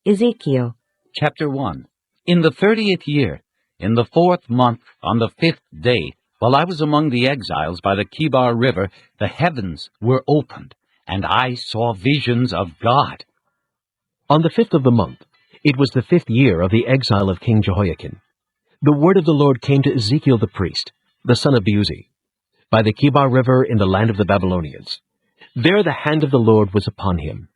Ezekiel Chapter 1. In the 30th year, in the 4th month, on the 5th day, while I was among the exiles by the Kibar River, the heavens were opened, and I saw visions of God. On the 5th of the month, it was the 5th year of the exile of King Jehoiakim. The word of the Lord came to Ezekiel the priest, the son of Buzi, by the Kibar River in the land of the Babylonians. There the hand of the Lord was upon him.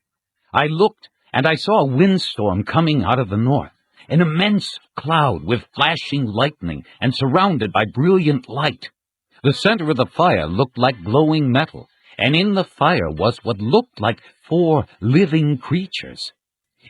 I looked, and I saw a windstorm coming out of the north, an immense cloud with flashing lightning and surrounded by brilliant light. The center of the fire looked like glowing metal, and in the fire was what looked like 4 living creatures.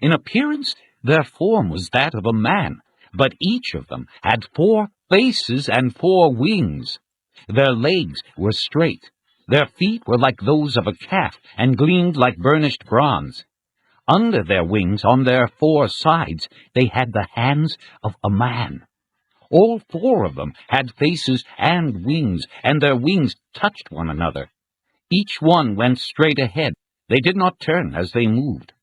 In appearance, their form was that of a man, but each of them had 4 faces and 4 wings. Their legs were straight. Their feet were like those of a calf and gleamed like burnished bronze. Under their wings, on their 4 sides, they had the hands of a man. All 4 of them had faces and wings, and their wings touched one another. Each one went straight ahead. They did not turn as they moved.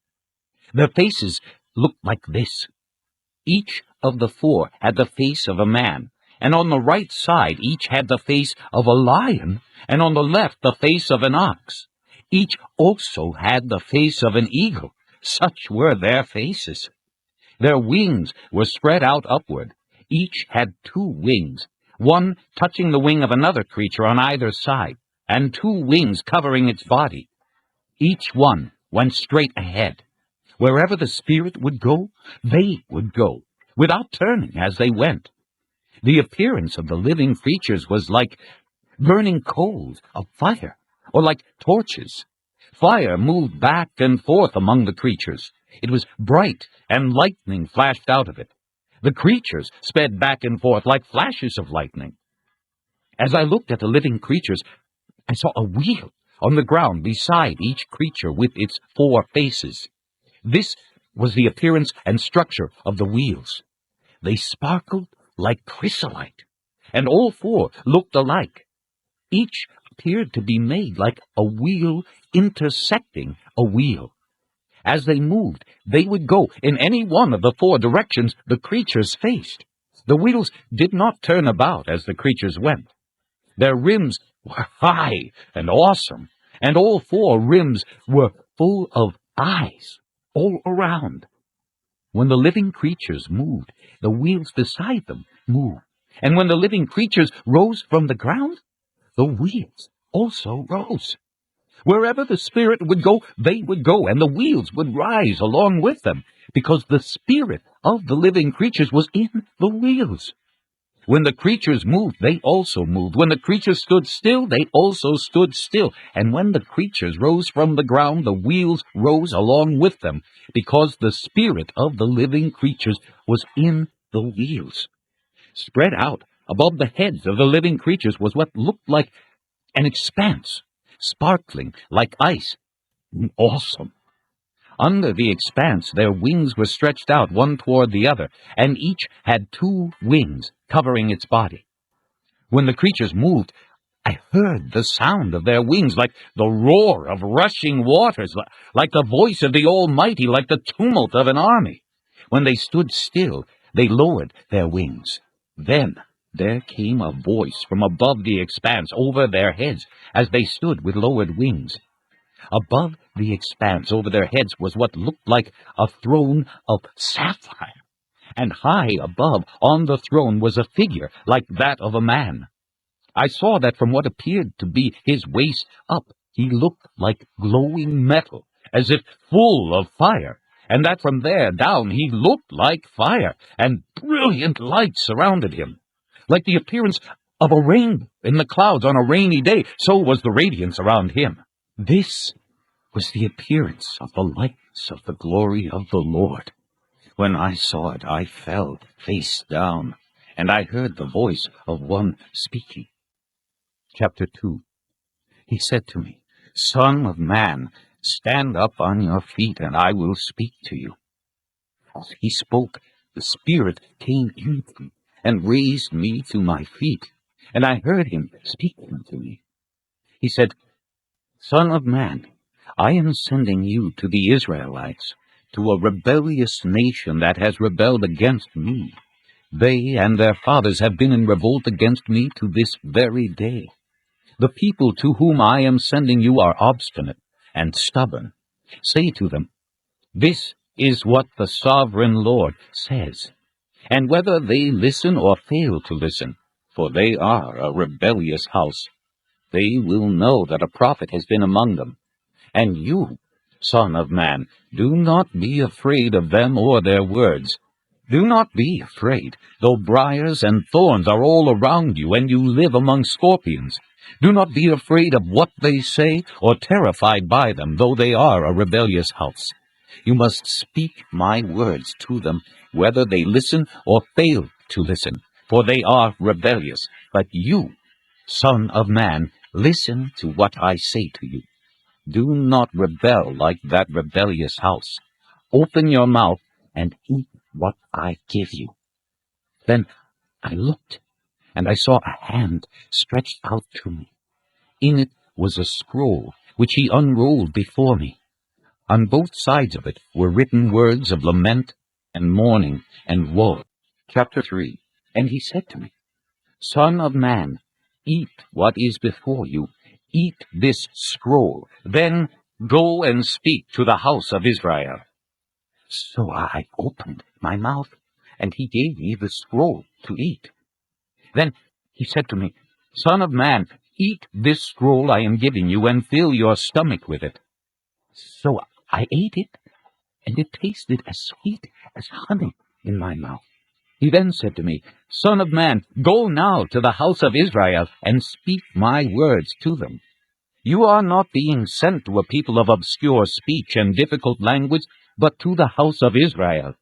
Their faces looked like this. Each of the 4 had the face of a man, and on the right side each had the face of a lion, and on the left the face of an ox. Each also had the face of an eagle. Such were their faces. Their wings were spread out upward. Each had 2 wings, one touching the wing of another creature on either side, and 2 wings covering its body. Each one went straight ahead. Wherever the Spirit would go, they would go, without turning as they went. The appearance of the living creatures was like burning coals of fire, or like torches. Fire moved back and forth among the creatures. It was bright, and lightning flashed out of it. The creatures sped back and forth like flashes of lightning. As I looked at the living creatures, I saw a wheel on the ground beside each creature with its 4 faces. This was the appearance and structure of the wheels. They sparkled like chrysolite, and all 4 looked alike. Each appeared to be made like a wheel intersecting a wheel. As they moved, they would go in any one of the 4 directions the creatures faced. The wheels did not turn about as the creatures went. Their rims were high and awesome, and all 4 rims were full of eyes all around. When the living creatures moved, the wheels beside them moved. And when the living creatures rose from the ground, the wheels also rose. Wherever the Spirit would go, they would go, and the wheels would rise along with them, because the Spirit of the living creatures was in the wheels. When the creatures moved, they also moved. When the creatures stood still, they also stood still. And when the creatures rose from the ground, the wheels rose along with them, because the Spirit of the living creatures was in the wheels. Spread out above the heads of the living creatures was what looked like an expanse, sparkling like ice. Awesome. Under the expanse their wings were stretched out one toward the other, and each had 2 wings covering its body. When the creatures moved, I heard the sound of their wings like the roar of rushing waters, like the voice of the Almighty, like the tumult of an army. When they stood still, they lowered their wings. Then there came a voice from above the expanse over their heads as they stood with lowered wings. Above the expanse over their heads was what looked like a throne of sapphire, and high above on the throne was a figure like that of a man. I saw that from what appeared to be his waist up, he looked like glowing metal, as if full of fire, and that from there down he looked like fire, and brilliant light surrounded him. Like the appearance of a rainbow in the clouds on a rainy day, so was the radiance around him. This was the appearance of the lights of the glory of the Lord. When I saw it, I fell face down, and I heard the voice of one speaking. Chapter 2. He said to me, Son of man, stand up on your feet, and I will speak to you. As he spoke, the Spirit came into me and raised me to my feet, and I heard him speaking to me. He said, Son of man, I am sending you to the Israelites, to a rebellious nation that has rebelled against me. They and their fathers have been in revolt against me to this very day. The people to whom I am sending you are obstinate and stubborn. Say to them, 'This is what the sovereign Lord says.' And whether they listen or fail to listen, for they are a rebellious house, they will know that a prophet has been among them. And you, Son of man, do not be afraid of them or their words. Do not be afraid, though briars and thorns are all around you, and you live among scorpions. Do not be afraid of what they say, or terrified by them, though they are a rebellious house. You must speak my words to them, whether they listen or fail to listen, for they are rebellious. But you, Son of man, listen to what I say to you. Do not rebel like that rebellious house. Open your mouth and eat what I give you." Then I looked, and I saw a hand stretched out to me. In it was a scroll, which he unrolled before me. On both sides of it were written words of lament and mourning and woe. Chapter 3. And he said to me, "Son of man, eat what is before you. Eat this scroll. Then go and speak to the house of Israel." So I opened my mouth, and he gave me the scroll to eat. Then he said to me, "Son of man, eat this scroll I am giving you, and fill your stomach with it." So I ate it, and it tasted as sweet as honey in my mouth. He then said to me, "Son of man, go now to the house of Israel, and speak my words to them. You are not being sent to a people of obscure speech and difficult language, but to the house of Israel.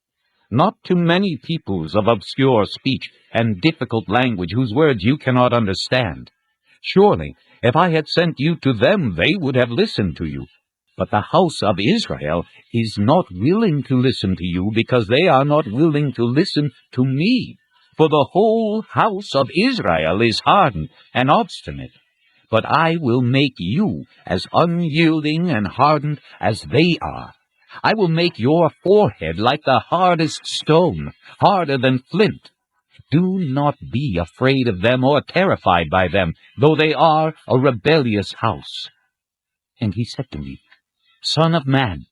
Not to many peoples of obscure speech and difficult language whose words you cannot understand. Surely, if I had sent you to them, they would have listened to you. But the house of Israel is not willing to listen to you, because they are not willing to listen to me. For the whole house of Israel is hardened and obstinate. But I will make you as unyielding and hardened as they are. I will make your forehead like the hardest stone, harder than flint. Do not be afraid of them or terrified by them, though they are a rebellious house." And he said to me, "Son of man,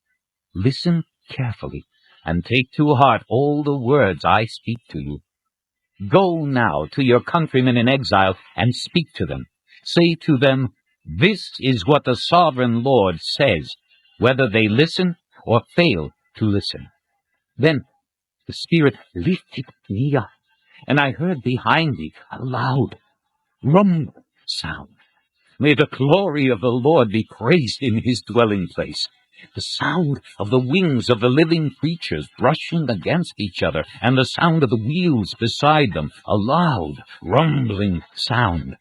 listen carefully, and take to heart all the words I speak to you. Go now to your countrymen in exile, and speak to them. Say to them, 'This is what the sovereign Lord says,' whether they listen or fail to listen." Then the Spirit lifted me up, and I heard behind me a loud rumble sound. May the glory of the Lord be praised in his dwelling place. The sound of the wings of the living creatures brushing against each other, and the sound of the wheels beside them, a loud, rumbling sound.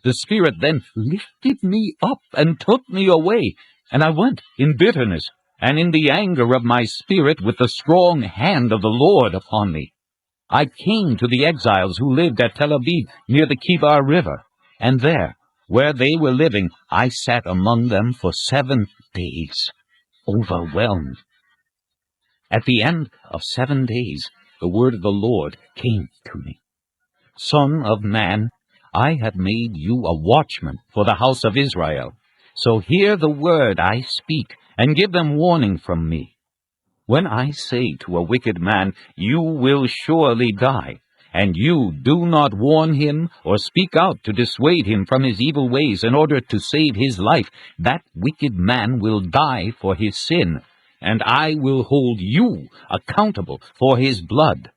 The Spirit then lifted me up and took me away, and I went in bitterness, and in the anger of my spirit, with the strong hand of the Lord upon me. I came to the exiles who lived at Tel Aviv near the Kibar River, and there, where they were living, I sat among them for 7 days, overwhelmed. At the end of 7 days, the word of the Lord came to me. "Son of man, I have made you a watchman for the house of Israel. So hear the word I speak, and give them warning from me. When I say to a wicked man, 'You will surely die,' and you do not warn him or speak out to dissuade him from his evil ways in order to save his life, that wicked man will die for his sin, and I will hold you accountable for his blood.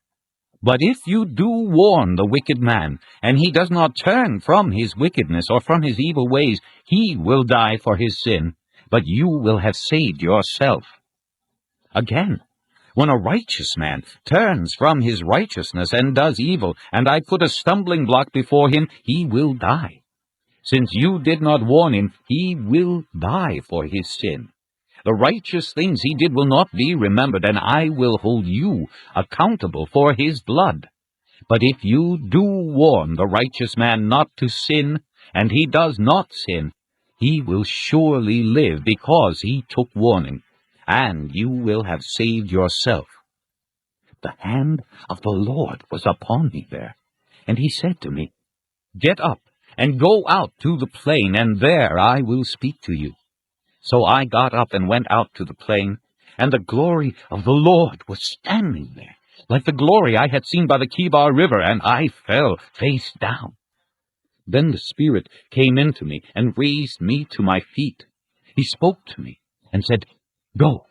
But if you do warn the wicked man, and he does not turn from his wickedness or from his evil ways, he will die for his sin, but you will have saved yourself. Again, when a righteous man turns from his righteousness and does evil, and I put a stumbling block before him, he will die. Since you did not warn him, he will die for his sin. The righteous things he did will not be remembered, and I will hold you accountable for his blood. But if you do warn the righteous man not to sin, and he does not sin, he will surely live because he took warning. and you will have saved yourself. The hand of the Lord was upon me there, and he said to me, Get up, and go out to the plain, and there I will speak to you. So I got up and went out to the plain, and the glory of the Lord was standing there, like the glory I had seen by the Kibar River, and I fell face down. Then the Spirit came into me and raised me to my feet. He spoke to me and said, Go,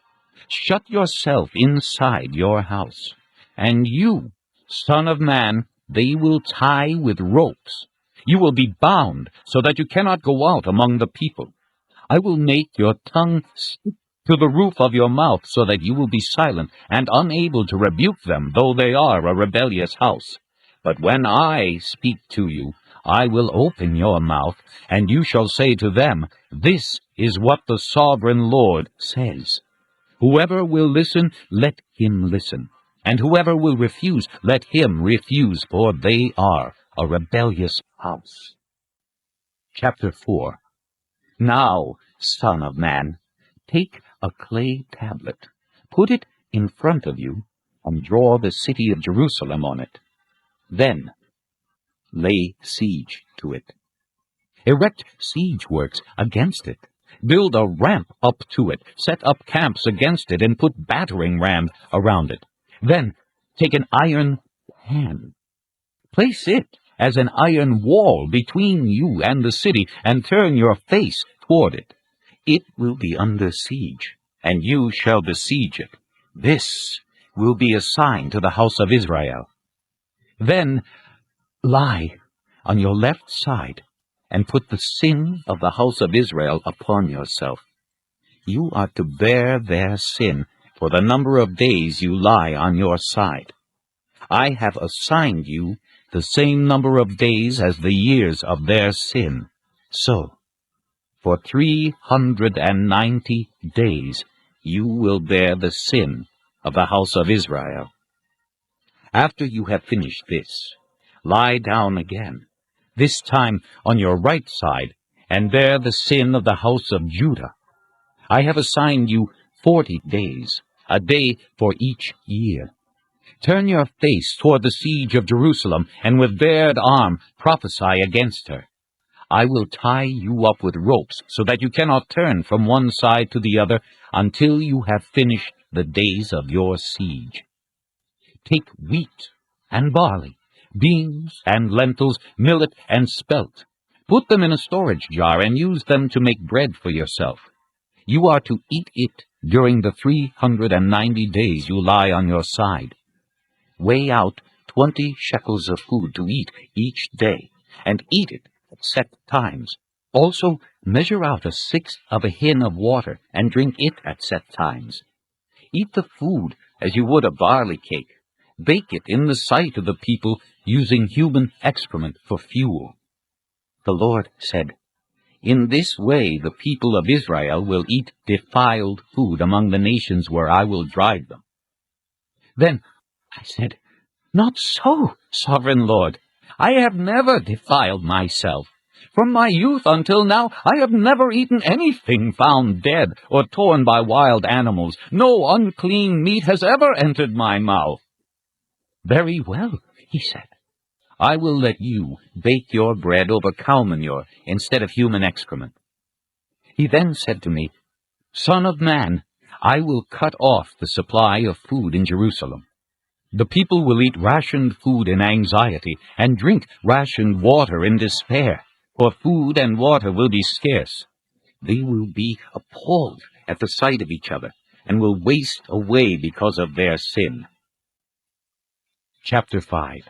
shut yourself inside your house, and you, son of man, they will tie with ropes. You will be bound so that you cannot go out among the people. I will make your tongue stick to the roof of your mouth so that you will be silent and unable to rebuke them, though they are a rebellious house. But when I speak to you, I will open your mouth, and you shall say to them, This is what the sovereign Lord says. Whoever will listen, let him listen, and whoever will refuse, let him refuse, for they are a rebellious house. Chapter 4. Now, son of man, take a clay tablet, put it in front of you, and draw the city of Jerusalem on it. Then lay siege to it. Erect siege works against it. Build a ramp up to it. Set up camps against it, and put battering rams around it. Then take an iron pan. Place it as an iron wall between you and the city, and turn your face toward it. It will be under siege, and you shall besiege it. This will be a sign to the house of Israel. Then lie on your left side, and put the sin of the house of Israel upon yourself. You are to bear their sin for the number of days you lie on your side. I have assigned you the same number of days as the years of their sin. So, for 390 days you will bear the sin of the house of Israel. After you have finished this, lie down again, this time on your right side, and bear the sin of the house of Judah. I have assigned you 40 days, a day for each year. Turn your face toward the siege of Jerusalem, and with bared arm prophesy against her. I will tie you up with ropes, so that you cannot turn from one side to the other until you have finished the days of your siege. Take wheat and barley, beans and lentils, millet and spelt. Put them in a storage jar and use them to make bread for yourself. You are to eat it during the 390 days you lie on your side. Weigh out 20 shekels of food to eat each day, and eat it at set times. Also measure out 1/6 of a hin of water, and drink it at set times. Eat the food as you would a barley cake. Bake it in the sight of the people, using human excrement for fuel. The Lord said, In this way the people of Israel will eat defiled food among the nations where I will drive them. Then I said, Not so, sovereign Lord. I have never defiled myself. From my youth until now, I have never eaten anything found dead or torn by wild animals. No unclean meat has ever entered my mouth. Very well, he said. I will let you bake your bread over cow manure instead of human excrement. He then said to me, Son of man, I will cut off the supply of food in Jerusalem. The people will eat rationed food in anxiety, and drink rationed water in despair, for food and water will be scarce. They will be appalled at the sight of each other, and will waste away because of their sin. Chapter 5.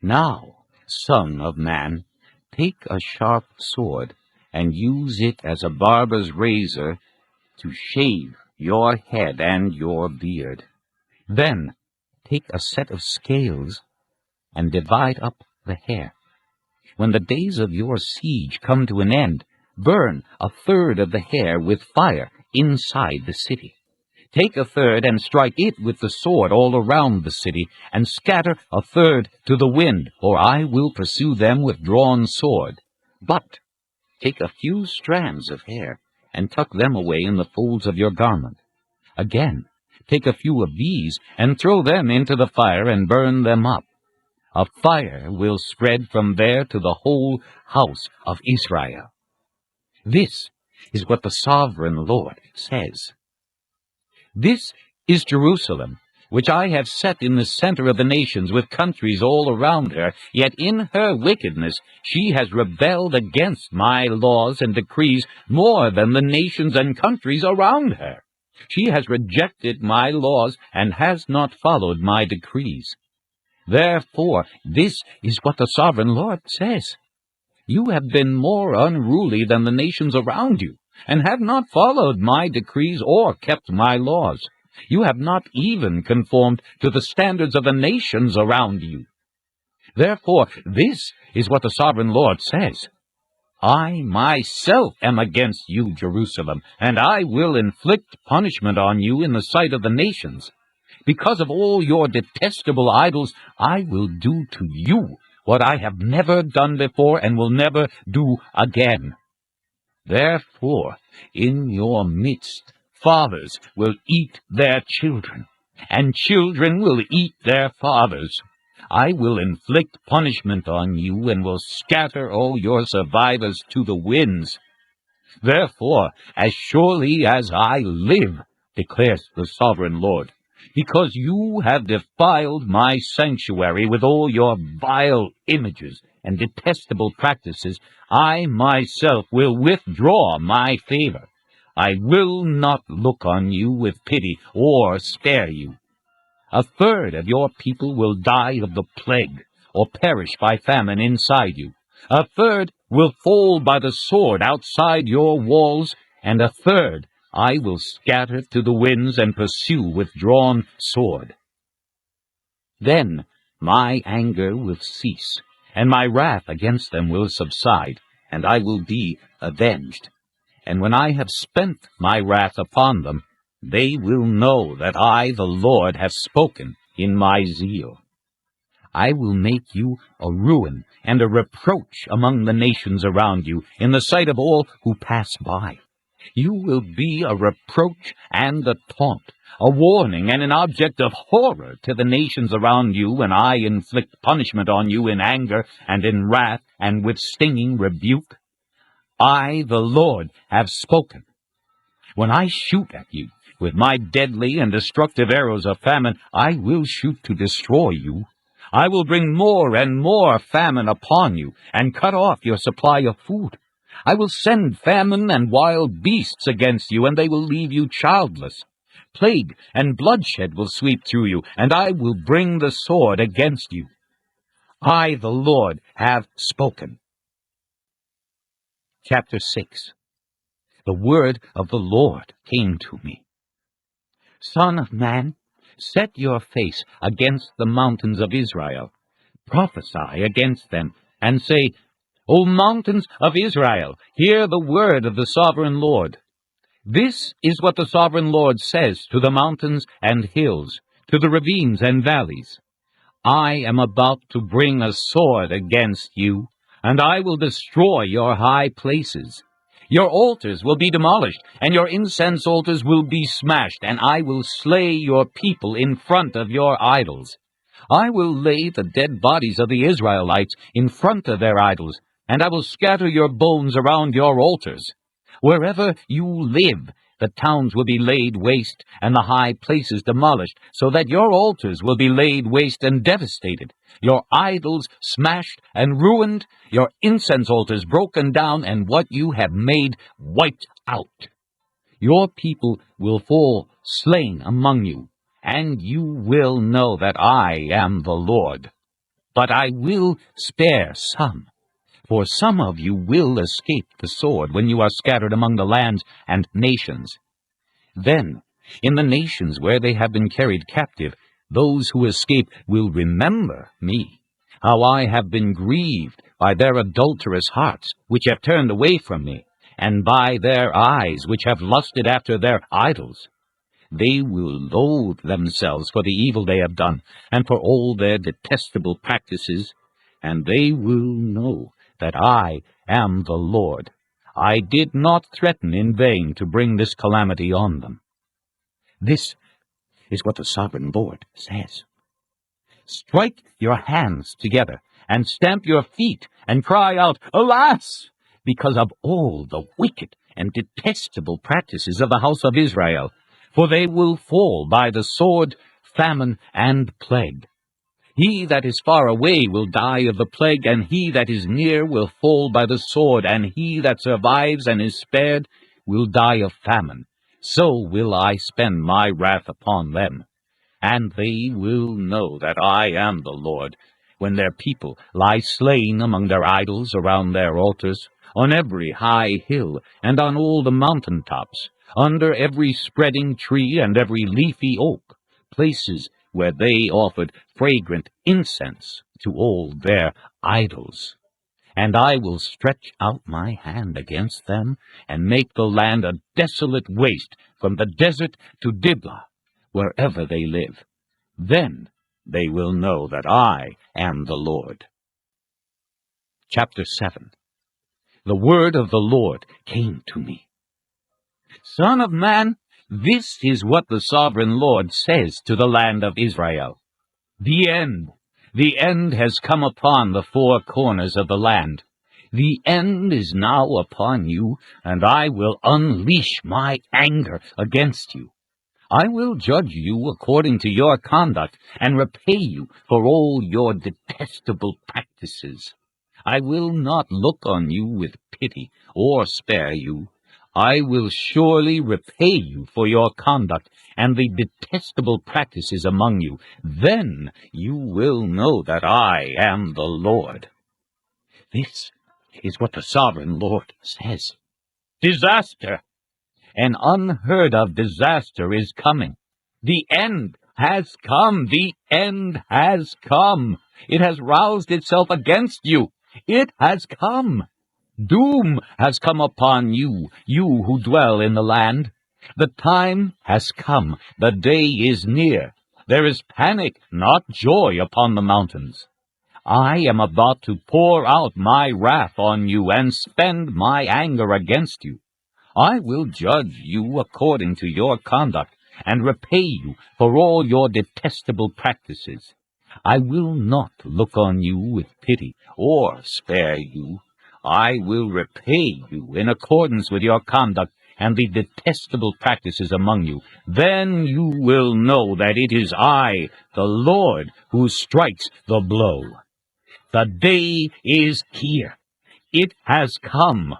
Now, son of man, take a sharp sword, and use it as a barber's razor to shave your head and your beard. Then take a set of scales, and divide up the hair. When the days of your siege come to an end, burn 1/3 of the hair with fire inside the city. Take 1/3 and strike it with the sword all around the city, and scatter 1/3 to the wind, or I will pursue them with drawn sword. But take a few strands of hair, and tuck them away in the folds of your garment. Again, take a few of these and throw them into the fire and burn them up. A fire will spread from there to the whole house of Israel. This is what the sovereign Lord says. This is Jerusalem, which I have set in the center of the nations, with countries all around her. Yet in her wickedness she has rebelled against my laws and decrees more than the nations and countries around her. She has rejected my laws and has not followed my decrees. Therefore, this is what the sovereign Lord says. You have been more unruly than the nations around you, and have not followed my decrees or kept my laws. You have not even conformed to the standards of the nations around you. Therefore, this is what the sovereign Lord says. I myself am against you, Jerusalem, and I will inflict punishment on you in the sight of the nations. Because of all your detestable idols, I will do to you what I have never done before and will never do again. Therefore, in your midst, fathers will eat their children, and children will eat their fathers. I will inflict punishment on you and will scatter all your survivors to the winds. Therefore, as surely as I live, declares the sovereign Lord, because you have defiled my sanctuary with all your vile images and detestable practices, I myself will withdraw my favor. I will not look on you with pity or spare you. A third of your people will die of the plague, or perish by famine inside you. A third will fall by the sword outside your walls, and a third I will scatter to the winds and pursue with drawn sword. Then my anger will cease, and my wrath against them will subside, and I will be avenged. And when I have spent my wrath upon them, they will know that I, the Lord, have spoken in my zeal. I will make you a ruin and a reproach among the nations around you, in the sight of all who pass by. You will be a reproach and a taunt, a warning and an object of horror to the nations around you when I inflict punishment on you in anger and in wrath and with stinging rebuke. I, the Lord, have spoken. When I shoot at you with my deadly and destructive arrows of famine, I will shoot to destroy you. I will bring more and more famine upon you, and cut off your supply of food. I will send famine and wild beasts against you, and they will leave you childless. Plague and bloodshed will sweep through you, and I will bring the sword against you. I, the Lord, have spoken. Chapter 6. The word of the Lord came to me. Son of man, set your face against the mountains of Israel. Prophesy against them, and say, O mountains of Israel, hear the word of the sovereign Lord. This is what the sovereign Lord says to the mountains and hills, to the ravines and valleys. I am about to bring a sword against you, and I will destroy your high places. Your altars will be demolished, and your incense altars will be smashed, and I will slay your people in front of your idols. I will lay the dead bodies of the Israelites in front of their idols, and I will scatter your bones around your altars. Wherever you live, the towns will be laid waste, and the high places demolished, so that your altars will be laid waste and devastated, your idols smashed and ruined, your incense altars broken down, and what you have made wiped out. Your people will fall slain among you, and you will know that I am the Lord. But I will spare some, for some of you will escape the sword when you are scattered among the lands and nations. Then, in the nations where they have been carried captive, those who escape will remember me, how I have been grieved by their adulterous hearts, which have turned away from me, and by their eyes, which have lusted after their idols. They will loathe themselves for the evil they have done, and for all their detestable practices, and they will know that I am the Lord. I did not threaten in vain to bring this calamity on them. This is what the sovereign Lord says. Strike your hands together, and stamp your feet, and cry out, Alas! Because of all the wicked and detestable practices of the house of Israel, for they will fall by the sword, famine, and plague. He that is far away will die of the plague, and he that is near will fall by the sword, and he that survives and is spared will die of famine. So will I spend my wrath upon them. And they will know that I am the Lord, when their people lie slain among their idols around their altars, on every high hill, and on all the mountain tops, under every spreading tree and every leafy oak, places where they offered fragrant incense to all their idols. And I will stretch out my hand against them, and make the land a desolate waste, from the desert to Diblah, wherever they live. Then they will know that I am the Lord. Chapter 7. The word of the Lord came to me. Son of man, this is what the sovereign Lord says to the land of Israel. The end has come upon the four corners of the land. The end is now upon you, and I will unleash my anger against you. I will judge you according to your conduct, and repay you for all your detestable practices. I will not look on you with pity, or spare you. I will surely repay you for your conduct, and the detestable practices among you. Then you will know that I am the Lord. This is what the sovereign Lord says. Disaster! An unheard-of disaster is coming. The end has come. The end has come. It has roused itself against you. It has come. Doom has come upon you, you who dwell in the land. The time has come. The day is near. There is panic, not joy, upon the mountains. I am about to pour out my wrath on you and spend my anger against you. I will judge you according to your conduct, and repay you for all your detestable practices. I will not look on you with pity, or spare you. I will repay you in accordance with your conduct and the detestable practices among you. Then you will know that it is I, the Lord, who strikes the blow. The day is here. It has come.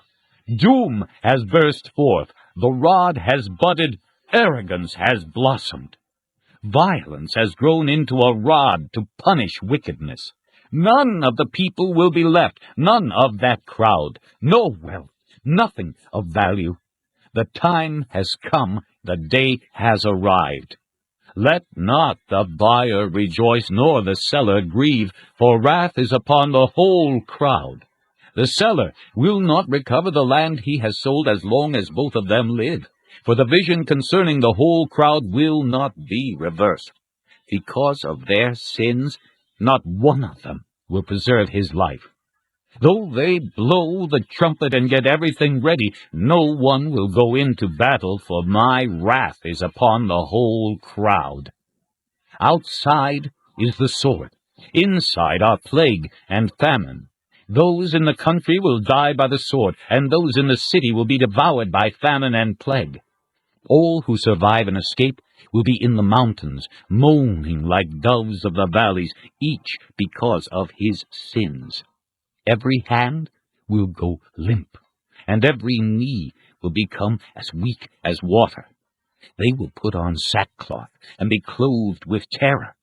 Doom has burst forth, the rod has budded, arrogance has blossomed. Violence has grown into a rod to punish wickedness. None of the people will be left, none of that crowd, no wealth, nothing of value. The time has come, the day has arrived. Let not the buyer rejoice, nor the seller grieve, for wrath is upon the whole crowd. The seller will not recover the land he has sold as long as both of them live, for the vision concerning the whole crowd will not be reversed. Because of their sins, not one of them will preserve his life. Though they blow the trumpet and get everything ready, no one will go into battle, for my wrath is upon the whole crowd. Outside is the sword, inside are plague and famine. Those in the country will die by the sword, and those in the city will be devoured by famine and plague. All who survive and escape will be in the mountains, moaning like doves of the valleys, each because of his sins. Every hand will go limp, and every knee will become as weak as water. They will put on sackcloth and be clothed with terror.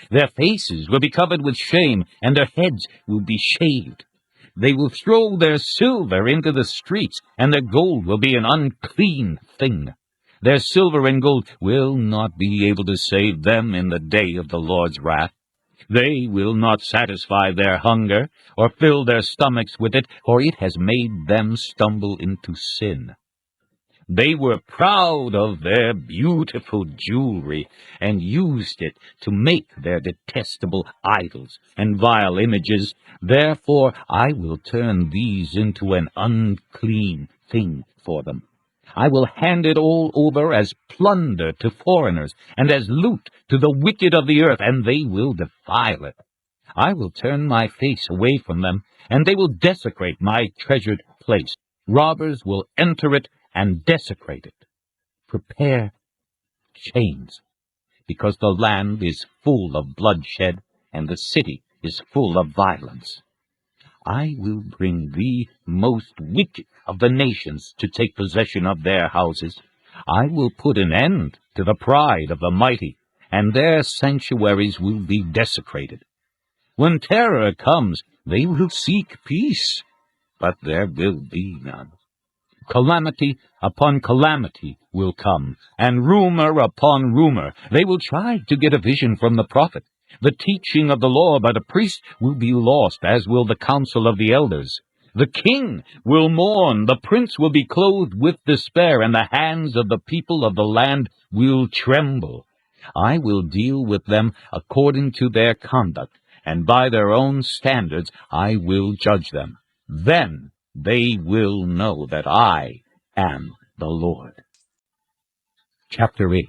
Their faces will be covered with shame, and their heads will be shaved. They will throw their silver into the streets, and their gold will be an unclean thing. Their silver and gold will not be able to save them in the day of the Lord's wrath. They will not satisfy their hunger, or fill their stomachs with it, for it has made them stumble into sin. They were proud of their beautiful jewelry, and used it to make their detestable idols and vile images. Therefore I will turn these into an unclean thing for them. I will hand it all over as plunder to foreigners, and as loot to the wicked of the earth, and they will defile it. I will turn my face away from them, and they will desecrate my treasured place. Robbers will enter it and desecrate it. Prepare chains, because the land is full of bloodshed, and the city is full of violence. I will bring the most wicked of the nations to take possession of their houses. I will put an end to the pride of the mighty, and their sanctuaries will be desecrated. When terror comes, they will seek peace, but there will be none. Calamity upon calamity will come, and rumor upon rumor. They will try to get a vision from the prophet. The teaching of the law by the priest will be lost, as will the counsel of the elders. The king will mourn, the prince will be clothed with despair, and the hands of the people of the land will tremble. I will deal with them according to their conduct, and by their own standards I will judge them. Then they will know that I am the Lord. Chapter 8.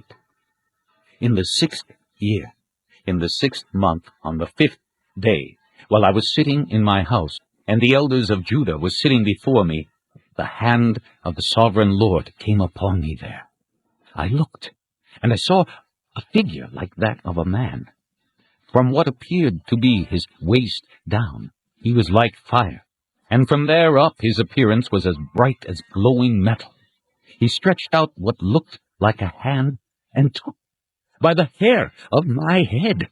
In the 6th year, in the 6th month, on the 5th day, while I was sitting in my house, and the elders of Judah were sitting before me, the hand of the sovereign Lord came upon me there. I looked, and I saw a figure like that of a man. From what appeared to be his waist down, he was like fire, and from there up his appearance was as bright as glowing metal. He stretched out what looked like a hand, and took by the hair of my head.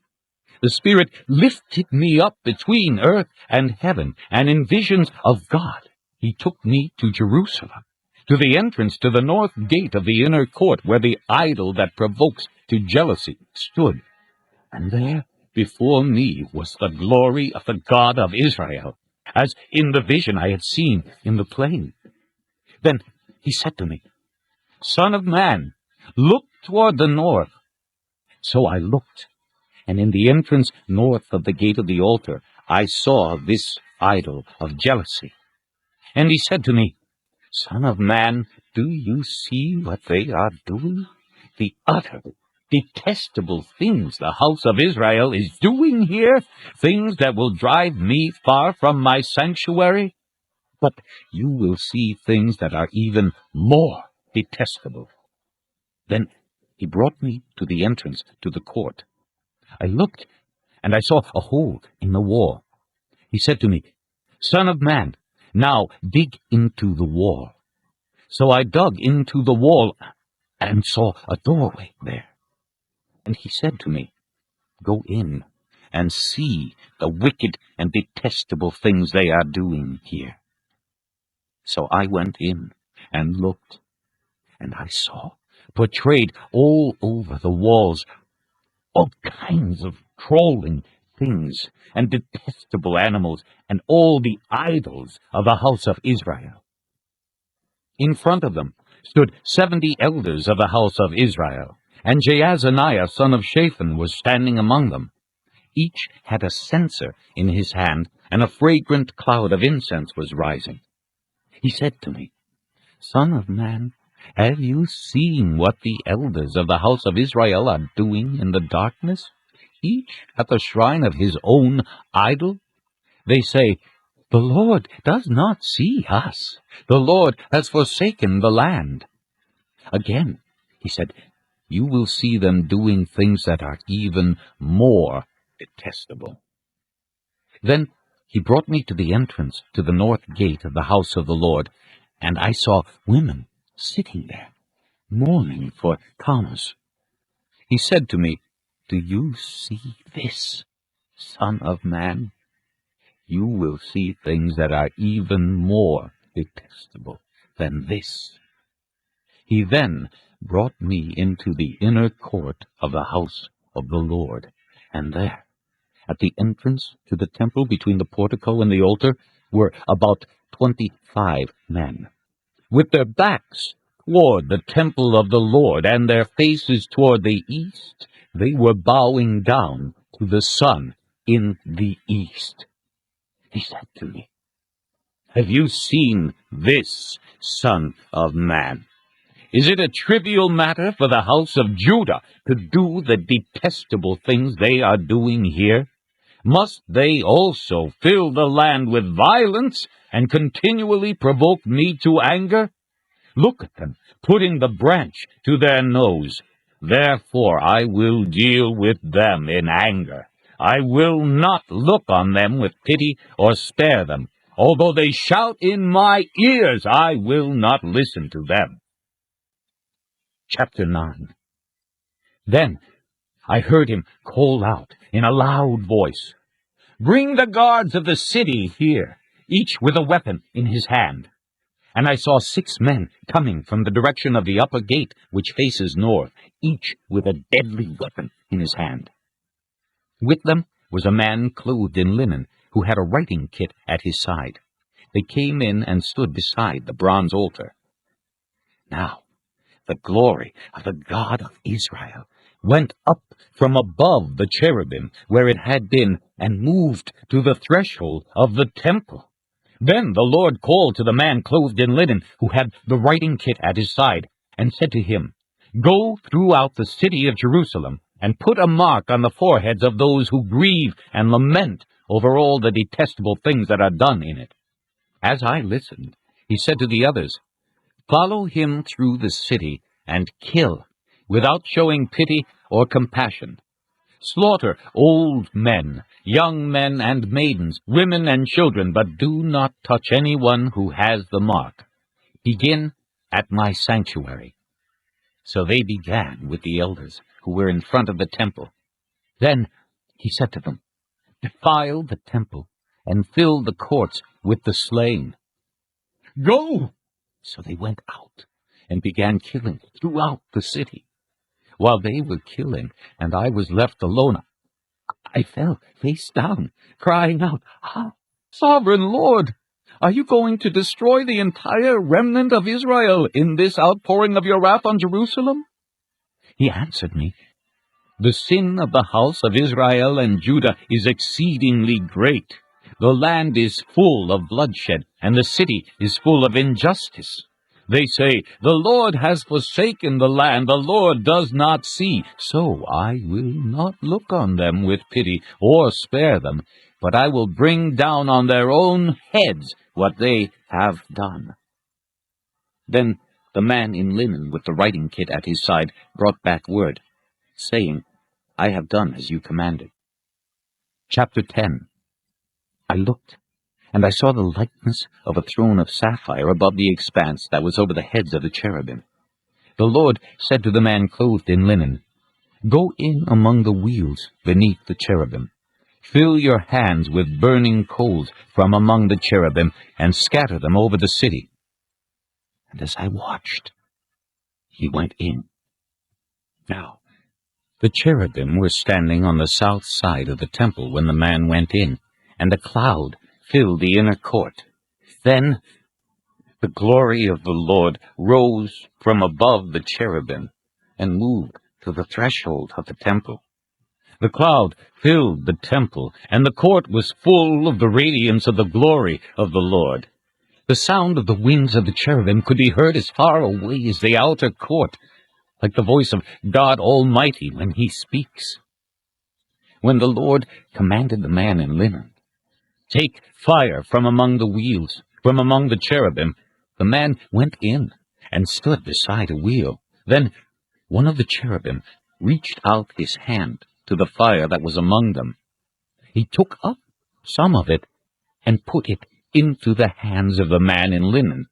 The Spirit lifted me up between earth and heaven, and in visions of God he took me to Jerusalem, to the entrance to the north gate of the inner court, where the idol that provokes to jealousy stood. And there before me was the glory of the God of Israel, as in the vision I had seen in the plain. Then he said to me, Son of man, look toward the north. So I looked, and in the entrance north of the gate of the altar I saw this idol of jealousy. And he said to me, Son of man, do you see what they are doing? The utter detestable things the house of Israel is doing here, things that will drive me far from my sanctuary. But you will see things that are even more detestable. Then he brought me to the entrance to the court. I looked, and I saw a hole in the wall. He said to me, Son of man, now dig into the wall. So I dug into the wall, and saw a doorway there. And he said to me, Go in, and see the wicked and detestable things they are doing here. So I went in, and looked, and I saw, portrayed all over the walls, all kinds of crawling things, and detestable animals, and all the idols of the house of Israel. In front of them stood 70 elders of the house of Israel, and Jaazaniah son of Shaphan was standing among them. Each had a censer in his hand, and a fragrant cloud of incense was rising. He said to me, Son of man, have you seen what the elders of the house of Israel are doing in the darkness, each at the shrine of his own idol? They say, The Lord does not see us. The Lord has forsaken the land. Again, he said, You will see them doing things that are even more detestable. Then he brought me to the entrance to the north gate of the house of the Lord, and I saw women sitting there, mourning for Thomas. He said to me, Do you see this, Son of man? You will see things that are even more detestable than this. He then brought me into the inner court of the house of the Lord, and there, at the entrance to the temple between the portico and the altar, were about 25 men, with their backs toward the temple of the Lord, and their faces toward the east. They were bowing down to the sun in the east. He said to me, Have you seen this, Son of man? Is it a trivial matter for the house of Judah to do the detestable things they are doing here? Must they also fill the land with violence and continually provoke me to anger? Look at them, putting the branch to their nose. Therefore I will deal with them in anger. I will not look on them with pity or spare them. Although they shout in my ears, I will not listen to them. Chapter 9. Then I heard him call out in a loud voice, "Bring the guards of the city here, each with a weapon in his hand." And I saw 6 men coming from the direction of the upper gate, which faces north, each with a deadly weapon in his hand. With them was a man clothed in linen, who had a writing kit at his side. They came in and stood beside the bronze altar. Now the glory of the God of Israel went up from above the cherubim where it had been, and moved to the threshold of the temple. Then the Lord called to the man clothed in linen, who had the writing kit at his side, and said to him, "Go throughout the city of Jerusalem, and put a mark on the foreheads of those who grieve and lament over all the detestable things that are done in it." As I listened, he said to the others, "Follow him through the city and kill, without showing pity or compassion. Slaughter old men, young men and maidens, women and children, but do not touch anyone who has the mark. Begin at my sanctuary." So they began with the elders who were in front of the temple. Then he said to them, "Defile the temple and fill the courts with the slain. Go!" So they went out and began killing throughout the city. While they were killing, and I was left alone, I fell face down, crying out, "Sovereign Lord, are you going to destroy the entire remnant of Israel in this outpouring of your wrath on Jerusalem?" He answered me, "The sin of the house of Israel and Judah is exceedingly great. The land is full of bloodshed, and the city is full of injustice. They say, 'The Lord has forsaken the land, the Lord does not see.' So I will not look on them with pity or spare them, but I will bring down on their own heads what they have done." Then the man in linen with the writing kit at his side brought back word, saying, "I have done as you commanded." Chapter 10. I looked, and I saw the likeness of a throne of sapphire above the expanse that was over the heads of the cherubim. The Lord said to the man clothed in linen, "Go in among the wheels beneath the cherubim. Fill your hands with burning coals from among the cherubim, and scatter them over the city." And as I watched, he went in. Now the cherubim were standing on the south side of the temple when the man went in, and a cloud filled the inner court. Then the glory of the Lord rose from above the cherubim and moved to the threshold of the temple. The cloud filled the temple, and the court was full of the radiance of the glory of the Lord. The sound of the wings of the cherubim could be heard as far away as the outer court, like the voice of God Almighty when he speaks. When the Lord commanded the man in linen, "Take fire from among the wheels, from among the cherubim," the man went in and stood beside a wheel. Then one of the cherubim reached out his hand to the fire that was among them. He took up some of it and put it into the hands of the man in linen,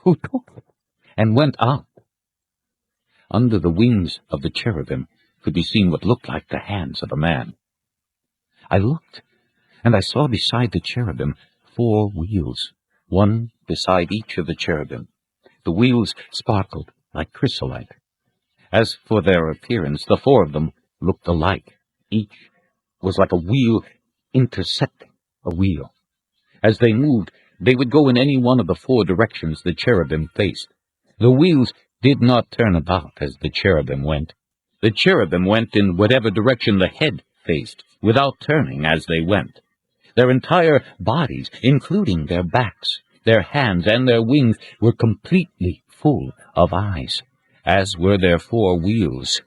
who took it and went out. Under the wings of the cherubim could be seen what looked like the hands of a man. I looked, and I saw beside the cherubim 4 wheels, one beside each of the cherubim. The wheels sparkled like chrysolite. As for their appearance, the 4 of them looked alike. Each was like a wheel intersecting a wheel. As they moved, they would go in any one of the 4 directions the cherubim faced. The wheels did not turn about as the cherubim went. The cherubim went in whatever direction the head faced, without turning as they went. Their entire bodies, including their backs, their hands, and their wings, were completely full of eyes, as were their 4 wheels.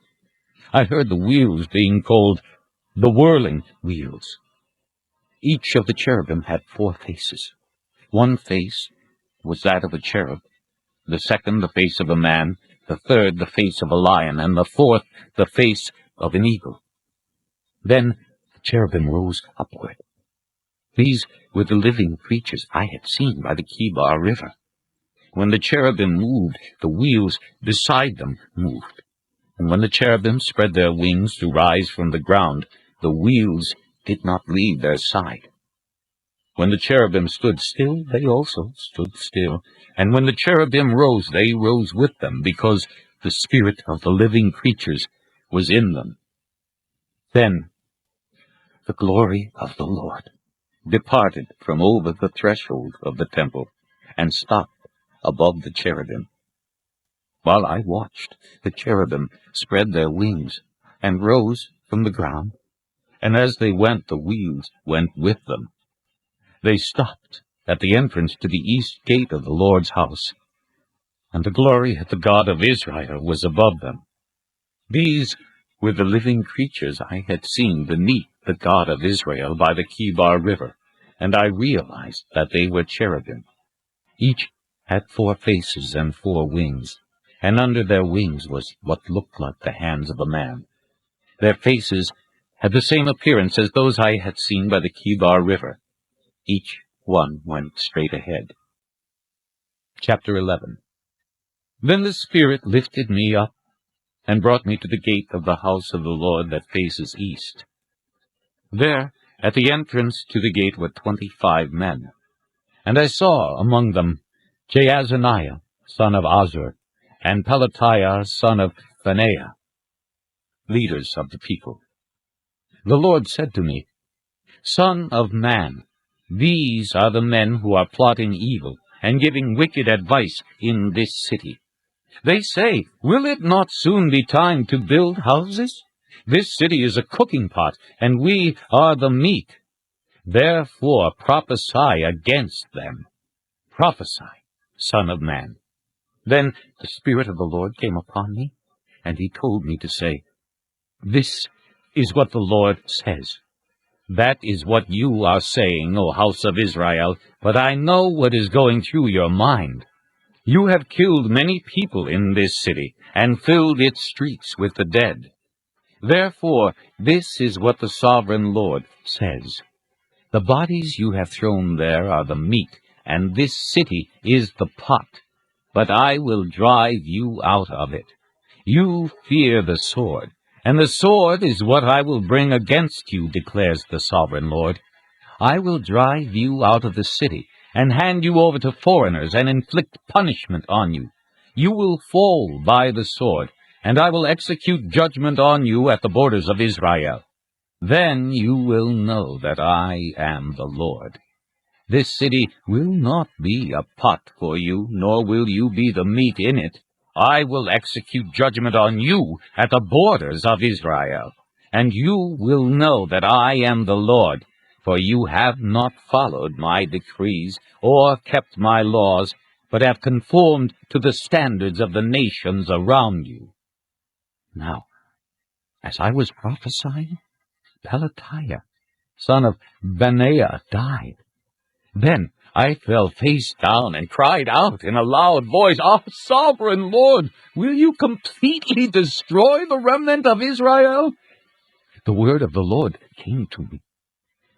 I heard the wheels being called the whirling wheels. Each of the cherubim had 4 faces. One face was that of a cherub, the second the face of a man, the third the face of a lion, and the fourth the face of an eagle. Then the cherubim rose upward. These were the living creatures I had seen by the Kibar River. When the cherubim moved, the wheels beside them moved. And when the cherubim spread their wings to rise from the ground, the wheels did not leave their side. When the cherubim stood still, they also stood still. And when the cherubim rose, they rose with them, because the spirit of the living creatures was in them. Then the glory of the Lord departed from over the threshold of the temple, and stopped above the cherubim. While I watched, the cherubim spread their wings, and rose from the ground, and as they went, the wheels went with them. They stopped at the entrance to the east gate of the Lord's house, and the glory of the God of Israel was above them. These were the living creatures I had seen beneath the God of Israel by the Kibar River, and I realized that they were cherubim. Each had 4 faces and 4 wings, and under their wings was what looked like the hands of a man. Their faces had the same appearance as those I had seen by the Kibar River. Each one went straight ahead. Chapter 11. Then the Spirit lifted me up, and brought me to the gate of the house of the Lord that faces east. There, at the entrance to the gate, were 25 men. And I saw among them Jaazaniah, son of Azur, and Pelatiah, son of Phaneah, leaders of the people. The Lord said to me, Son of man, these are the men who are plotting evil and giving wicked advice in this city. They say, Will it not soon be time to build houses? This city is a cooking pot, and we are the meat. Therefore prophesy against them. Prophesy, Son of man. Then the Spirit of the Lord came upon me, and he told me to say, This is what the Lord says. That is what you are saying, O house of Israel, but I know what is going through your mind. You have killed many people in this city, and filled its streets with the dead. Therefore, this is what the sovereign Lord says. The bodies you have thrown there are the meat, and this city is the pot. But I will drive you out of it. You fear the sword, and the sword is what I will bring against you, declares the sovereign Lord. I will drive you out of the city, and hand you over to foreigners, and inflict punishment on you. You will fall by the sword, and I will execute judgment on you at the borders of Israel. Then you will know that I am the Lord. This city will not be a pot for you, nor will you be the meat in it. I will execute judgment on you at the borders of Israel. And you will know that I am the Lord, for you have not followed my decrees, or kept my laws, but have conformed to the standards of the nations around you. Now, as I was prophesying, Pelatiah, son of Benaiah, died. Then I fell face down and cried out in a loud voice, Sovereign Lord, will you completely destroy the remnant of Israel? The word of the Lord came to me.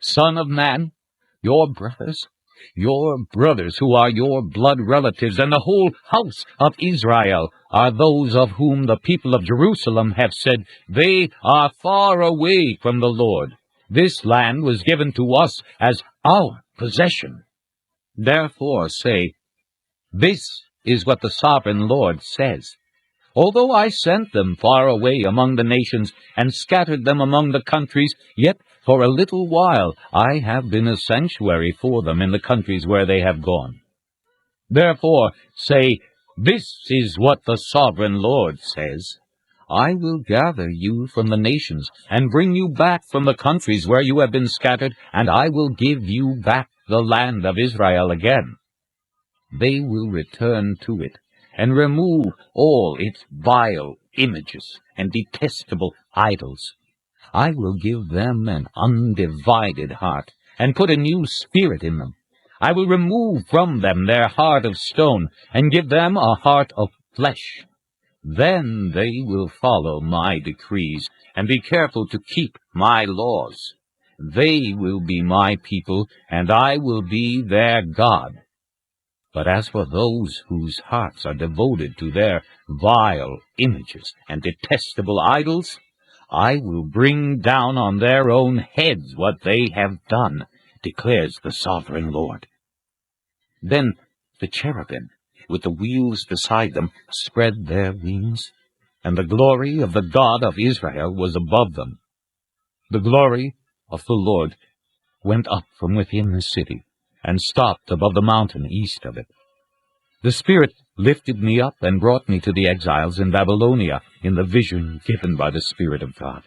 Son of man, your brothers who are your blood relatives, and the whole house of Israel are those of whom the people of Jerusalem have said, They are far away from the Lord. This land was given to us as our possession. Therefore say, This is what the sovereign Lord says. Although I sent them far away among the nations, and scattered them among the countries, yet for a little while I have been a sanctuary for them in the countries where they have gone. Therefore say, This is what the sovereign Lord says. I will gather you from the nations, and bring you back from the countries where you have been scattered, and I will give you back the land of Israel again. They will return to it, and remove all its vile images and detestable idols. I will give them an undivided heart, and put a new spirit in them. I will remove from them their heart of stone, and give them a heart of flesh. Then they will follow my decrees, and be careful to keep my laws. They will be my people, and I will be their God. But as for those whose hearts are devoted to their vile images and detestable idols, I will bring down on their own heads what they have done, declares the sovereign Lord. Then the cherubim, with the wheels beside them, spread their wings, and the glory of the God of Israel was above them. The glory of the Lord went up from within the city, and stopped above the mountain east of it. The Spirit lifted me up and brought me to the exiles in Babylonia in the vision given by the Spirit of God.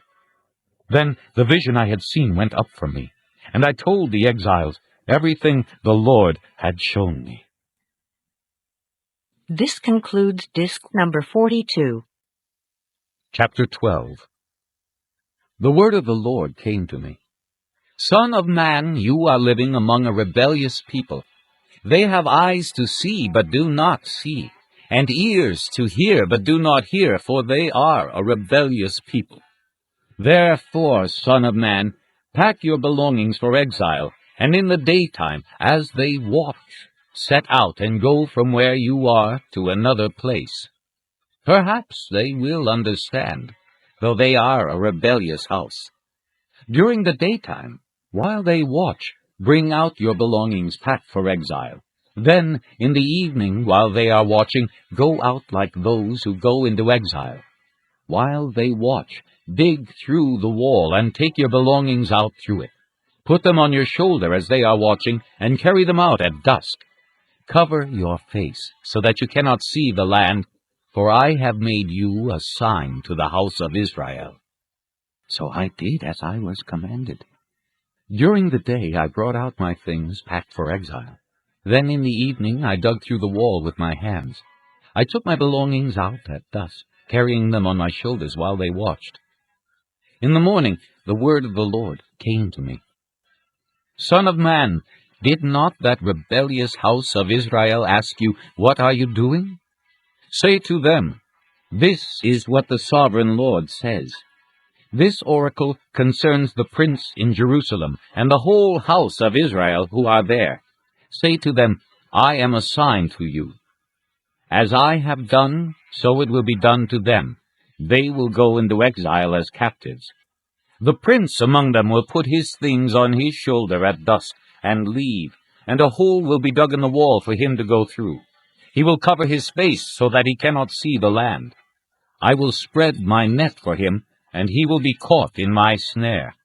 Then the vision I had seen went up from me, and I told the exiles everything the Lord had shown me. This concludes disc number 42. Chapter 12. The word of the Lord came to me. Son of man, you are living among a rebellious people. They have eyes to see, but do not see, and ears to hear, but do not hear, for they are a rebellious people. Therefore, son of man, pack your belongings for exile, and in the daytime, as they watch, set out and go from where you are to another place. Perhaps they will understand, though they are a rebellious house. During the daytime, while they watch, bring out your belongings packed for exile. Then, in the evening, while they are watching, go out like those who go into exile. While they watch, dig through the wall and take your belongings out through it. Put them on your shoulder as they are watching, and carry them out at dusk. Cover your face, so that you cannot see the land, for I have made you a sign to the house of Israel. So I did as I was commanded. During the day I brought out my things packed for exile. Then in the evening I dug through the wall with my hands. I took my belongings out at dusk, carrying them on my shoulders while they watched. In the morning the word of the Lord came to me. Son of man, did not that rebellious house of Israel ask you, what are you doing? Say to them, this is what the sovereign Lord says. This oracle concerns the prince in Jerusalem and the whole house of Israel who are there. Say to them, I am a sign to you. As I have done, so it will be done to them. They will go into exile as captives. The prince among them will put his things on his shoulder at dusk and leave, and a hole will be dug in the wall for him to go through. He will cover his face so that he cannot see the land. I will spread my net for him, and he will be caught in my snare.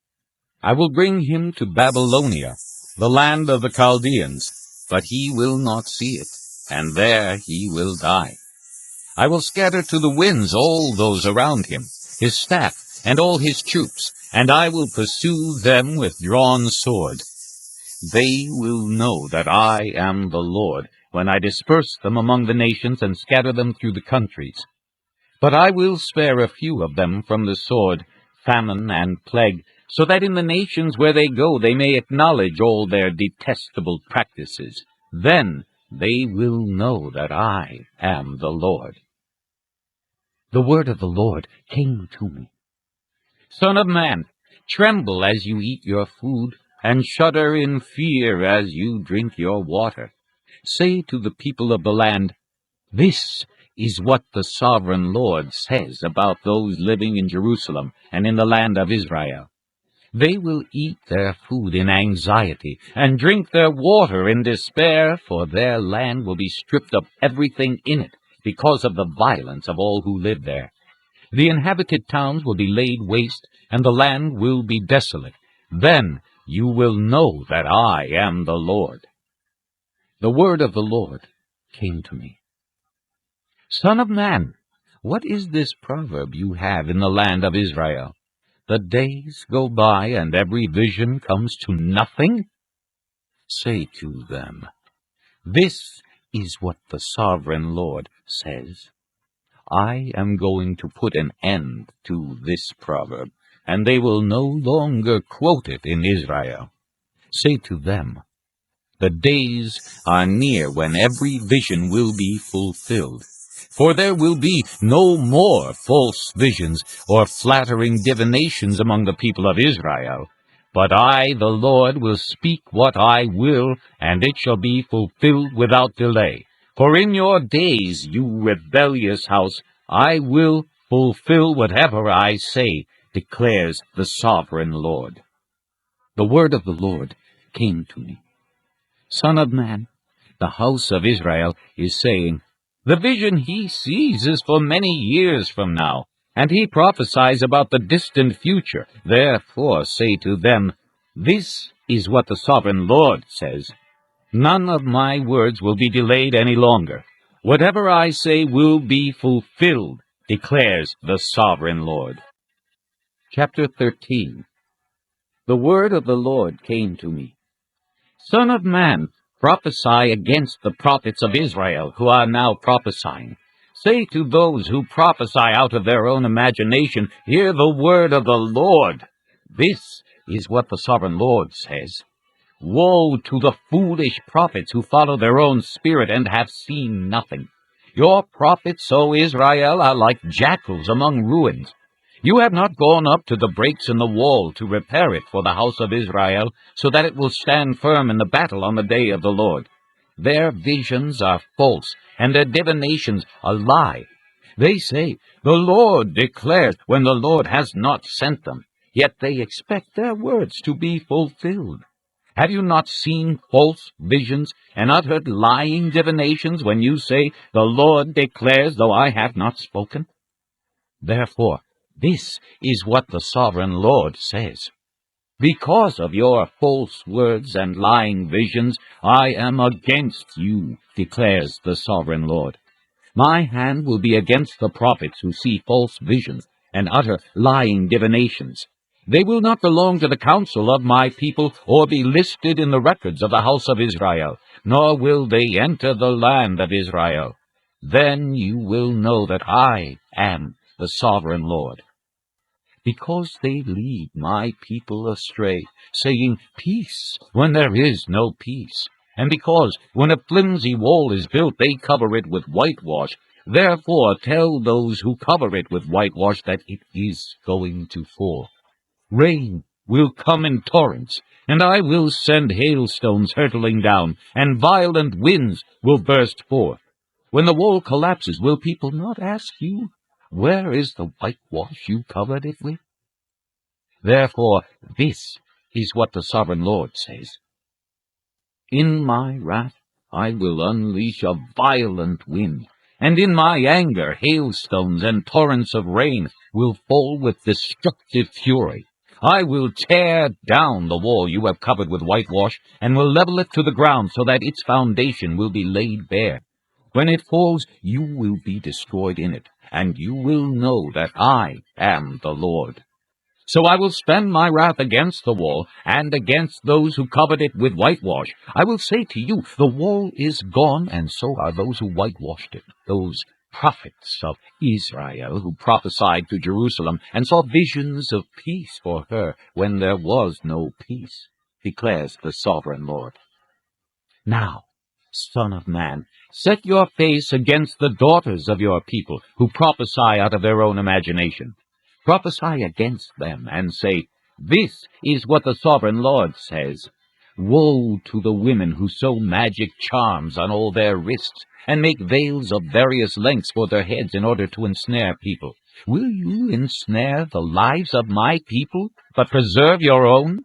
I will bring him to Babylonia, the land of the Chaldeans, but he will not see it, and there he will die. I will scatter to the winds all those around him, his staff, and all his troops, and I will pursue them with drawn sword. They will know that I am the Lord, when I disperse them among the nations and scatter them through the countries. But I will spare a few of them from the sword, famine, and plague, so that in the nations where they go they may acknowledge all their detestable practices. Then they will know that I am the Lord. The word of the Lord came to me. Son of man, tremble as you eat your food, and shudder in fear as you drink your water. Say to the people of the land, this is what the sovereign Lord says about those living in Jerusalem and in the land of Israel. They will eat their food in anxiety and drink their water in despair, for their land will be stripped of everything in it because of the violence of all who live there. The inhabited towns will be laid waste, and the land will be desolate. Then you will know that I am the Lord. The word of the Lord came to me. Son of man, what is this proverb you have in the land of Israel? The days go by, and every vision comes to nothing? Say to them, this is what the sovereign Lord says. I am going to put an end to this proverb, and they will no longer quote it in Israel. Say to them, the days are near when every vision will be fulfilled. For there will be no more false visions or flattering divinations among the people of Israel. But I, the Lord, will speak what I will, and it shall be fulfilled without delay. For in your days, you rebellious house, I will fulfill whatever I say, declares the sovereign Lord. The word of the Lord came to me. Son of man, the house of Israel is saying, the vision he sees is for many years from now, and he prophesies about the distant future. Therefore say to them, this is what the sovereign Lord says. None of my words will be delayed any longer. Whatever I say will be fulfilled, declares the sovereign Lord. Chapter 13. The word of the Lord came to me. Son of man, prophesy against the prophets of Israel who are now prophesying. Say to those who prophesy out of their own imagination, hear the word of the Lord. This is what the sovereign Lord says. Woe to the foolish prophets who follow their own spirit and have seen nothing. Your prophets, O Israel, are like jackals among ruins. You have not gone up to the breaks in the wall to repair it for the house of Israel, so that it will stand firm in the battle on the day of the Lord. Their visions are false, and their divinations a lie. They say, the Lord declares, when the Lord has not sent them. Yet they expect their words to be fulfilled. Have you not seen false visions and uttered lying divinations when you say, the Lord declares, though I have not spoken? Therefore, this is what the sovereign Lord says. Because of your false words and lying visions, I am against you, declares the sovereign Lord. My hand will be against the prophets who see false visions and utter lying divinations. They will not belong to the council of my people or be listed in the records of the house of Israel, nor will they enter the land of Israel. Then you will know that I am the sovereign Lord. Because they lead my people astray, saying, peace, when there is no peace. And because, when a flimsy wall is built, they cover it with whitewash. Therefore tell those who cover it with whitewash that it is going to fall. Rain will come in torrents, and I will send hailstones hurtling down, and violent winds will burst forth. When the wall collapses, will people not ask you, where is the whitewash you covered it with? Therefore, this is what the sovereign Lord says. In my wrath I will unleash a violent wind, and in my anger hailstones and torrents of rain will fall with destructive fury. I will tear down the wall you have covered with whitewash, and will level it to the ground so that its foundation will be laid bare. When it falls, you will be destroyed in it, and you will know that I am the Lord. So I will spend my wrath against the wall, and against those who covered it with whitewash. I will say to you, the wall is gone, and so are those who whitewashed it, those prophets of Israel who prophesied to Jerusalem, and saw visions of peace for her when there was no peace, declares the sovereign Lord. Now, Son of man, set your face against the daughters of your people, who prophesy out of their own imagination. Prophesy against them, and say, this is what the sovereign Lord says. Woe to the women who sew magic charms on all their wrists, and make veils of various lengths for their heads in order to ensnare people. Will you ensnare the lives of my people, but preserve your own?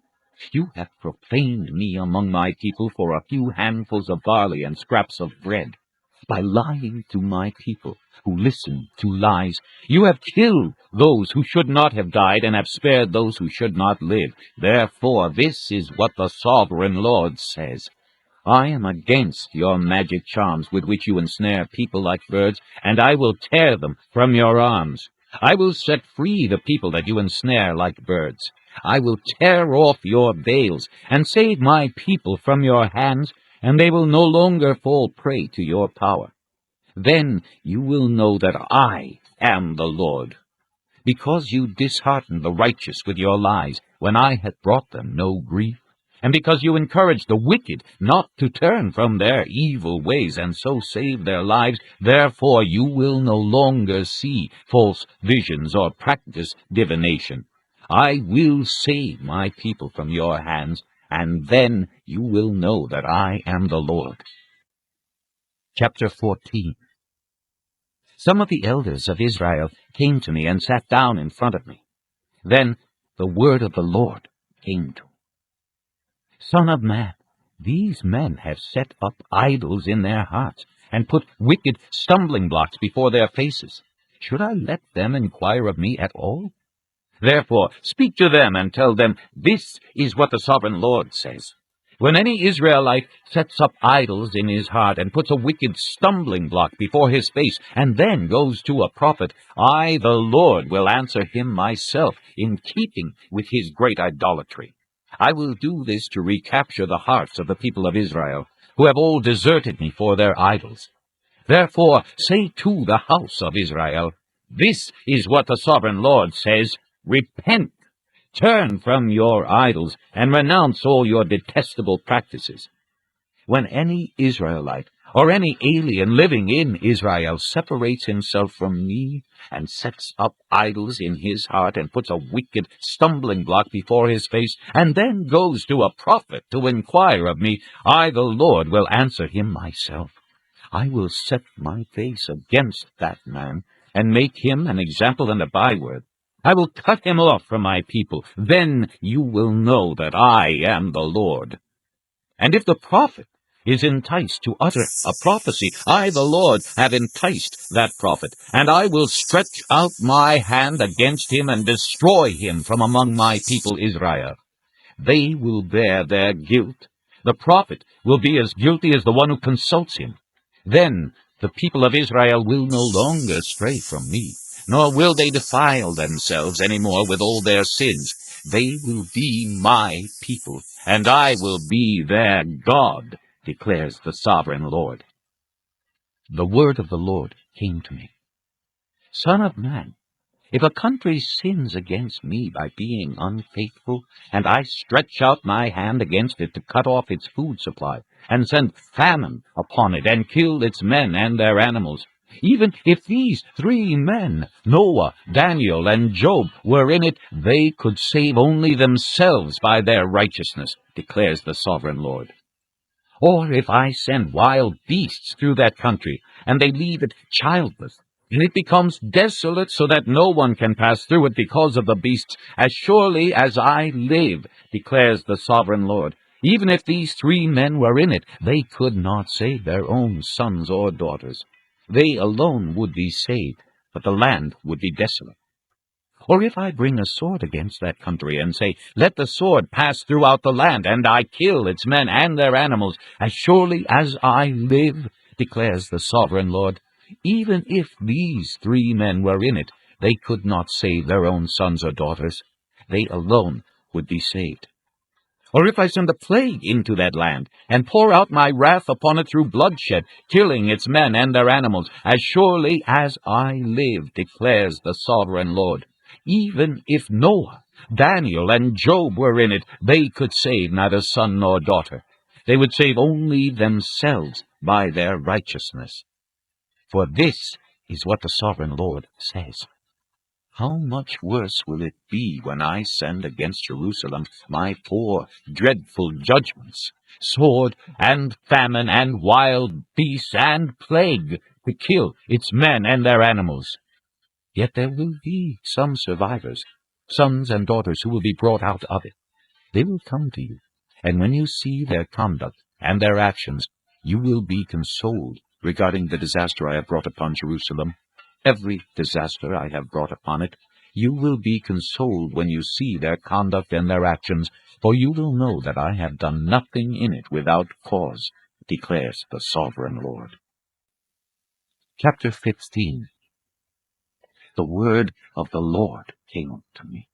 You have profaned me among my people for a few handfuls of barley and scraps of bread. By lying to my people, who listen to lies, you have killed those who should not have died, and have spared those who should not live. Therefore, this is what the sovereign Lord says. I am against your magic charms with which you ensnare people like birds, and I will tear them from your arms. I will set free the people that you ensnare like birds. I will tear off your veils, and save my people from your hands. and they will no longer fall prey to your power. Then you will know that I am the Lord. Because you disheartened the righteous with your lies, when I had brought them no grief, and because you encouraged the wicked not to turn from their evil ways and so save their lives, therefore you will no longer see false visions or practice divination. I will save my people from your hands, and then you will know that I am the Lord. Chapter 14. Some of the elders of Israel came to me and sat down in front of me. Then the word of the Lord came to me. Son of man, these men have set up idols in their hearts, and put wicked stumbling blocks before their faces. Should I let them inquire of me at all? Therefore speak to them and tell them, this is what the sovereign Lord says. When any Israelite sets up idols in his heart and puts a wicked stumbling block before his face, and then goes to a prophet, I, the Lord, will answer him myself in keeping with his great idolatry. I will do this to recapture the hearts of the people of Israel, who have all deserted me for their idols. Therefore say to the house of Israel, this is what the sovereign Lord says, repent. Turn from your idols, and renounce all your detestable practices. When any Israelite or any alien living in Israel separates himself from me, and sets up idols in his heart, and puts a wicked stumbling block before his face, and then goes to a prophet to inquire of me, I, the Lord, will answer him myself. I will set my face against that man, and make him an example and a byword. I will cut him off from my people. Then you will know that I am the Lord. And if the prophet is enticed to utter a prophecy, I, the Lord, have enticed that prophet, and I will stretch out my hand against him and destroy him from among my people Israel. They will bear their guilt. The prophet will be as guilty as the one who consults him. Then the people of Israel will no longer stray from me, nor will they defile themselves any more with all their sins. They will be my people, and I will be their God, declares the sovereign Lord. The word of the Lord came to me. Son of man, if a country sins against me by being unfaithful, and I stretch out my hand against it to cut off its food supply, and send famine upon it, and kill its men and their animals, even if these 3 men, Noah, Daniel, and Job, were in it, they could save only themselves by their righteousness, declares the sovereign Lord. Or if I send wild beasts through that country, and they leave it childless, and it becomes desolate so that no one can pass through it because of the beasts, as surely as I live, declares the sovereign Lord, even if these 3 men were in it, they could not save their own sons or daughters. They alone would be saved, but the land would be desolate. Or if I bring a sword against that country, and say, let the sword pass throughout the land, and I kill its men and their animals, as surely as I live, declares the sovereign Lord, even if these 3 men were in it, they could not save their own sons or daughters. They alone would be saved. Or if I send a plague into that land, and pour out my wrath upon it through bloodshed, killing its men and their animals, as surely as I live, declares the sovereign Lord, even if Noah, Daniel, and Job were in it, they could save neither son nor daughter. They would save only themselves by their righteousness. For this is what the sovereign Lord says. How much worse will it be when I send against Jerusalem my 4 dreadful judgments, sword and famine and wild beasts and plague, to kill its men and their animals. Yet there will be some survivors, sons and daughters who will be brought out of it. They will come to you, and when you see their conduct and their actions, you will be consoled regarding the disaster I have brought upon Jerusalem. Every disaster I have brought upon it, you will be consoled when you see their conduct and their actions, for you will know that I have done nothing in it without cause, declares the sovereign Lord. Chapter 15. The word of the Lord came to me.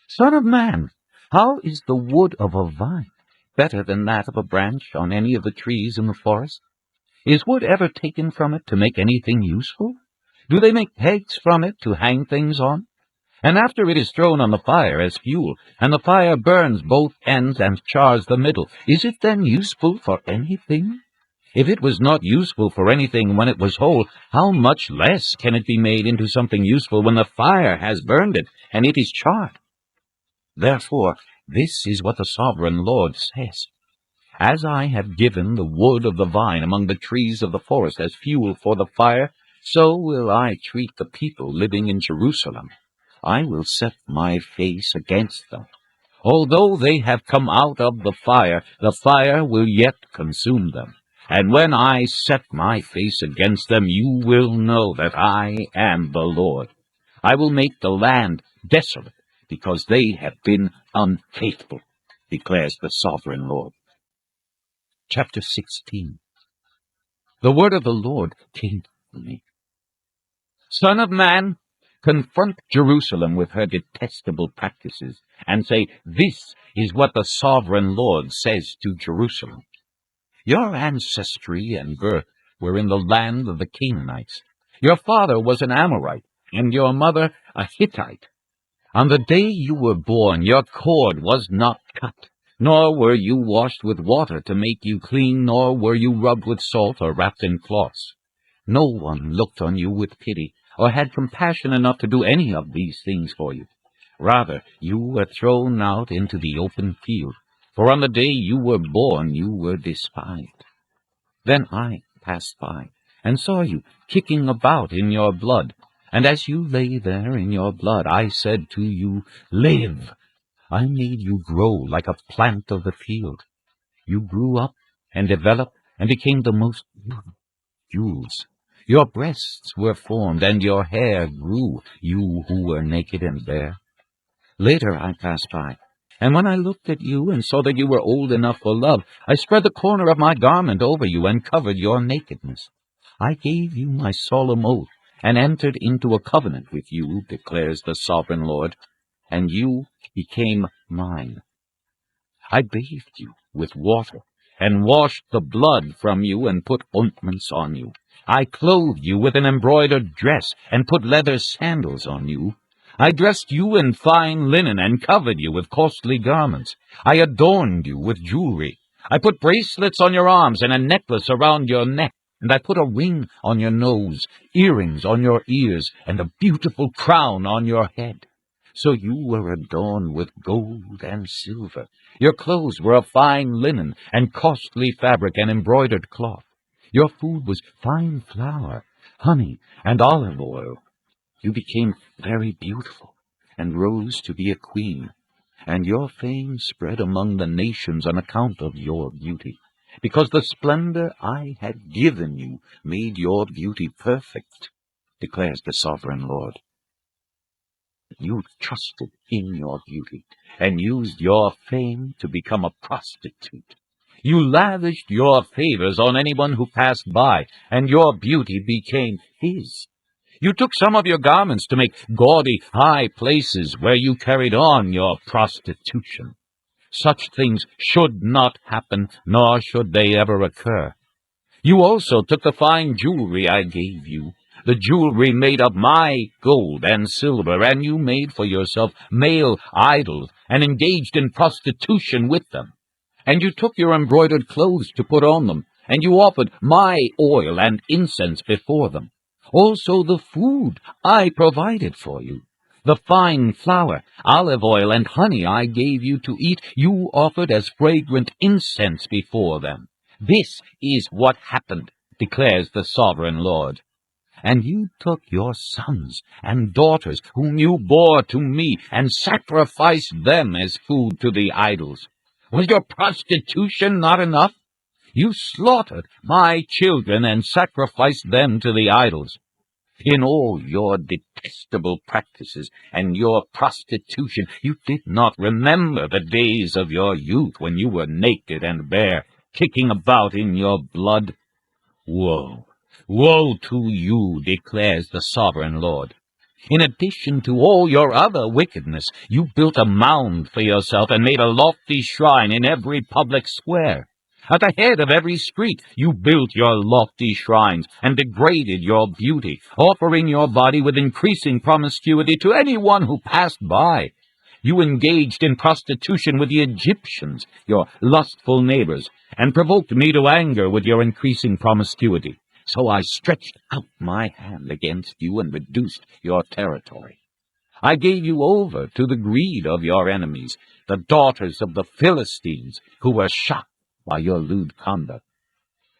Son of man, how is the wood of a vine better than that of a branch on any of the trees in the forest? Is wood ever taken from it to make anything useful? Do they make pegs from it to hang things on? And after it is thrown on the fire as fuel, and the fire burns both ends and chars the middle, is it then useful for anything? If it was not useful for anything when it was whole, how much less can it be made into something useful when the fire has burned it, and it is charred? Therefore, this is what the sovereign Lord says. As I have given the wood of the vine among the trees of the forest as fuel for the fire, so will I treat the people living in Jerusalem. I will set my face against them. Although they have come out of the fire will yet consume them. And when I set my face against them, you will know that I am the Lord. I will make the land desolate, because they have been unfaithful, declares the sovereign Lord. Chapter 16. The word of the Lord came to me. Son of man, confront Jerusalem with her detestable practices, and say, this is what the sovereign Lord says to Jerusalem. Your ancestry and birth were in the land of the Canaanites. Your father was an Amorite, and your mother a Hittite. On the day you were born, your cord was not cut, nor were you washed with water to make you clean, nor were you rubbed with salt or wrapped in cloths. No one looked on you with pity, or had compassion enough to do any of these things for you. Rather, you were thrown out into the open field, for on the day you were born you were despised. Then I passed by, and saw you kicking about in your blood. And as you lay there in your blood, I said to you, live. I made you grow like a plant of the field. You grew up and developed and became the most beautiful jewels. Your breasts were formed, and your hair grew, you who were naked and bare. Later I passed by, and when I looked at you and saw that you were old enough for love, I spread the corner of my garment over you and covered your nakedness. I gave you my solemn oath, and entered into a covenant with you, declares the sovereign Lord, and you became mine. I bathed you with water, and washed the blood from you, and put ointments on you. I clothed you with an embroidered dress, and put leather sandals on you. I dressed you in fine linen, and covered you with costly garments. I adorned you with jewelry. I put bracelets on your arms, and a necklace around your neck. And I put a ring on your nose, earrings on your ears, and a beautiful crown on your head. So you were adorned with gold and silver. Your clothes were of fine linen, and costly fabric, and embroidered cloth. Your food was fine flour, honey, and olive oil. You became very beautiful, and rose to be a queen. And your fame spread among the nations on account of your beauty, because the splendor I had given you made your beauty perfect, declares the sovereign Lord. You trusted in your beauty, and used your fame to become a prostitute. You lavished your favors on anyone who passed by, and your beauty became his. You took some of your garments to make gaudy high places where you carried on your prostitution. Such things should not happen, nor should they ever occur. You also took the fine jewelry I gave you, the jewelry made of my gold and silver, and you made for yourself male idols, and engaged in prostitution with them. And you took your embroidered clothes to put on them, and you offered my oil and incense before them. Also the food I provided for you, the fine flour, olive oil, and honey I gave you to eat, you offered as fragrant incense before them. This is what happened, declares the sovereign Lord. And you took your sons and daughters, whom you bore to me, and sacrificed them as food to the idols. Was your prostitution not enough? You slaughtered my children and sacrificed them to the idols. In all your detestable practices and your prostitution, you did not remember the days of your youth when you were naked and bare, kicking about in your blood. Woe! Woe to you, declares the sovereign Lord. In addition to all your other wickedness, you built a mound for yourself and made a lofty shrine in every public square. At the head of every street you built your lofty shrines and degraded your beauty, offering your body with increasing promiscuity to anyone who passed by. You engaged in prostitution with the Egyptians, your lustful neighbors, and provoked me to anger with your increasing promiscuity. So I stretched out my hand against you and reduced your territory. I gave you over to the greed of your enemies, the daughters of the Philistines, who were shocked by your lewd conduct.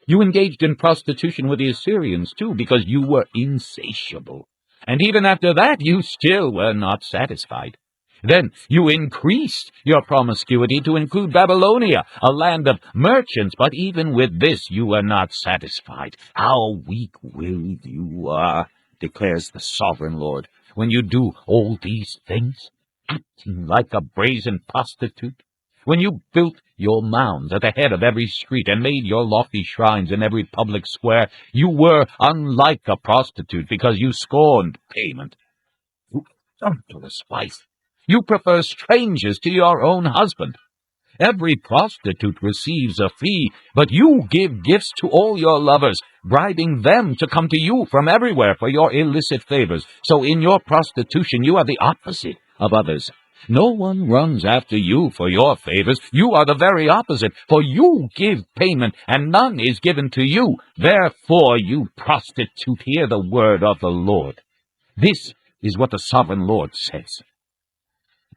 You engaged in prostitution with the Assyrians, too, because you were insatiable. And even after that, you still were not satisfied. Then you increased your promiscuity to include Babylonia, a land of merchants, but even with this you were not satisfied. How weak-willed you are, declares the sovereign Lord, when you do all these things, acting like a brazen prostitute. When you built your mounds at the head of every street and made your lofty shrines in every public square, you were unlike a prostitute because you scorned payment. You dauntless wife! You prefer strangers to your own husband. Every prostitute receives a fee, but you give gifts to all your lovers, bribing them to come to you from everywhere for your illicit favors. So in your prostitution you are the opposite of others. No one runs after you for your favors. You are the very opposite, for you give payment, and none is given to you. Therefore, you prostitute, hear the word of the Lord. This is what the sovereign Lord says.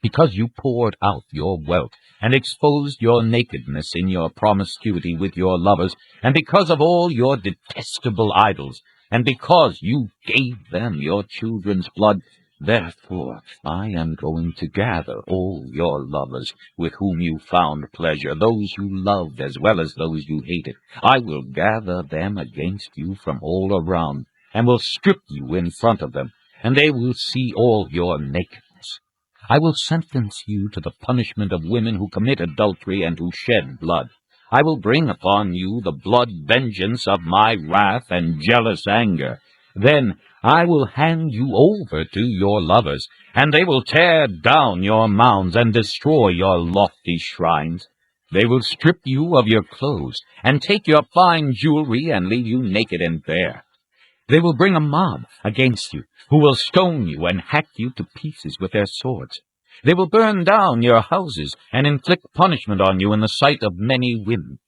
Because you poured out your wealth and exposed your nakedness in your promiscuity with your lovers, and because of all your detestable idols, and because you gave them your children's blood, therefore I am going to gather all your lovers with whom you found pleasure, those you loved as well as those you hated. I will gather them against you from all around, and will strip you in front of them, and they will see all your nakedness. I will sentence you to the punishment of women who commit adultery and who shed blood. I will bring upon you the blood vengeance of my wrath and jealous anger. Then I will hand you over to your lovers, and they will tear down your mounds and destroy your lofty shrines. They will strip you of your clothes, and take your fine jewelry, and leave you naked and bare. They will bring a mob against you, who will stone you and hack you to pieces with their swords. They will burn down your houses and inflict punishment on you in the sight of many women.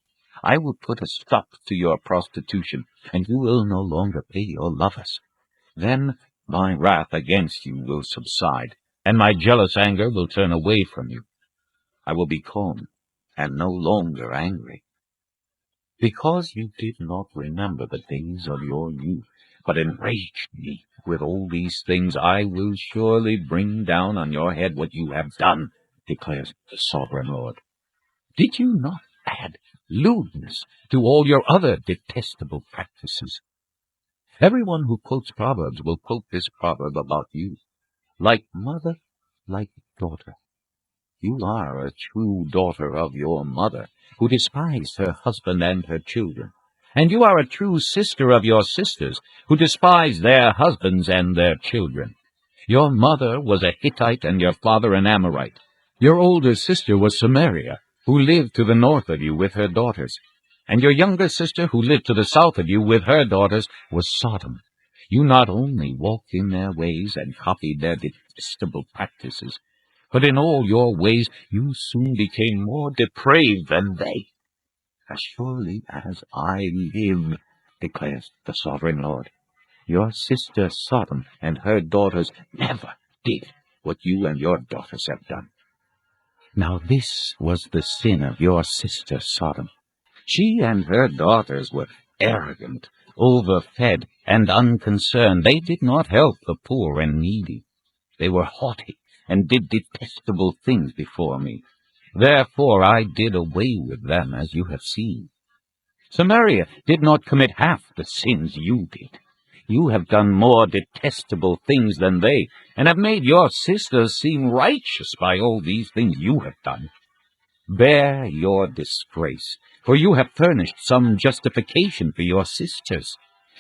I will put a stop to your prostitution, and you will no longer pay your lovers. Then my wrath against you will subside, and my jealous anger will turn away from you. I will be calm and no longer angry. Because you did not remember the days of your youth, but enraged me with all these things, I will surely bring down on your head what you have done, declares the sovereign Lord. Did you not add lewdness to all your other detestable practices? Everyone who quotes Proverbs will quote this proverb about you. Like mother, like daughter. You are a true daughter of your mother, who despised her husband and her children. And you are a true sister of your sisters, who despise their husbands and their children. Your mother was a Hittite and your father an Amorite. Your older sister was Samaria, who lived to the north of you with her daughters. And your younger sister, who lived to the south of you with her daughters, was Sodom. You not only walked in their ways and copied their detestable practices, but in all your ways you soon became more depraved than they. As surely as I live, declares the sovereign Lord, your sister Sodom and her daughters never did what you and your daughters have done. Now this was the sin of your sister Sodom. She and her daughters were arrogant, overfed, and unconcerned. They did not help the poor and needy. They were haughty and did detestable things before me. Therefore I did away with them, as you have seen. Samaria did not commit half the sins you did. You have done more detestable things than they, and have made your sisters seem righteous by all these things you have done. Bear your disgrace, for you have furnished some justification for your sisters.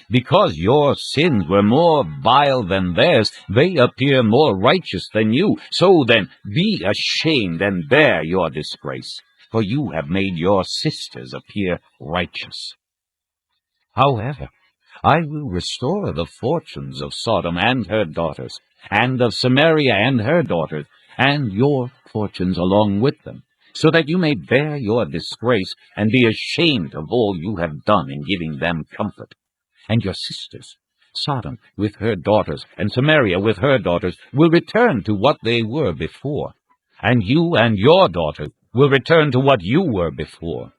Because your sins were more vile than theirs, they appear more righteous than you. So then, be ashamed and bear your disgrace, for you have made your sisters appear righteous. However, I will restore the fortunes of Sodom and her daughters, and of Samaria and her daughters, and your fortunes along with them, so that you may bear your disgrace and be ashamed of all you have done in giving them comfort. And your sisters, Sodom with her daughters, and Samaria with her daughters, will return to what they were before, and you and your daughters will return to what you were before.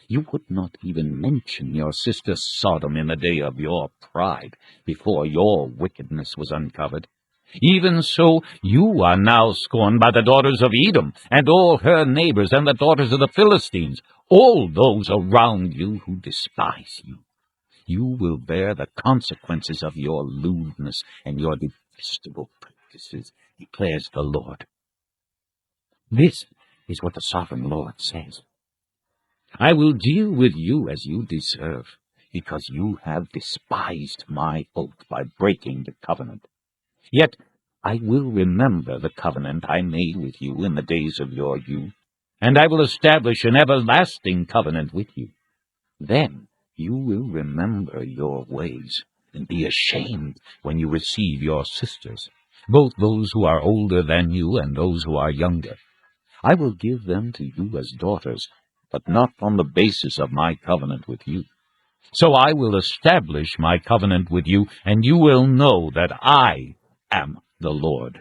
You would not even mention your sister Sodom in the day of your pride, before your wickedness was uncovered. Even so, you are now scorned by the daughters of Edom, and all her neighbors, and the daughters of the Philistines, all those around you who despise you. You will bear the consequences of your lewdness and your detestable practices, declares the Lord. This is what the sovereign Lord says. I will deal with you as you deserve, because you have despised my oath by breaking the covenant. Yet I will remember the covenant I made with you in the days of your youth, and I will establish an everlasting covenant with you. Then you will remember your ways, and be ashamed when you receive your sisters, both those who are older than you and those who are younger. I will give them to you as daughters, but not on the basis of my covenant with you. So I will establish my covenant with you, and you will know that I am the Lord.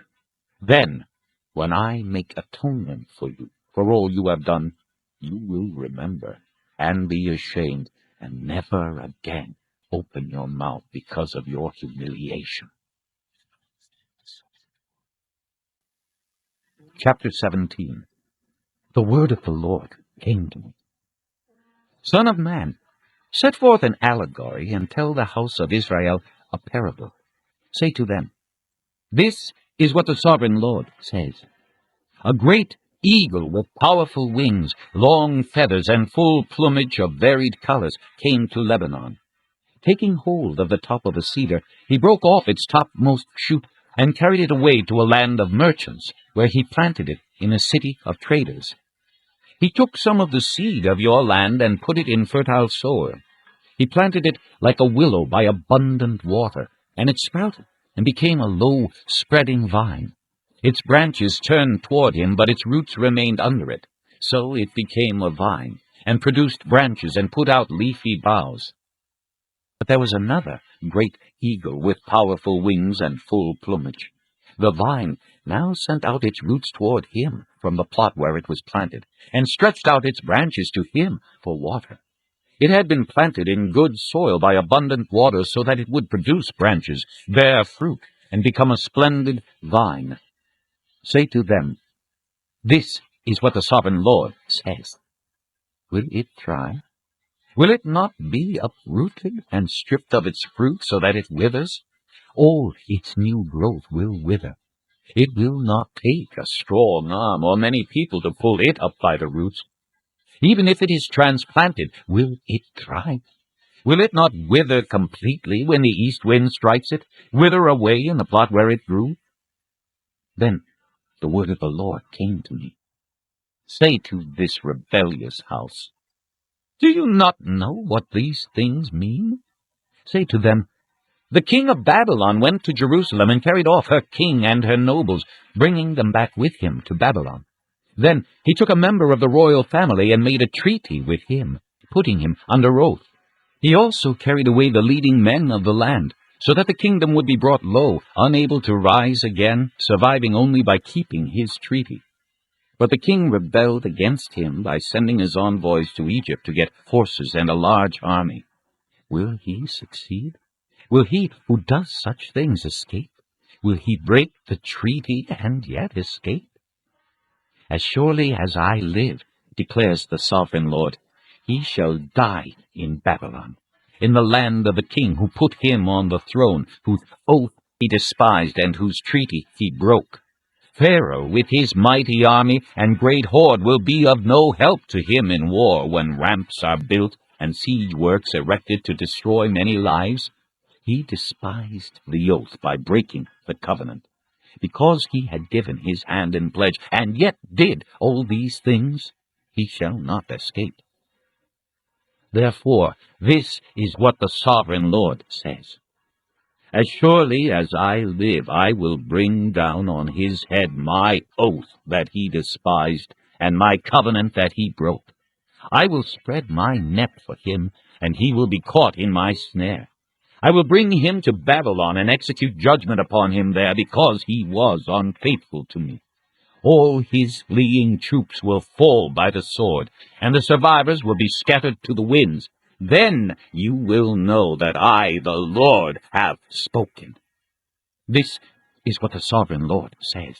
Then, when I make atonement for you, for all you have done, you will remember and be ashamed, and never again open your mouth because of your humiliation. Chapter 17. The word of the Lord came to me. Son of man, set forth an allegory, and tell the house of Israel a parable. Say to them, this is what the sovereign Lord says. A great eagle with powerful wings, long feathers, and full plumage of varied colors came to Lebanon. Taking hold of the top of a cedar, he broke off its topmost shoot and carried it away to a land of merchants, where he planted it in a city of traders. He took some of the seed of your land and put it in fertile soil. He planted it like a willow by abundant water, and it sprouted and became a low, spreading vine. Its branches turned toward him, but its roots remained under it. So it became a vine, and produced branches and put out leafy boughs. But there was another great eagle with powerful wings and full plumage. The vine now sent out its roots toward him from the plot where it was planted, and stretched out its branches to him for water. It had been planted in good soil by abundant water, so that it would produce branches, bear fruit, and become a splendid vine. Say to them, this is what the sovereign Lord says. Will it thrive? Will it not be uprooted and stripped of its fruit so that it withers? All its new growth will wither. It will not take a strong arm or many people to pull it up by the roots. Even if it is transplanted, will it thrive? Will it not wither completely when the east wind strikes it, wither away in the plot where it grew? Then the word of the Lord came to me. Say to this rebellious house, do you not know what these things mean? Say to them, the king of Babylon went to Jerusalem and carried off her king and her nobles, bringing them back with him to Babylon. Then he took a member of the royal family and made a treaty with him, putting him under oath. He also carried away the leading men of the land, so that the kingdom would be brought low, unable to rise again, surviving only by keeping his treaty. But the king rebelled against him by sending his envoys to Egypt to get horses and a large army. Will he succeed? Will he who does such things escape? Will he break the treaty and yet escape? As surely as I live, declares the sovereign Lord, he shall die in Babylon, in the land of the king who put him on the throne, whose oath he despised and whose treaty he broke. Pharaoh with his mighty army and great horde will be of no help to him in war when ramps are built and siege works erected to destroy many lives? He despised the oath by breaking the covenant. Because he had given his hand in pledge, and yet did all these things, he shall not escape. Therefore, this is what the sovereign Lord says. As surely as I live, I will bring down on his head my oath that he despised, and my covenant that he broke. I will spread my net for him, and he will be caught in my snare. I will bring him to Babylon and execute judgment upon him there, because he was unfaithful to me. All his fleeing troops will fall by the sword, and the survivors will be scattered to the winds. Then you will know that I, the Lord, have spoken. This is what the sovereign Lord says.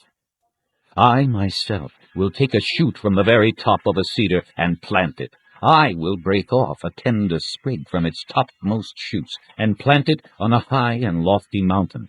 I myself will take a shoot from the very top of a cedar and plant it. I will break off a tender sprig from its topmost shoots and plant it on a high and lofty mountain.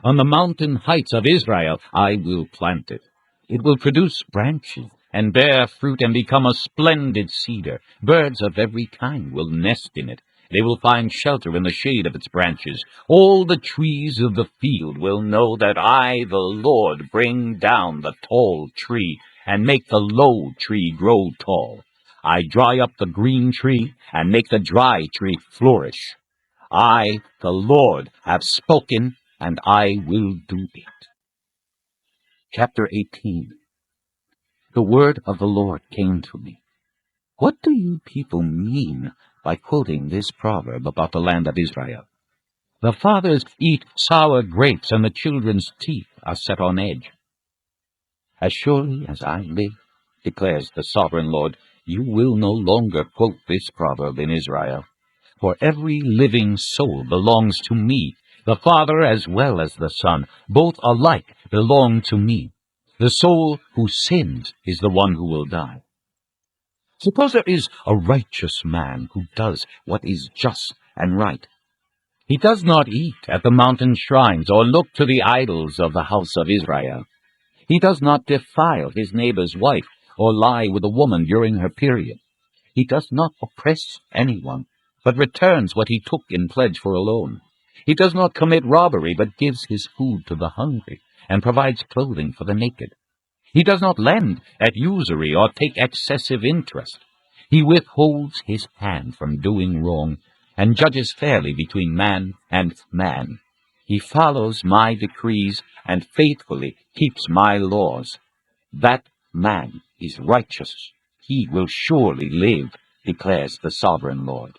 On the mountain heights of Israel I will plant it. It will produce branches and bear fruit and become a splendid cedar. Birds of every kind will nest in it. They will find shelter in the shade of its branches. All the trees of the field will know that I, the Lord, bring down the tall tree and make the low tree grow tall. I dry up the green tree and make the dry tree flourish. I, the Lord, have spoken, and I will do it. Chapter 18. The word of the Lord came to me. What do you people mean by quoting this proverb about the land of Israel? The fathers eat sour grapes, and the children's teeth are set on edge. As surely as I live, declares the sovereign Lord, you will no longer quote this proverb in Israel. For every living soul belongs to me, the Father as well as the Son. Both alike belong to me. The soul who sins is the one who will die. Suppose there is a righteous man who does what is just and right. He does not eat at the mountain shrines or look to the idols of the house of Israel. He does not defile his neighbor's wife or lie with a woman during her period. He does not oppress anyone, but returns what he took in pledge for a loan. He does not commit robbery, but gives his food to the hungry, and provides clothing for the naked. He does not lend at usury or take excessive interest. He withholds his hand from doing wrong, and judges fairly between man and man. He follows my decrees and faithfully keeps my laws. That man is righteous. He will surely live, declares the sovereign Lord.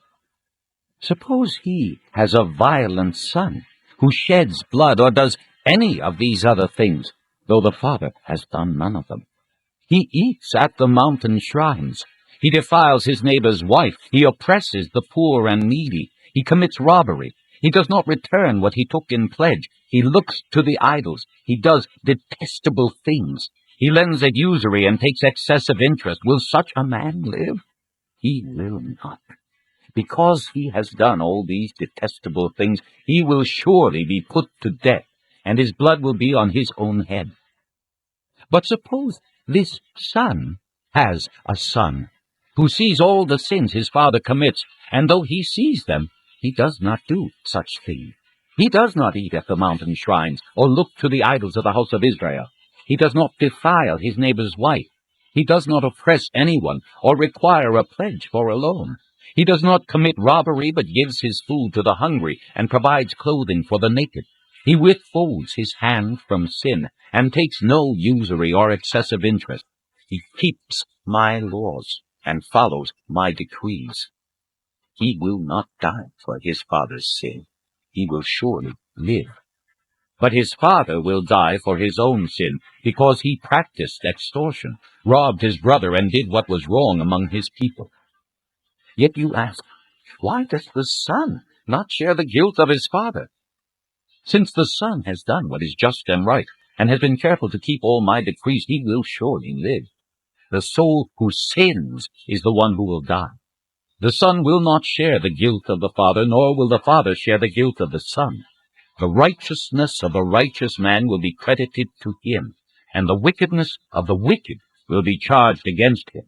Suppose he has a violent son who sheds blood or does any of these other things, though the father has done none of them. He eats at the mountain shrines. He defiles his neighbor's wife. He oppresses the poor and needy. He commits robbery. He does not return what he took in pledge. He looks to the idols. He does detestable things. He lends at usury and takes excessive interest. Will such a man live? He will not. Because he has done all these detestable things, he will surely be put to death, and his blood will be on his own head. But suppose this son has a son who sees all the sins his father commits, and though he sees them, he does not do such things. He does not eat at the mountain shrines, or look to the idols of the house of Israel. He does not defile his neighbor's wife. He does not oppress anyone, or require a pledge for a loan. He does not commit robbery, but gives his food to the hungry, and provides clothing for the naked. He withholds his hand from sin, and takes no usury or excessive interest. He keeps my laws, and follows my decrees. He will not die for his father's sin. He will surely live. But his father will die for his own sin, because he practiced extortion, robbed his brother, and did what was wrong among his people. Yet you ask, why does the son not share the guilt of his father? Since the son has done what is just and right, and has been careful to keep all my decrees, he will surely live. The soul who sins is the one who will die. The son will not share the guilt of the father, nor will the father share the guilt of the son. The righteousness of a righteous man will be credited to him, and the wickedness of the wicked will be charged against him.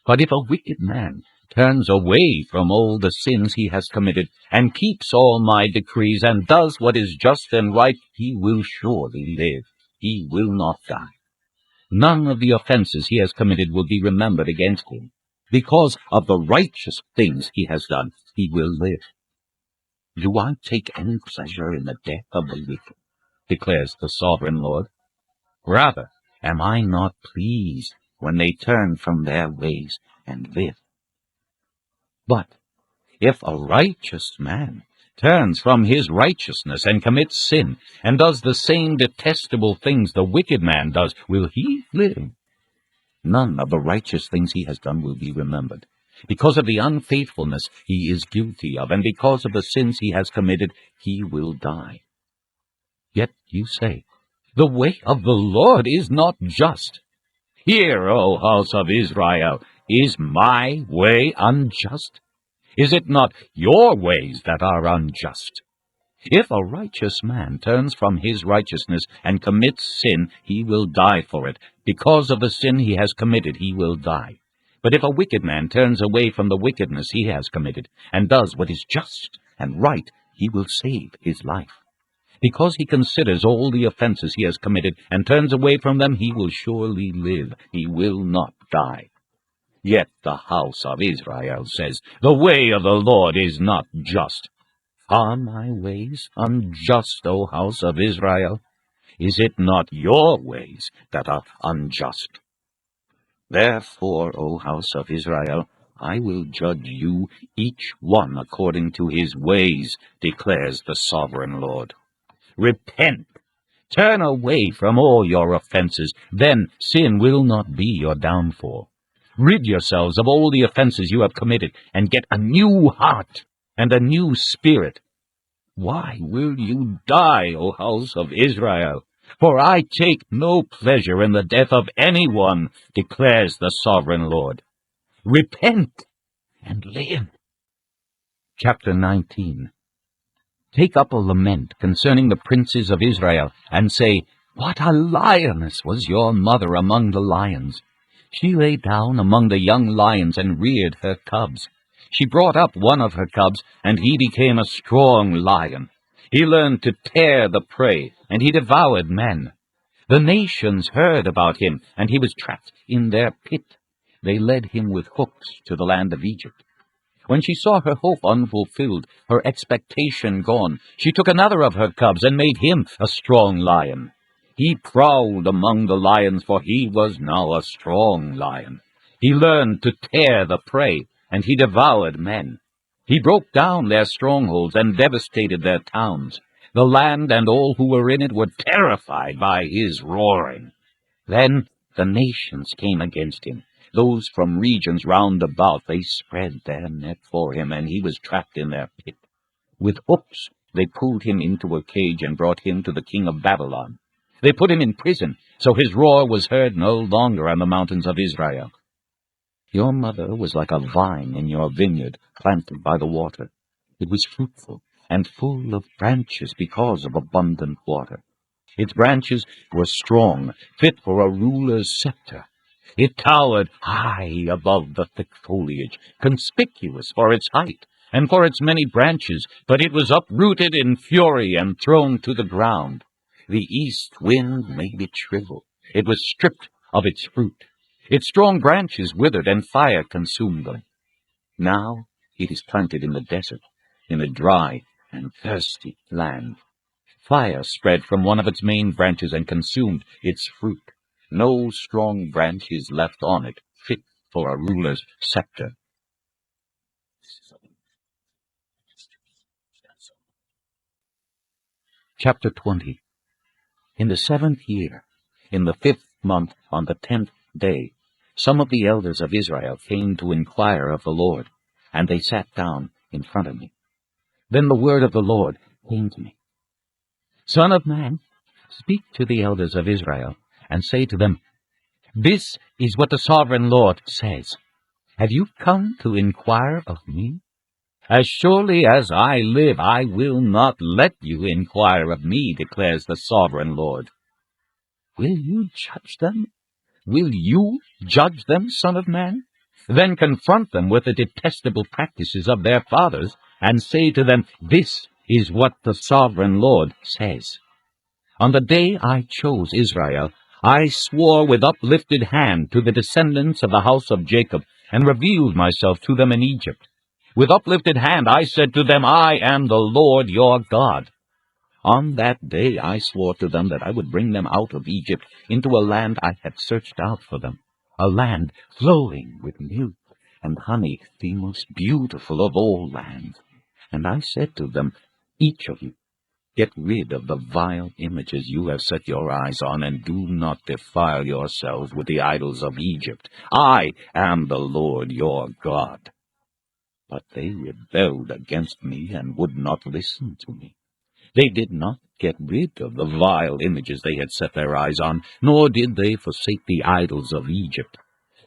But if a wicked man turns away from all the sins he has committed, and keeps all my decrees, and does what is just and right, he will surely live. He will not die. None of the offenses he has committed will be remembered against him. Because of the righteous things he has done, he will live. Do I take any pleasure in the death of the wicked, declares the sovereign Lord? Rather, am I not pleased when they turn from their ways and live? But if a righteous man turns from his righteousness and commits sin, and does the same detestable things the wicked man does, will he live? None of the righteous things he has done will be remembered. Because of the unfaithfulness he is guilty of, and because of the sins he has committed, he will die. Yet you say, the way of the Lord is not just. Hear, O house of Israel, is my way unjust? Is it not your ways that are unjust? If a righteous man turns from his righteousness and commits sin, he will die for it. Because of the sin he has committed, he will die. But if a wicked man turns away from the wickedness he has committed, and does what is just and right, he will save his life. Because he considers all the offenses he has committed, and turns away from them, he will surely live. He will not die. Yet the house of Israel says, the way of the Lord is not just. Are my ways unjust, O house of Israel? Is it not your ways that are unjust? Therefore, O house of Israel, I will judge you, each one according to his ways, declares the sovereign Lord. Repent, turn away from all your offenses, then sin will not be your downfall. Rid yourselves of all the offenses you have committed, and get a new heart and a new spirit. Why will you die, O house of Israel? For I take no pleasure in the death of anyone, declares the sovereign Lord. Repent and live. Chapter 19. Take up a lament concerning the princes of Israel, and say, what a lioness was your mother among the lions! She lay down among the young lions and reared her cubs. She brought up one of her cubs, and he became a strong lion. He learned to tear the prey, and he devoured men. The nations heard about him, and he was trapped in their pit. They led him with hooks to the land of Egypt. When she saw her hope unfulfilled, her expectation gone, she took another of her cubs and made him a strong lion. He prowled among the lions, for he was now a strong lion. He learned to tear the prey, and he devoured men. He broke down their strongholds and devastated their towns. The land and all who were in it were terrified by his roaring. Then the nations came against him. Those from regions round about, they spread their net for him, and he was trapped in their pit. With hooks they pulled him into a cage and brought him to the king of Babylon. They put him in prison, so his roar was heard no longer on the mountains of Israel. Your mother was like a vine in your vineyard, planted by the water. It was fruitful and full of branches because of abundant water. Its branches were strong, fit for a ruler's scepter. It towered high above the thick foliage, conspicuous for its height and for its many branches, but it was uprooted in fury and thrown to the ground. The east wind made it shrivel. It was stripped of its fruit. Its strong branches withered, and fire consumed them. Now it is planted in the desert, in a dry and thirsty land. Fire spread from one of its main branches and consumed its fruit. No strong branch is left on it, fit for a ruler's scepter. Chapter 20. In the 7th year, in the 5th month, on the 10th day, some of the elders of Israel came to inquire of the Lord, and they sat down in front of me. Then the word of the Lord came to me. Son of man, speak to the elders of Israel, and say to them, this is what the sovereign Lord says. Have you come to inquire of me? As surely as I live, I will not let you inquire of me, declares the sovereign Lord. Will you judge them? Will you judge them, son of man? Then confront them with the detestable practices of their fathers, and say to them, This is what the sovereign Lord says. On the day I chose Israel, I swore with uplifted hand to the descendants of the house of Jacob, and revealed myself to them in Egypt. With uplifted hand I said to them, I am the Lord your God. On that day I swore to them that I would bring them out of Egypt into a land I had searched out for them, a land flowing with milk and honey, the most beautiful of all lands. And I said to them, Each of you, get rid of the vile images you have set your eyes on, and do not defile yourselves with the idols of Egypt. I am the Lord your God. But they rebelled against me and would not listen to me. They did not get rid of the vile images they had set their eyes on, nor did they forsake the idols of Egypt.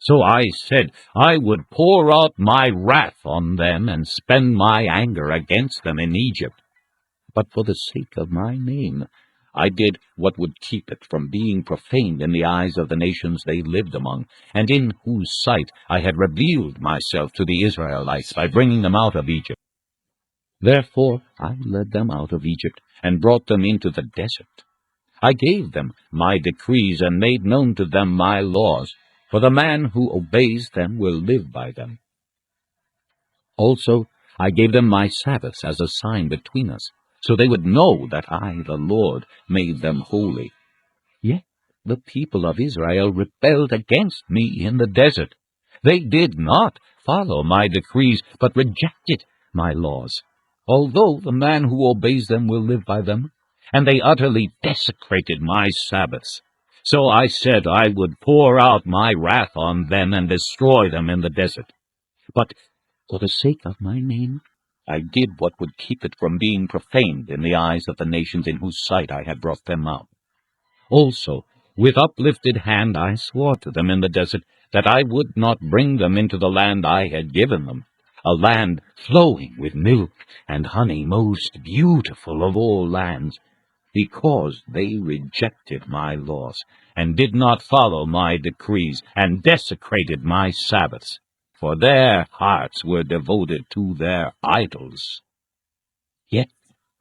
So I said I would pour out my wrath on them and spend my anger against them in Egypt. But for the sake of my name, I did what would keep it from being profaned in the eyes of the nations they lived among, and in whose sight I had revealed myself to the Israelites by bringing them out of Egypt. Therefore I led them out of Egypt, and brought them into the desert. I gave them my decrees, and made known to them my laws, for the man who obeys them will live by them. Also I gave them my Sabbaths as a sign between us, so they would know that I, the Lord, made them holy. Yet the people of Israel rebelled against me in the desert. They did not follow my decrees, but rejected my laws, although the man who obeys them will live by them, and they utterly desecrated my Sabbaths. So I said I would pour out my wrath on them and destroy them in the desert. But for the sake of my name, I did what would keep it from being profaned in the eyes of the nations in whose sight I had brought them out. Also, with uplifted hand I swore to them in the desert that I would not bring them into the land I had given them, a land flowing with milk and honey, most beautiful of all lands, because they rejected my laws, and did not follow my decrees, and desecrated my Sabbaths, for their hearts were devoted to their idols. Yet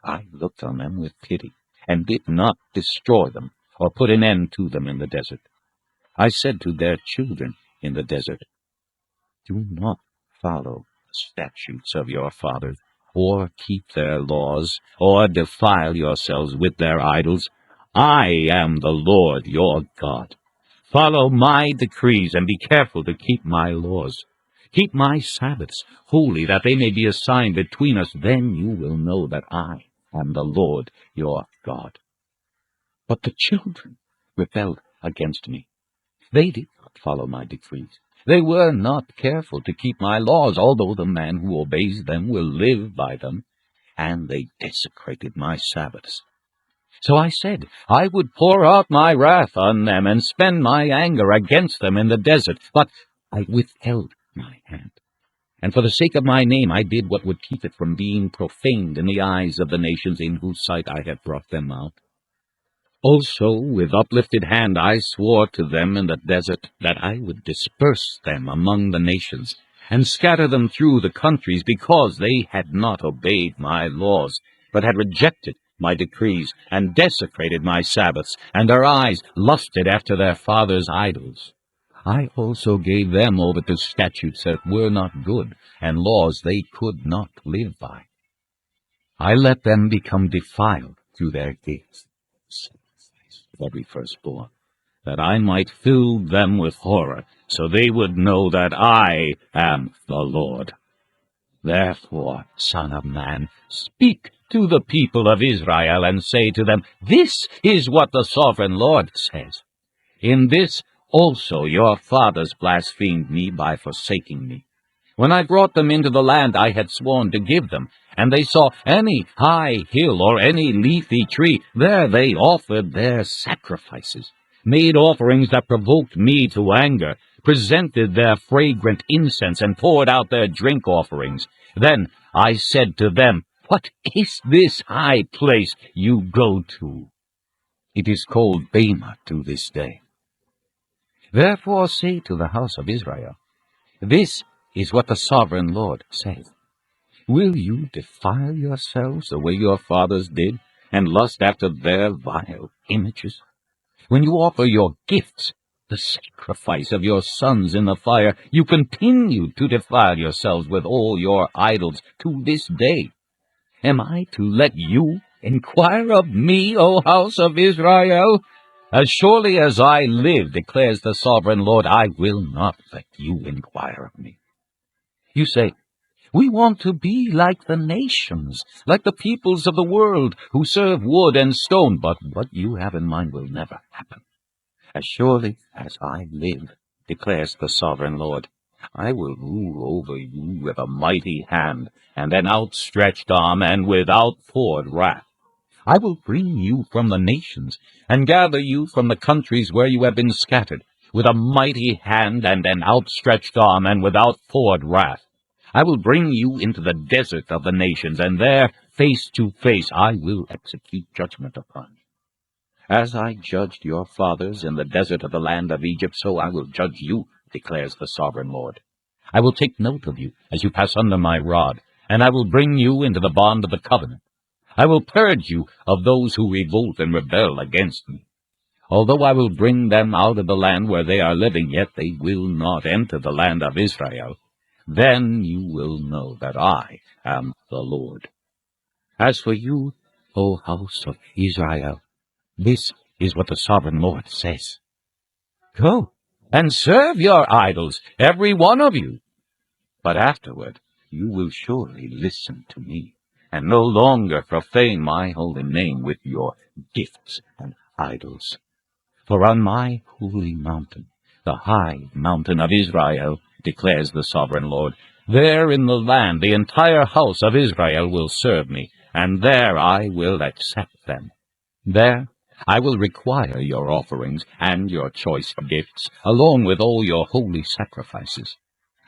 I looked on them with pity, and did not destroy them, or put an end to them in the desert. I said to their children in the desert, Do not follow the statutes of your fathers, or keep their laws, or defile yourselves with their idols. I am the Lord your God. Follow my decrees, and be careful to keep my laws. Keep my Sabbaths holy, that they may be a sign between us. Then you will know that I am the Lord your God. But the children rebelled against me. They did not follow my decrees. They were not careful to keep my laws, although the man who obeys them will live by them, and they desecrated my Sabbaths. So I said I would pour out my wrath on them and spend my anger against them in the desert, but I withheld my hand. And for the sake of my name I did what would keep it from being profaned in the eyes of the nations in whose sight I had brought them out. Also with uplifted hand I swore to them in the desert that I would disperse them among the nations, and scatter them through the countries, because they had not obeyed my laws, but had rejected my decrees, and desecrated my Sabbaths, and their eyes lusted after their fathers' idols. I also gave them over to statutes that were not good, and laws they could not live by. I let them become defiled through their gates, every firstborn, that I might fill them with horror, so they would know that I am the Lord. Therefore, Son of man, speak to the people of Israel, and say to them, This is what the sovereign Lord says. In this also your fathers blasphemed me by forsaking me. When I brought them into the land I had sworn to give them, and they saw any high hill or any leafy tree, there they offered their sacrifices, made offerings that provoked me to anger, presented their fragrant incense, and poured out their drink offerings. Then I said to them, What is this high place you go to? It is called Bema to this day. Therefore say to the house of Israel, This is what the sovereign Lord says. Will you defile yourselves the way your fathers did, and lust after their vile images? When you offer your gifts, the sacrifice of your sons in the fire, you continue to defile yourselves with all your idols to this day. Am I to let you inquire of me, O house of Israel? As surely as I live, declares the sovereign Lord, I will not let you inquire of me. You say, we want to be like the nations, like the peoples of the world, who serve wood and stone, but what you have in mind will never happen. As surely as I live, declares the sovereign Lord, I will rule over you with a mighty hand, and an outstretched arm, and with outpoured wrath. I will bring you from the nations, and gather you from the countries where you have been scattered, with a mighty hand, and an outstretched arm, and with outpoured wrath. I will bring you into the desert of the nations, and there, face to face, I will execute judgment upon you. As I judged your fathers in the desert of the land of Egypt, so I will judge you, declares the sovereign Lord. I will take note of you as you pass under my rod, and I will bring you into the bond of the covenant. I will purge you of those who revolt and rebel against me. Although I will bring them out of the land where they are living, yet they will not enter the land of Israel. Then you will know that I am the Lord. As for you, O house of Israel, this is what the sovereign Lord says. Go and serve your idols, every one of you. But afterward you will surely listen to me, and no longer profane my holy name with your gifts and idols. For on my holy mountain, the high mountain of Israel, declares the sovereign Lord, there in the land the entire house of Israel will serve me, and there I will accept them. There I will require your offerings and your choice gifts, along with all your holy sacrifices.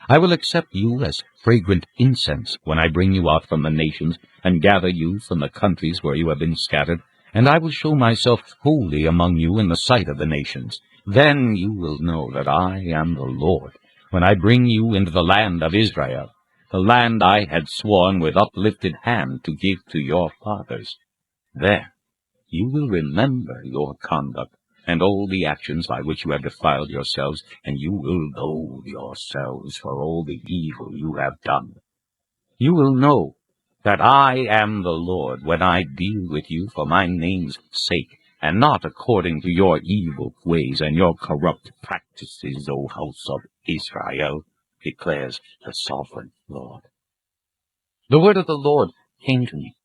I will accept you as fragrant incense when I bring you out from the nations, and gather you from the countries where you have been scattered, and I will show myself holy among you in the sight of the nations. Then you will know that I am the Lord, when I bring you into the land of Israel, the land I had sworn with uplifted hand to give to your fathers. There you will remember your conduct, and all the actions by which you have defiled yourselves, and you will loathe yourselves for all the evil you have done. You will know that I am the Lord when I deal with you for my name's sake, and not according to your evil ways and your corrupt practices, O house of Israel, declares the sovereign Lord. The word of the Lord came to me.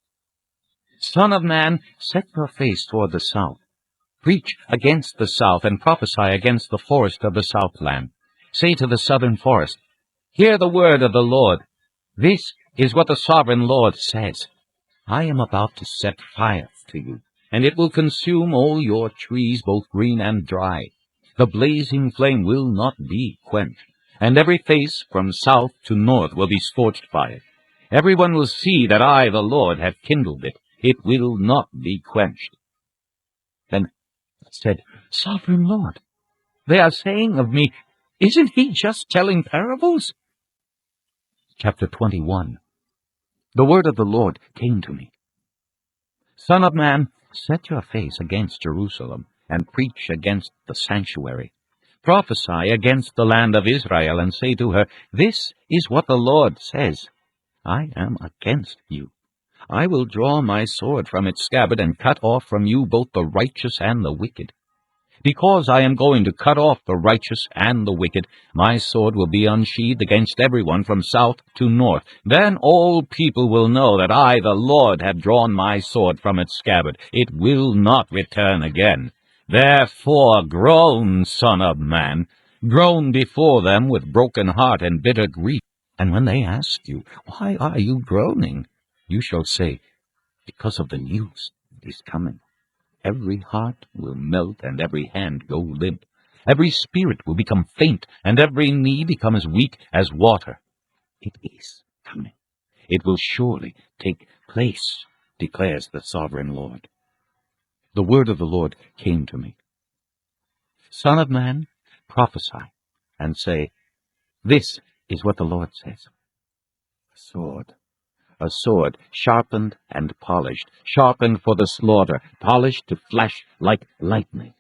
Son of man, set your face toward the south. Preach against the south, and prophesy against the forest of the southland. Say to the southern forest, hear the word of the Lord. This is what the sovereign Lord says. I am about to set fire to you, and it will consume all your trees, both green and dry. The blazing flame will not be quenched, and every face from south to north will be scorched by it. Everyone will see that I, the Lord, have kindled it. It will not be quenched. Then I said, Sovereign Lord, they are saying of me, isn't he just telling parables? Chapter 21. The word of the Lord came to me. Son of man, set your face against Jerusalem, and preach against the sanctuary. Prophesy against the land of Israel, and say to her, this is what the Lord says. I am against you. I will draw my sword from its scabbard, and cut off from you both the righteous and the wicked. Because I am going to cut off the righteous and the wicked, my sword will be unsheathed against everyone from south to north. Then all people will know that I, the Lord, have drawn my sword from its scabbard. It will not return again. Therefore groan, son of man, groan before them with broken heart and bitter grief. And when they ask you, why are you groaning? You shall say, because of the news that is coming. Every heart will melt, and every hand go limp. Every spirit will become faint, and every knee become as weak as water. It is coming. It will surely take place, declares the sovereign Lord. The word of the Lord came to me. Son of man, prophesy, and say, this is what the Lord says. A sword, sharpened and polished, sharpened for the slaughter, polished to flash like lightning.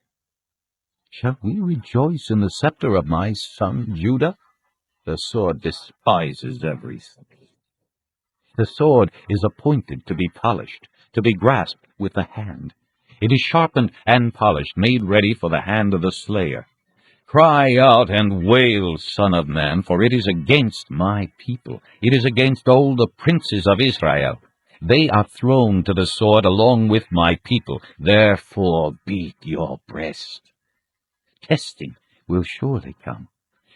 Shall we rejoice in the scepter of my son Judah? The sword despises everything. The sword is appointed to be polished, to be grasped with the hand. It is sharpened and polished, made ready for the hand of the slayer. Cry out and wail, Son of Man, for it is against my people. It is against all the princes of Israel. They are thrown to the sword along with my people. Therefore beat your breast. Testing will surely come.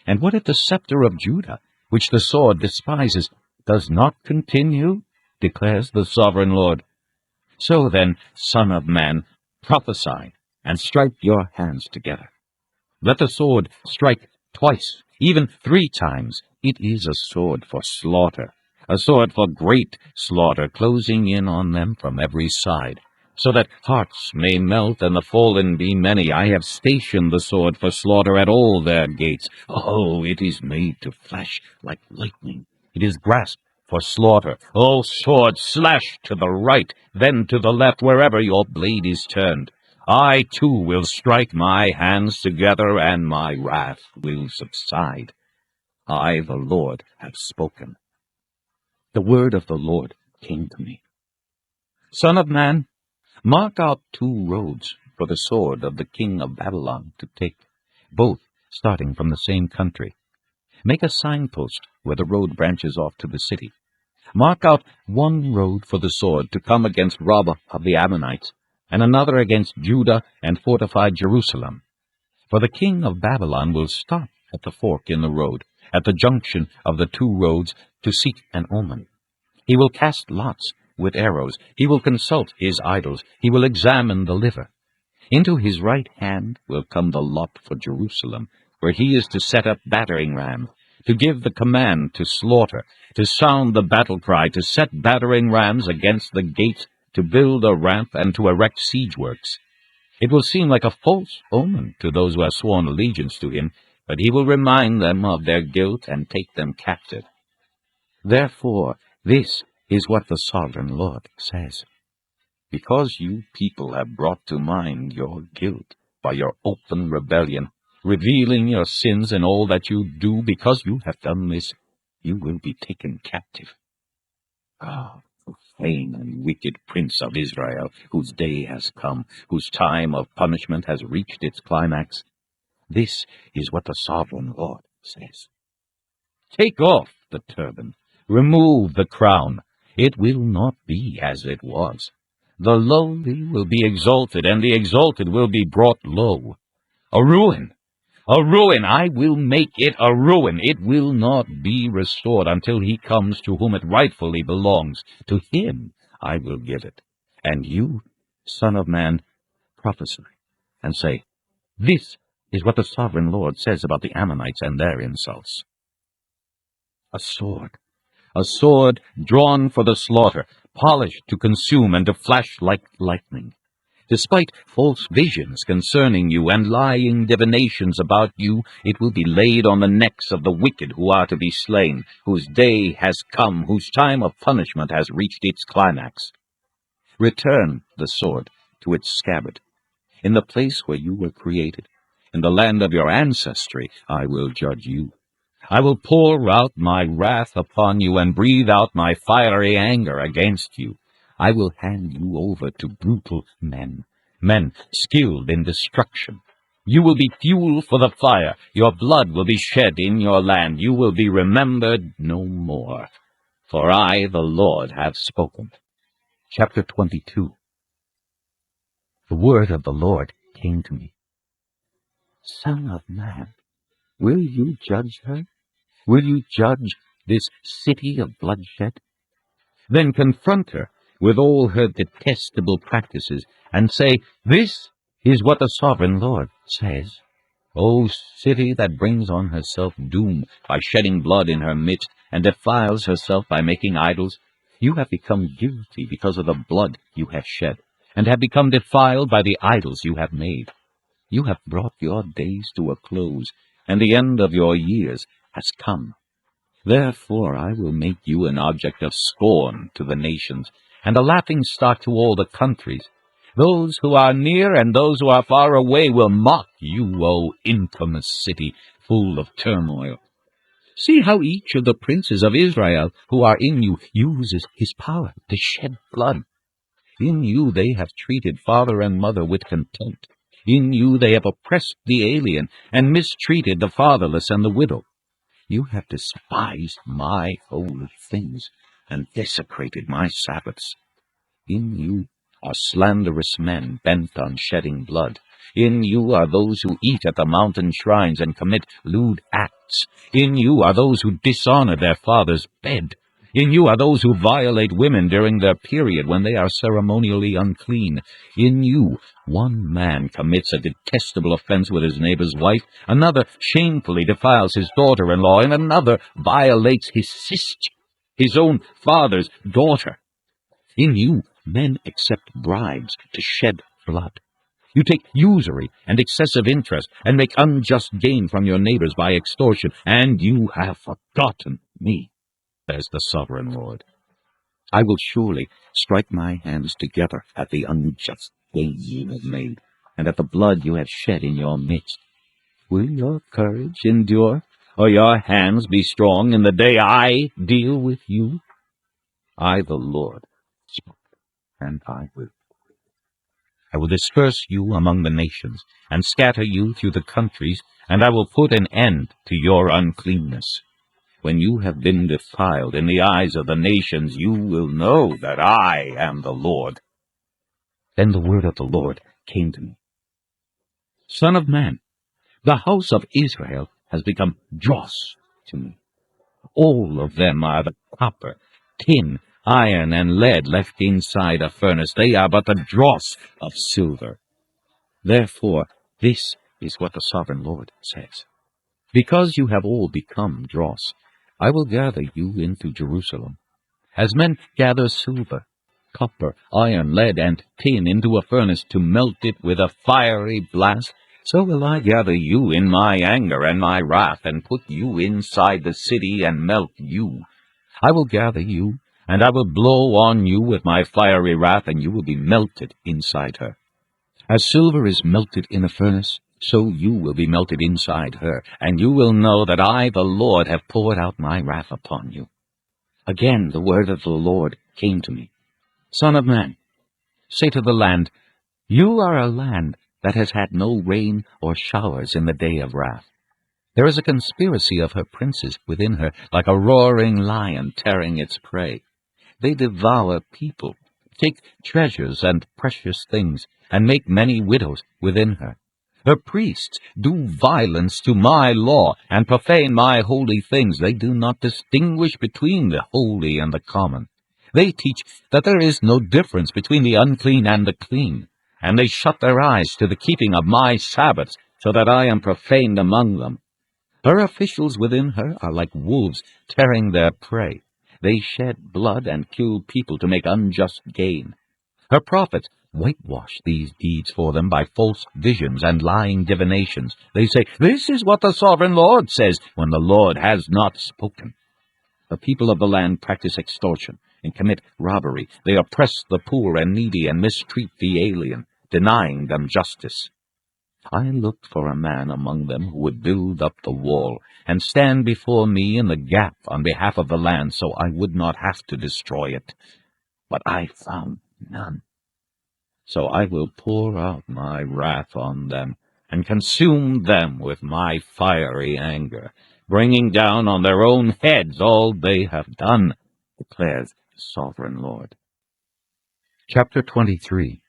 And what if the scepter of Judah, which the sword despises, does not continue? Declares the sovereign Lord. So then, Son of Man, prophesy, and strike your hands together. Let the sword strike twice, even 3 times. It is a sword for slaughter, a sword for great slaughter, closing in on them from every side, so that hearts may melt and the fallen be many. I have stationed the sword for slaughter at all their gates. Oh, it is made to flash like lightning. It is grasped for slaughter. O sword, slash to the right, then to the left, wherever your blade is turned. I too will strike my hands together, and my wrath will subside. I, the Lord, have spoken. The word of the Lord came to me. Son of man, mark out 2 roads for the sword of the king of Babylon to take, both starting from the same country. Make a signpost where the road branches off to the city. Mark out 1 road for the sword to come against Rabbah of the Ammonites, and another against Judah and fortify Jerusalem. For the king of Babylon will stop at the fork in the road, at the junction of the 2 roads, to seek an omen. He will cast lots with arrows. He will consult his idols. He will examine the liver. Into his right hand will come the lot for Jerusalem, where he is to set up battering rams, to give the command to slaughter, to sound the battle cry, to set battering rams against the gates, to build a ramp, and to erect siege works. It will seem like a false omen to those who have sworn allegiance to him, but he will remind them of their guilt and take them captive. Therefore, this is what the sovereign Lord says. Because you people have brought to mind your guilt by your open rebellion, revealing your sins in all that you do, because you have done this, you will be taken captive. Ah, profane and wicked prince of Israel, whose day has come, whose time of punishment has reached its climax. This is what the sovereign Lord says. Take off the turban, remove the crown. It will not be as it was. The lowly will be exalted, and the exalted will be brought low. A ruin! A ruin! I will make it a ruin. It will not be restored until he comes to whom it rightfully belongs. To him I will give it. And you, Son of Man, prophesy, and say, this is what the sovereign Lord says about the Ammonites and their insults. A sword drawn for the slaughter, polished to consume and to flash like lightning. Despite false visions concerning you and lying divinations about you, it will be laid on the necks of the wicked who are to be slain, whose day has come, whose time of punishment has reached its climax. Return the sword to its scabbard. In the place where you were created, in the land of your ancestry, I will judge you. I will pour out my wrath upon you and breathe out my fiery anger against you. I will hand you over to brutal men skilled in destruction. You will be fuel for the fire. Your blood will be shed in your land. You will be remembered no more. For I, the Lord, have spoken. Chapter 22. The word of the Lord came to me. Son of man, will you judge her? Will you judge this city of bloodshed? Then confront her with all her detestable practices, and say, this is what the sovereign Lord says. O city that brings on herself doom by shedding blood in her midst, and defiles herself by making idols, you have become guilty because of the blood you have shed, and have become defiled by the idols you have made. You have brought your days to a close, and the end of your years has come. Therefore I will make you an object of scorn to the nations, and a laughingstock to all the countries. Those who are near and those who are far away will mock you, O infamous city, full of turmoil. See how each of the princes of Israel who are in you uses his power to shed blood. In you they have treated father and mother with contempt. In you they have oppressed the alien and mistreated the fatherless and the widow. You have despised my holy things and desecrated my Sabbaths. In you are slanderous men bent on shedding blood. In you are those who eat at the mountain shrines and commit lewd acts. In you are those who dishonor their father's bed. In you are those who violate women during their period when they are ceremonially unclean. In you, one man commits a detestable offense with his neighbor's wife, another shamefully defiles his daughter-in-law, and another violates his sister, his own father's daughter. In you, men accept bribes to shed blood. You take usury and excessive interest and make unjust gain from your neighbors by extortion, and you have forgotten me, says the sovereign Lord. I will surely strike my hands together at the unjust gain you have made, and at the blood you have shed in your midst. Will your courage endure, or your hands be strong in the day I deal with you? I, the Lord, spoke, and I will disperse you among the nations, and scatter you through the countries, and I will put an end to your uncleanness. When you have been defiled in the eyes of the nations, you will know that I am the Lord. Then the word of the Lord came to me. Son of man, the house of Israel has become dross to me. All of them are the copper, tin, iron, and lead left inside a furnace. They are but the dross of silver. Therefore, this is what the sovereign Lord says. Because you have all become dross, I will gather you into Jerusalem. As men gather silver, copper, iron, lead, and tin into a furnace to melt it with a fiery blast, so will I gather you in my anger and my wrath, and put you inside the city and melt you. I will gather you, and I will blow on you with my fiery wrath, and you will be melted inside her. As silver is melted in a furnace, so you will be melted inside her, and you will know that I, the Lord, have poured out my wrath upon you. Again the word of the Lord came to me. Son of man, say to the land, you are a land that has had no rain or showers in the day of wrath. There is a conspiracy of her princes within her, like a roaring lion tearing its prey. They devour people, take treasures and precious things, and make many widows within her. Her priests do violence to my law, and profane my holy things. They do not distinguish between the holy and the common. They teach that there is no difference between the unclean and the clean, and they shut their eyes to the keeping of my Sabbaths, so that I am profaned among them. Her officials within her are like wolves tearing their prey. They shed blood and kill people to make unjust gain. Her prophets whitewash these deeds for them by false visions and lying divinations. They say, this is what the sovereign Lord says, when the Lord has not spoken. The people of the land practice extortion and commit robbery. They oppress the poor and needy and mistreat the alien, denying them justice. I looked for a man among them who would build up the wall and stand before me in the gap on behalf of the land, so I would not have to destroy it. But I found none. So I will pour out my wrath on them and consume them with my fiery anger, bringing down on their own heads all they have done, declares the sovereign Lord. Chapter 23.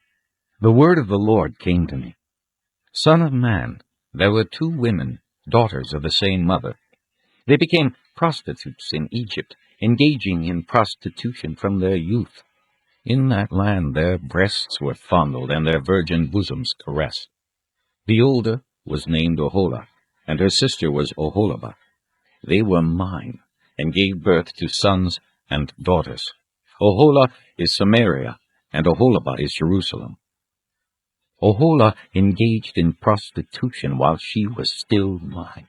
The word of the Lord came to me. Son of man, there were 2 women, daughters of the same mother. They became prostitutes in Egypt, engaging in prostitution from their youth. In that land their breasts were fondled and their virgin bosoms caressed. The older was named Oholah, and her sister was Oholibah. They were mine, and gave birth to sons and daughters. Oholah is Samaria, and Oholibah is Jerusalem. Oholah engaged in prostitution while she was still mine,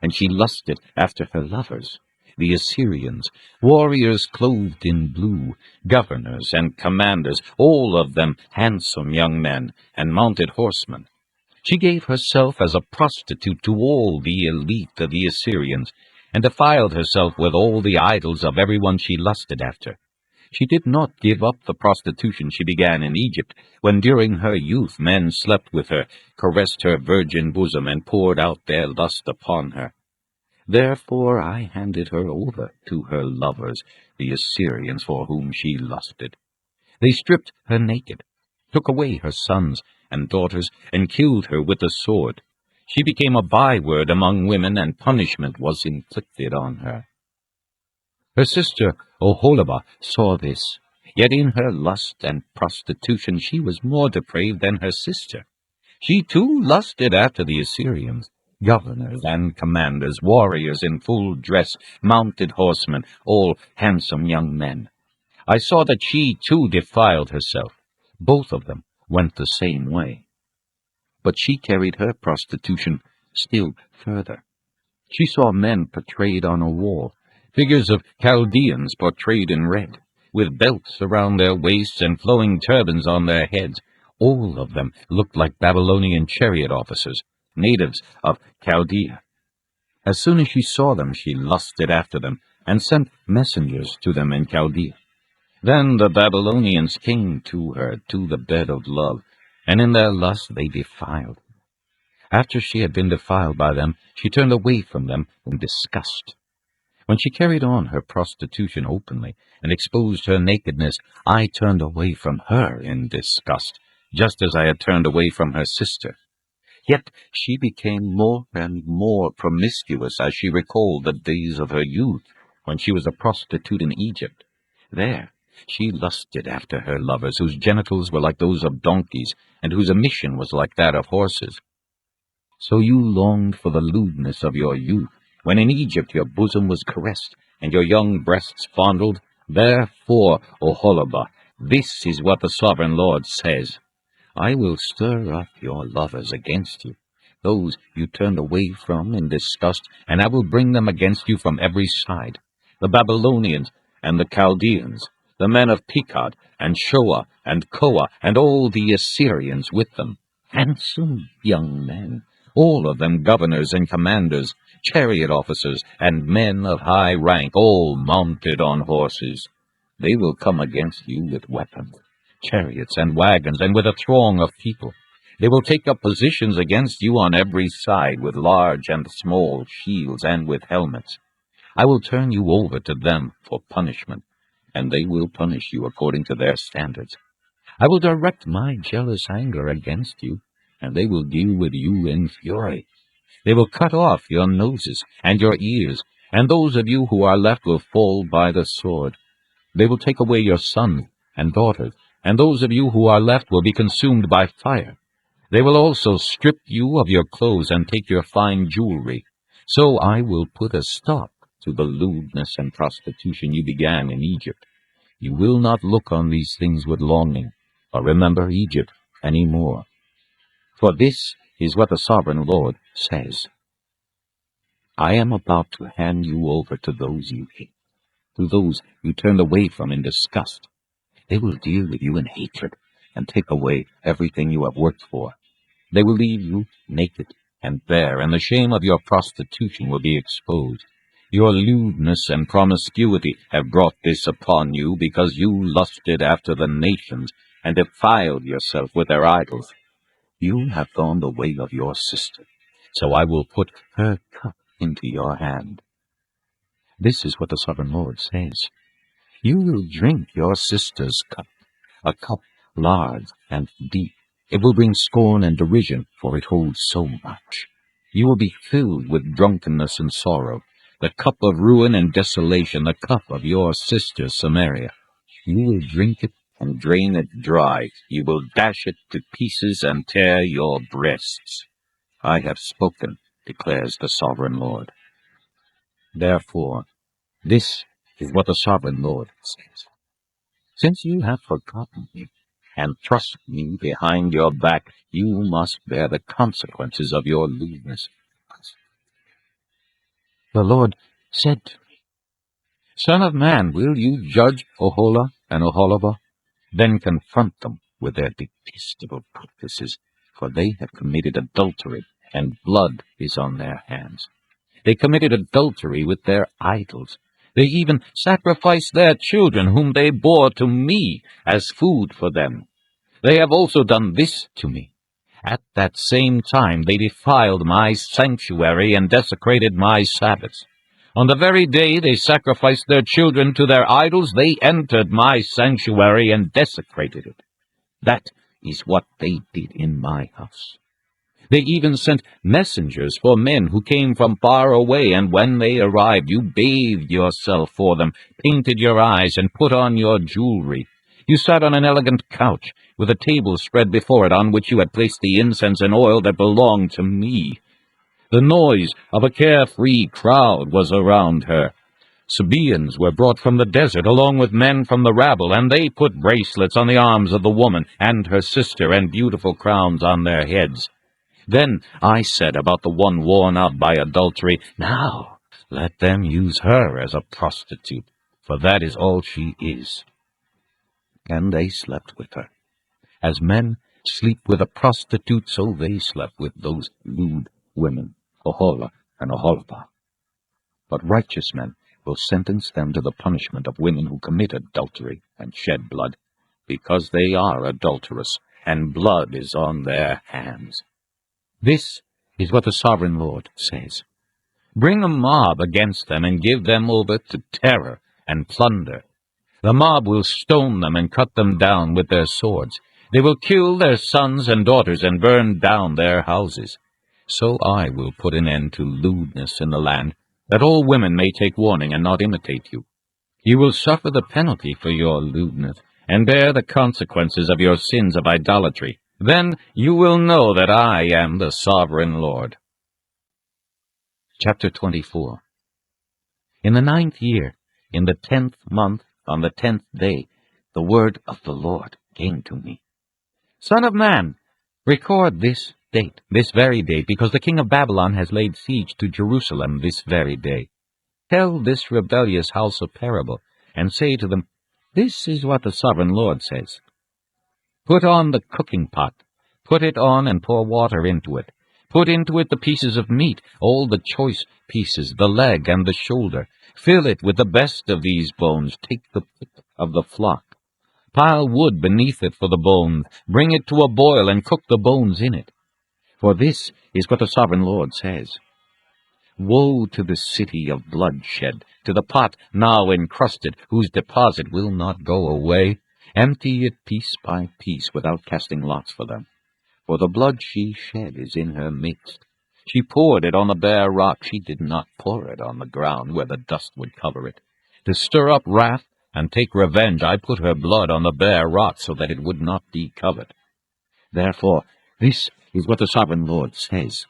and she lusted after her lovers. the Assyrians, warriors clothed in blue, governors and commanders, all of them handsome young men and mounted horsemen. She gave herself as a prostitute to all the elite of the Assyrians, and defiled herself with all the idols of everyone she lusted after. She did not give up the prostitution she began in Egypt, when during her youth men slept with her, caressed her virgin bosom, and poured out their lust upon her. Therefore I handed her over to her lovers, the Assyrians, for whom she lusted. They stripped her naked, took away her sons and daughters, and killed her with the sword. She became a byword among women, and punishment was inflicted on her. Her sister Oholibah saw this, yet in her lust and prostitution she was more depraved than her sister. She too lusted after the Assyrians, governors and commanders, warriors in full dress, mounted horsemen, all handsome young men. I saw that she too defiled herself. Both of them went the same way. But she carried her prostitution still further. She saw men portrayed on a wall, figures of Chaldeans portrayed in red, with belts around their waists and flowing turbans on their heads. All of them looked like Babylonian chariot officers, natives of Chaldea. As soon as she saw them, she lusted after them, and sent messengers to them in Chaldea. Then the Babylonians came to her to the bed of love, and in their lust they defiled. After she had been defiled by them, she turned away from them in disgust. When she carried on her prostitution openly and exposed her nakedness, I turned away from her in disgust, just as I had turned away from her sister. Yet she became more and more promiscuous as she recalled the days of her youth, when she was a prostitute in Egypt. There she lusted after her lovers, whose genitals were like those of donkeys, and whose emission was like that of horses. So you longed for the lewdness of your youth, when in Egypt your bosom was caressed, and your young breasts fondled. Therefore, Oholibah, this is what the sovereign Lord says: I will stir up your lovers against you, those you turned away from in disgust, and I will bring them against you from every side, the Babylonians and the Chaldeans, the men of Pekod and Shoa and Koa, and all the Assyrians with them, handsome young men, all of them governors and commanders, chariot officers, and men of high rank, all mounted on horses. They will come against you with weapons, chariots and wagons, and with a throng of people. They will take up positions against you on every side, with large and small shields and with helmets. I will turn you over to them for punishment, and they will punish you according to their standards. I will direct my jealous anger against you, and they will deal with you in fury. They will cut off your noses and your ears, and those of you who are left will fall by the sword. They will take away your sons and daughters, and those of you who are left will be consumed by fire. They will also strip you of your clothes and take your fine jewelry. So I will put a stop to the lewdness and prostitution you began in Egypt. You will not look on these things with longing, or remember Egypt any more. For this is what the sovereign Lord says: I am about to hand you over to those you hate, to those you turned away from in disgust. They will deal with you in hatred, and take away everything you have worked for. They will leave you naked and bare, and the shame of your prostitution will be exposed. Your lewdness and promiscuity have brought this upon you, because you lusted after the nations, and defiled yourself with their idols. You have gone the way of your sister, so I will put her cup into your hand. This is what the sovereign Lord says: You will drink your sister's cup, a cup large and deep. It will bring scorn and derision, for it holds so much. You will be filled with drunkenness and sorrow, the cup of ruin and desolation, the cup of your sister Samaria. You will drink it and drain it dry. You will dash it to pieces and tear your breasts. I have spoken, declares the sovereign Lord. Therefore, this is what the sovereign Lord says: Since you have forgotten me and thrust me behind your back, you must bear the consequences of your lewdness. The Lord said to me, Son of man, will you judge Oholah and Oholibah? Then confront them with their detestable practices, for they have committed adultery, and blood is on their hands. They committed adultery with their idols. They even sacrificed their children, whom they bore to me, as food for them. They have also done this to me. At that same time they defiled my sanctuary and desecrated my Sabbaths. On the very day they sacrificed their children to their idols, they entered my sanctuary and desecrated it. That is what they did in my house. They even sent messengers for men who came from far away, and when they arrived, you bathed yourself for them, painted your eyes, and put on your jewelry. You sat on an elegant couch, with a table spread before it, on which you had placed the incense and oil that belonged to me. The noise of a carefree crowd was around her. Sabaeans were brought from the desert, along with men from the rabble, and they put bracelets on the arms of the woman and her sister, and beautiful crowns on their heads. Then I said about the one worn out by adultery, now let them use her as a prostitute, for that is all she is. And they slept with her. As men sleep with a prostitute, so they slept with those lewd women, Oholah and Oholibah. But righteous men will sentence them to the punishment of women who commit adultery and shed blood, because they are adulterous, and blood is on their hands. This is what the sovereign Lord says. Bring a mob against them and give them over to terror and plunder. The mob will stone them and cut them down with their swords. They will kill their sons and daughters and burn down their houses. So I will put an end to lewdness in the land, that all women may take warning and not imitate you. You will suffer the penalty for your lewdness, and bear the consequences of your sins of idolatry. Then you will know that I am the sovereign Lord. Chapter 24. In the 9th year, in the 10th month, on the 10th day, the word of the Lord came to me. Son of man, record this date, this very date, because the king of Babylon has laid siege to Jerusalem this very day. Tell this rebellious house a parable, and say to them, this is what the sovereign Lord says. Put on the cooking pot, put it on and pour water into it. Put into it the pieces of meat, all the choice pieces, the leg and the shoulder. Fill it with the best of these bones. Take the pit of the flock. Pile wood beneath it for the bones. Bring it to a boil and cook the bones in it. For this is what the sovereign Lord says. Woe to the city of bloodshed, to the pot now encrusted, whose deposit will not go away. Empty it piece by piece, without casting lots for them. For the blood she shed is in her midst. She poured it on the bare rock. She did not pour it on the ground, where the dust would cover it. To stir up wrath and take revenge, I put her blood on the bare rock, so that it would not be covered. Therefore, this is what the sovereign Lord says.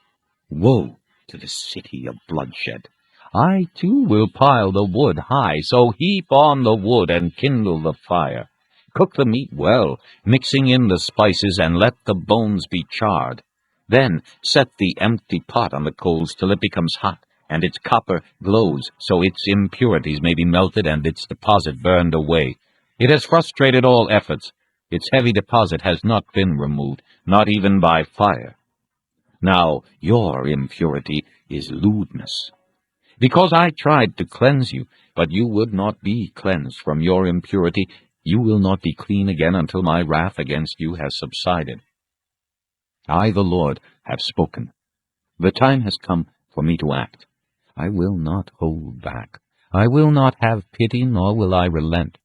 Woe to the city of bloodshed! I too will pile the wood high, so heap on the wood and kindle the fire. Cook the meat well, mixing in the spices, and let the bones be charred. Then set the empty pot on the coals till it becomes hot, and its copper glows, so its impurities may be melted and its deposit burned away. It has frustrated all efforts. Its heavy deposit has not been removed, not even by fire. Now your impurity is lewdness. Because I tried to cleanse you, but you would not be cleansed from your impurity, you will not be clean again until my wrath against you has subsided. I, the Lord, have spoken. The time has come for me to act. I will not hold back. I will not have pity, nor will I relent.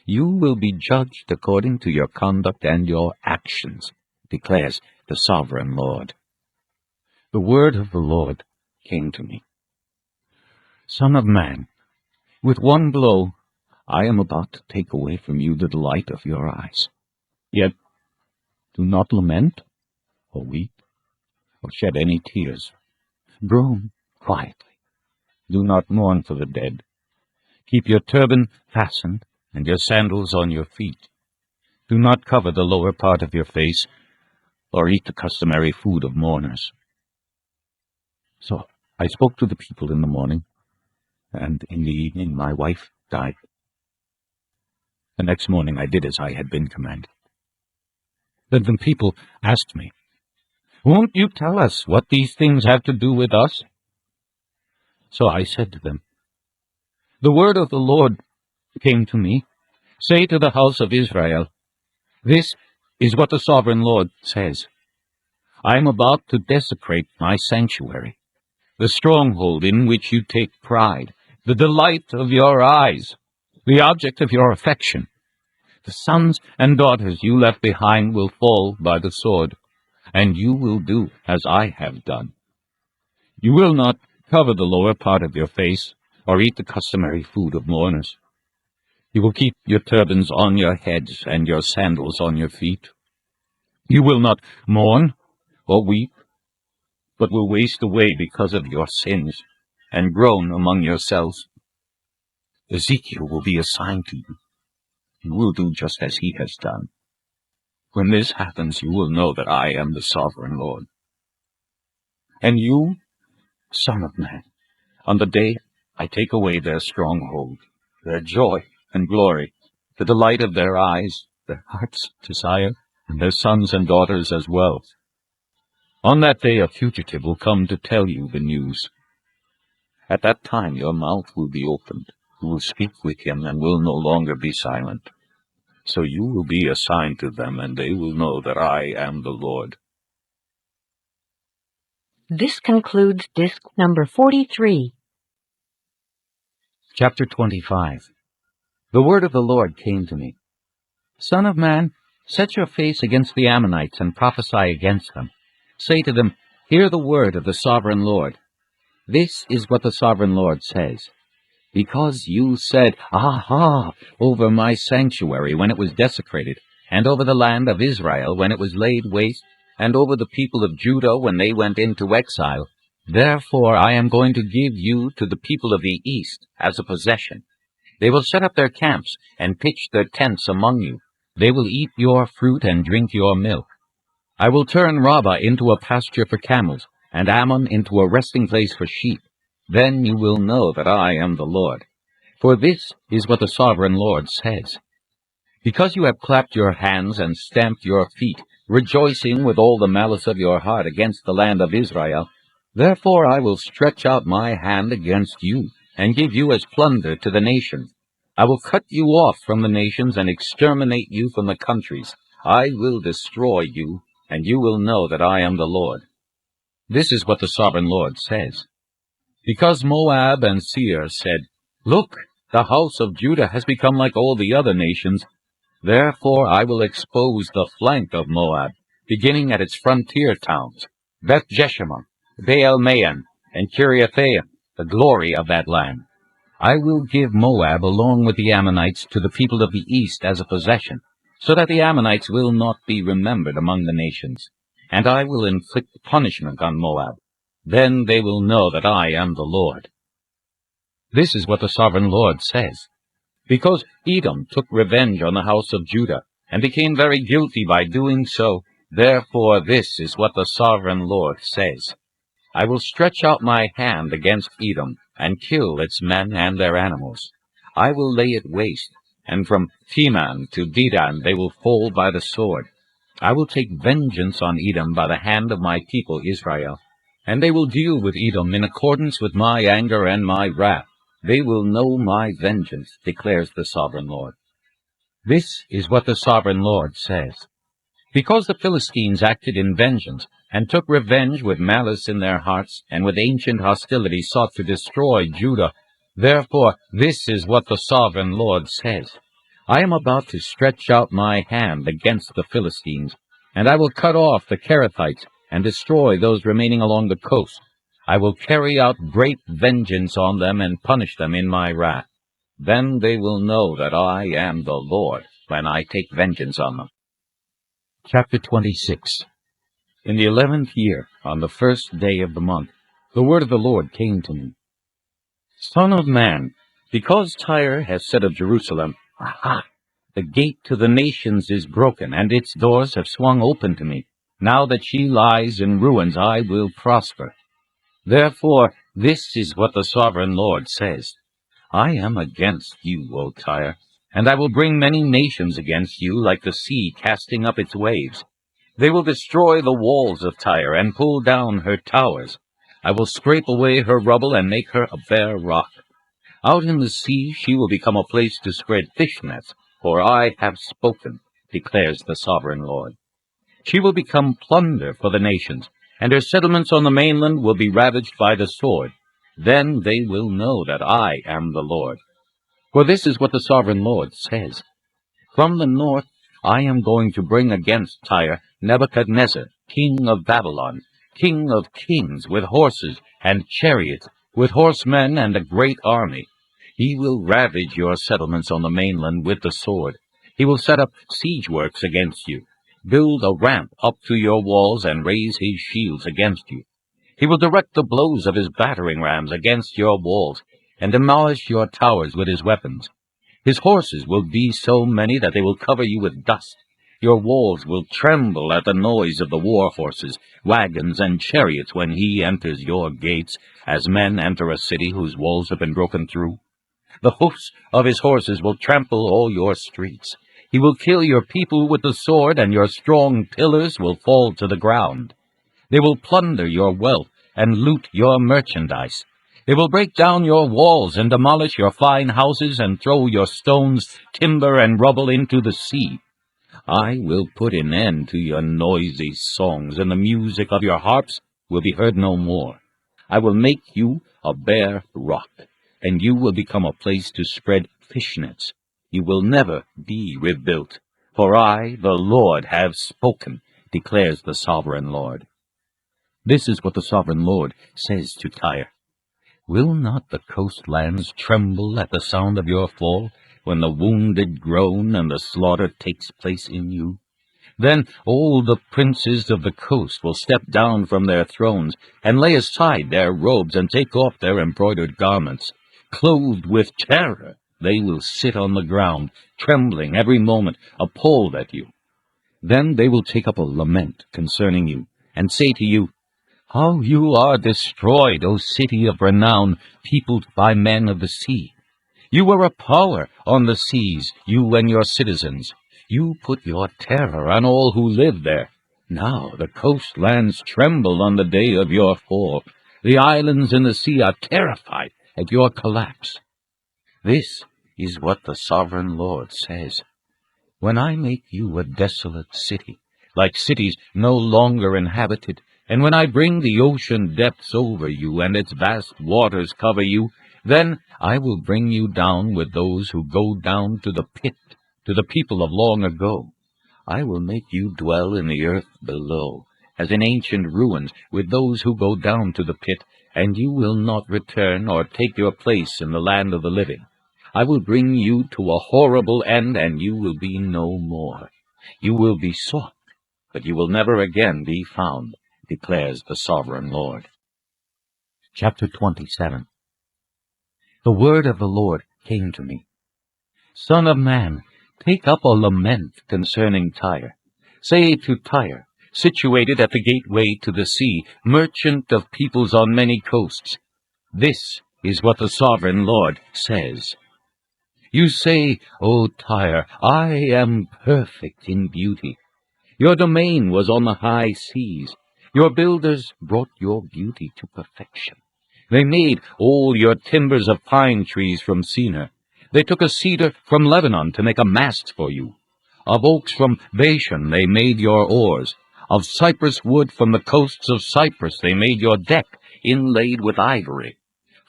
You will be judged according to your conduct and your actions, declares the sovereign Lord. The word of the Lord came to me. Son of man, with one blow I am about to take away from you the delight of your eyes. Yet do not lament, or weep, or shed any tears. Groan quietly. Do not mourn for the dead. Keep your turban fastened and your sandals on your feet. Do not cover the lower part of your face, or eat the customary food of mourners. So I spoke to the people in the morning, and in the evening my wife died. The next morning I did as I had been commanded. Then the people asked me, "Won't you tell us what these things have to do with us?" So I said to them, "The word of the Lord came to me. Say to the house of Israel, this is what the sovereign Lord says. I am about to desecrate my sanctuary, the stronghold in which you take pride, the delight of your eyes, the object of your affection. The sons and daughters you left behind will fall by the sword, and you will do as I have done. You will not cover the lower part of your face, or eat the customary food of mourners. You will keep your turbans on your heads and your sandals on your feet. You will not mourn or weep, but will waste away because of your sins, and groan among yourselves. Ezekiel will be assigned to you. You will do just as he has done. When this happens, you will know that I am the sovereign Lord. And you, Son of Man, on the day I take away their stronghold, their joy and glory, the delight of their eyes, their heart's desire, and their sons and daughters as well. On that day a fugitive will come to tell you the news. At that time your mouth will be opened. You will speak with him and will no longer be silent. So you will be assigned to them, and they will know that I am the Lord. This concludes disc number 43. Chapter 25. The word of the Lord came to me. Son of man, set your face against the Ammonites and prophesy against them. Say to them, Hear the word of the sovereign Lord. This is what the sovereign Lord says. Because you said, Aha, over my sanctuary when it was desecrated, and over the land of Israel when it was laid waste, and over the people of Judah when they went into exile, therefore I am going to give you to the people of the east as a possession. They will set up their camps and pitch their tents among you. They will eat your fruit and drink your milk. I will turn Rabbah into a pasture for camels, and Ammon into a resting place for sheep. Then you will know that I am the Lord. For this is what the sovereign Lord says. Because you have clapped your hands and stamped your feet, rejoicing with all the malice of your heart against the land of Israel, therefore I will stretch out my hand against you, and give you as plunder to the nations. I will cut you off from the nations and exterminate you from the countries. I will destroy you, and you will know that I am the Lord. This is what the sovereign Lord says. Because Moab and Seir said, Look, the house of Judah has become like all the other nations, therefore I will expose the flank of Moab, beginning at its frontier towns, Beth-jeshimah, Baal-maon, and Kiriathaim, the glory of that land. I will give Moab along with the Ammonites to the people of the east as a possession, so that the Ammonites will not be remembered among the nations. And I will inflict punishment on Moab. Then they will know that I am the Lord. This is what the sovereign Lord says. Because Edom took revenge on the house of Judah, and became very guilty by doing so, therefore this is what the sovereign Lord says. I will stretch out my hand against Edom, and kill its men and their animals. I will lay it waste, and from Teman to Dedan they will fall by the sword. I will take vengeance on Edom by the hand of my people Israel, and they will deal with Edom in accordance with my anger and my wrath. They will know my vengeance, declares the sovereign Lord. This is what the sovereign Lord says. Because the Philistines acted in vengeance, and took revenge with malice in their hearts, and with ancient hostility sought to destroy Judah, therefore this is what the sovereign Lord says. I am about to stretch out my hand against the Philistines, and I will cut off the Kerethites, and destroy those remaining along the coast. I will carry out great vengeance on them, and punish them in my wrath. Then they will know that I am the Lord, when I take vengeance on them. Chapter 26. In the 11th year, on the 1st day of the month, the word of the Lord came to me. Son of man, because Tyre has said of Jerusalem, Aha! The gate to the nations is broken, and its doors have swung open to me. Now that she lies in ruins, I will prosper. Therefore, this is what the sovereign Lord says. I am against you, O Tyre, and I will bring many nations against you, like the sea casting up its waves. They will destroy the walls of Tyre and pull down her towers. I will scrape away her rubble and make her a bare rock. Out in the sea she will become a place to spread fish nets, for I have spoken, declares the sovereign Lord. She will become plunder for the nations, and her settlements on the mainland will be ravaged by the sword. Then they will know that I am the Lord. For this is what the sovereign Lord says. From the north I am going to bring against Tyre Nebuchadnezzar, king of Babylon, king of kings, with horses and chariots, with horsemen and a great army. He will ravage your settlements on the mainland with the sword. He will set up siege works against you, build a ramp up to your walls, and raise his shields against you. He will direct the blows of his battering rams against your walls, and demolish your towers with his weapons. His horses will be so many that they will cover you with dust. Your walls will tremble at the noise of the war horses, wagons, and chariots when he enters your gates, as men enter a city whose walls have been broken through. The hoofs of his horses will trample all your streets. He will kill your people with the sword, and your strong pillars will fall to the ground. They will plunder your wealth and loot your merchandise. They will break down your walls and demolish your fine houses and throw your stones, timber, and rubble into the sea. I will put an end to your noisy songs, and the music of your harps will be heard no more. I will make you a bare rock, and you will become a place to spread fish nets. You will never be rebuilt, for I, the Lord, have spoken, declares the sovereign Lord. This is what the sovereign Lord says to Tyre. Will not the coastlands tremble at the sound of your fall, when the wounded groan and the slaughter takes place in you? Then all the princes of the coast will step down from their thrones, and lay aside their robes, and take off their embroidered garments. Clothed with terror, they will sit on the ground, trembling every moment, appalled at you. Then they will take up a lament concerning you, and say to you, How you are destroyed, O city of renown, peopled by men of the sea! You were a power on the seas, you and your citizens. You put your terror on all who live there. Now the coastlands tremble on the day of your fall. The islands in the sea are terrified at your collapse. This is what the sovereign Lord says. When I make you a desolate city, like cities no longer inhabited, and when I bring the ocean depths over you, and its vast waters cover you, then I will bring you down with those who go down to the pit, to the people of long ago. I will make you dwell in the earth below, as in ancient ruins, with those who go down to the pit, and you will not return or take your place in the land of the living. I will bring you to a horrible end, and you will be no more. You will be sought, but you will never again be found, declares the sovereign Lord. Chapter 27. The word of the Lord came to me. Son of man, take up a lament concerning Tyre. Say to Tyre, situated at the gateway to the sea, merchant of peoples on many coasts, this is what the sovereign Lord says. You say, O Tyre, I am perfect in beauty. Your domain was on the high seas. Your builders brought your beauty to perfection. They made all your timbers of pine trees from Senir. They took a cedar from Lebanon to make a mast for you. Of oaks from Bashan they made your oars. Of cypress wood from the coasts of Cyprus they made your deck, inlaid with ivory.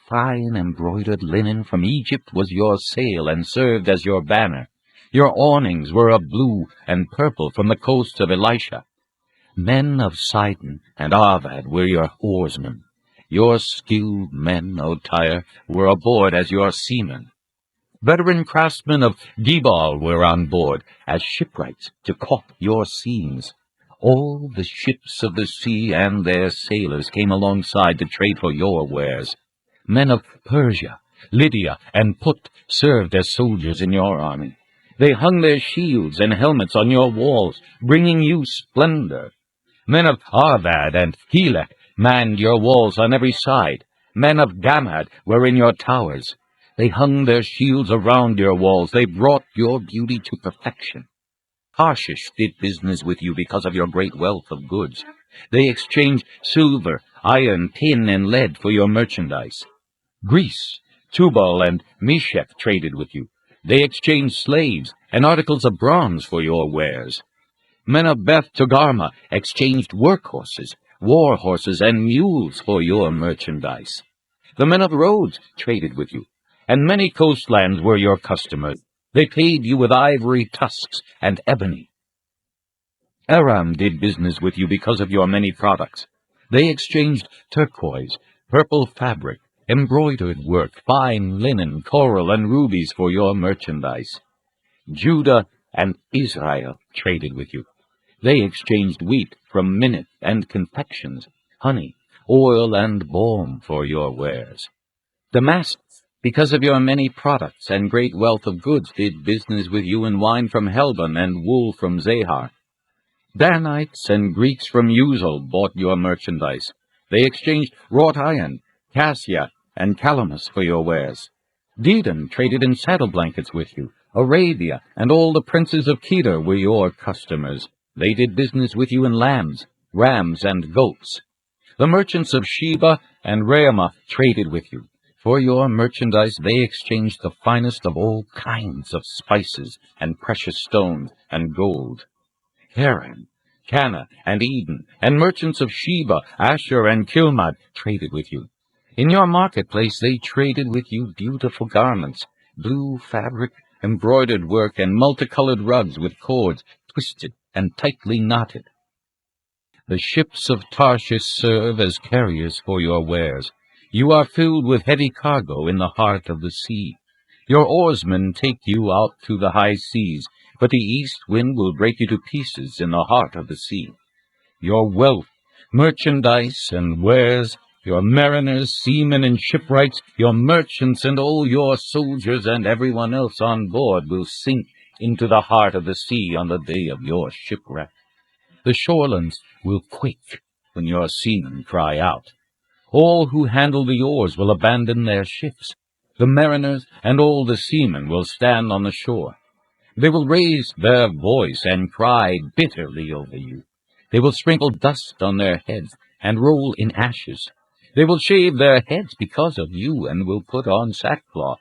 Fine embroidered linen from Egypt was your sail and served as your banner. Your awnings were of blue and purple from the coast of Elisha. Men of Sidon and Arvad were your oarsmen. Your skilled men, O Tyre, were aboard as your seamen. Veteran craftsmen of Gebal were on board as shipwrights to caulk your seams. All the ships of the sea and their sailors came alongside to trade for your wares. Men of Persia, Lydia, and Put served as soldiers in your army. They hung their shields and helmets on your walls, bringing you splendor. Men of Arvad and Helek manned your walls on every side. Men of Gamad were in your towers. They hung their shields around your walls. They brought your beauty to perfection. Tarshish did business with you because of your great wealth of goods. They exchanged silver, iron, tin, and lead for your merchandise. Greece, Tubal, and Meshech traded with you. They exchanged slaves and articles of bronze for your wares. Men of Beth Togarmah exchanged workhorses, war horses, and mules for your merchandise. The men of Rhodes traded with you, and many coastlands were your customers. They paid you with ivory tusks and ebony. Aram did business with you because of your many products. They exchanged turquoise, purple fabric, embroidered work, fine linen, coral, and rubies for your merchandise. Judah and Israel traded with you. They exchanged wheat from minute and confections, honey, oil, and balm for your wares. Damascus, because of your many products and great wealth of goods, did business with you in wine from Helbon and wool from Zahar. Danites and Greeks from Uzal bought your merchandise. They exchanged wrought iron, cassia, and calamus for your wares. Dedan traded in saddle blankets with you. Arabia and all the princes of Kedar were your customers. They did business with you in lambs, rams, and goats. The merchants of Sheba and Raamah traded with you. For your merchandise they exchanged the finest of all kinds of spices and precious stones and gold. Haran, Cana, and Eden, and merchants of Sheba, Asher, and Kilmad traded with you. In your marketplace they traded with you beautiful garments, blue fabric, embroidered work, and multicolored rugs with cords twisted and tightly knotted. The ships of Tarshish serve as carriers for your wares. You are filled with heavy cargo in the heart of the sea. Your oarsmen take you out to the high seas, but the east wind will break you to pieces in the heart of the sea. Your wealth, merchandise, and wares, your mariners, seamen, and shipwrights, your merchants, and all your soldiers, and everyone else on board will sink into the heart of the sea on the day of your shipwreck. The shorelands will quake when your seamen cry out. All who handle the oars will abandon their ships. The mariners and all the seamen will stand on the shore. They will raise their voice and cry bitterly over you. They will sprinkle dust on their heads and roll in ashes. They will shave their heads because of you and will put on sackcloth.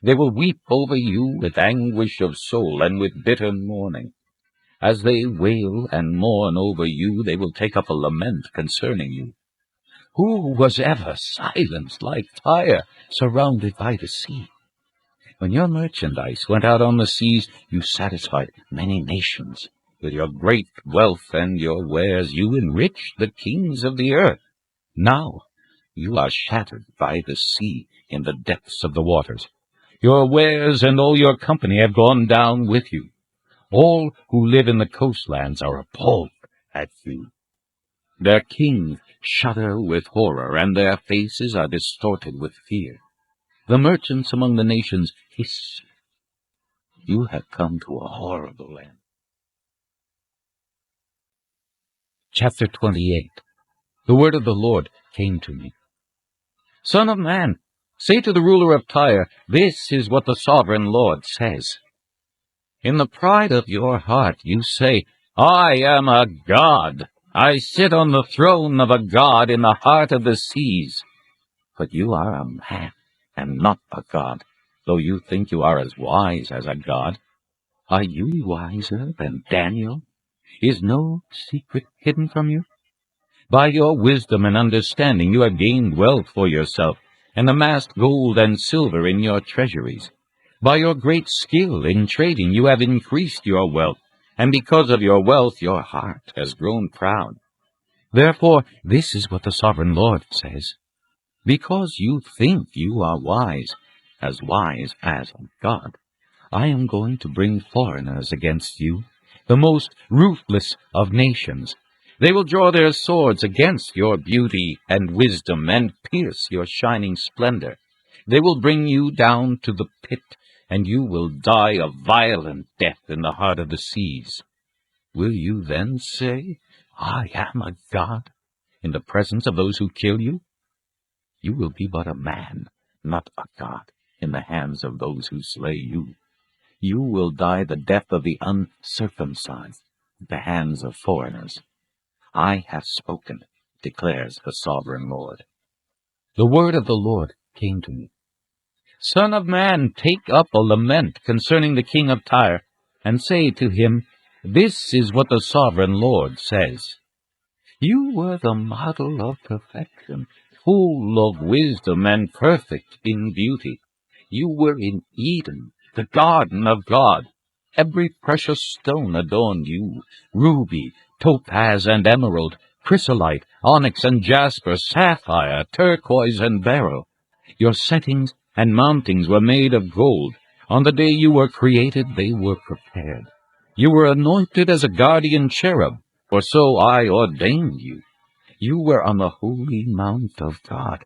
They will weep over you with anguish of soul and with bitter mourning. As they wail and mourn over you, they will take up a lament concerning you. Who was ever silenced like Tyre, surrounded by the sea? When your merchandise went out on the seas, you satisfied many nations. With your great wealth and your wares, you enriched the kings of the earth. Now you are shattered by the sea in the depths of the waters. Your wares and all your company have gone down with you. All who live in the coastlands are appalled at you. Their kings shudder with horror, and their faces are distorted with fear. The merchants among the nations hiss. You have come to a horrible end. Chapter 28. The word of the Lord came to me. Son of man, say to the ruler of Tyre, this is what the sovereign Lord says. In the pride of your heart you say, I am a god. I sit on the throne of a god in the heart of the seas. But you are a man and not a god, though you think you are as wise as a god. Are you wiser than Daniel? Is no secret hidden from you? By your wisdom and understanding you have gained wealth for yourself, and amassed gold and silver in your treasuries. By your great skill in trading you have increased your wealth, and because of your wealth your heart has grown proud. Therefore this is what the sovereign Lord says. Because you think you are wise as a god, I am going to bring foreigners against you, the most ruthless of nations. They will draw their swords against your beauty and wisdom and pierce your shining splendor. They will bring you down to the pit, and you will die a violent death in the heart of the seas. Will you then say, I am a god, in the presence of those who kill you? You will be but a man, not a god, in the hands of those who slay you. You will die the death of the uncircumcised at the hands of foreigners. I have spoken, declares the sovereign Lord. The word of the Lord came to me. Son of man, take up a lament concerning the king of Tyre, and say to him, This is what the sovereign Lord says. You were the model of perfection, full of wisdom and perfect in beauty. You were in Eden, the garden of God. Every precious stone adorned you, ruby, topaz and emerald, chrysolite, onyx and jasper, sapphire, turquoise and beryl. Your settings and mountings were made of gold. On the day you were created, they were prepared. You were anointed as a guardian cherub, for so I ordained you. You were on the holy mount of God.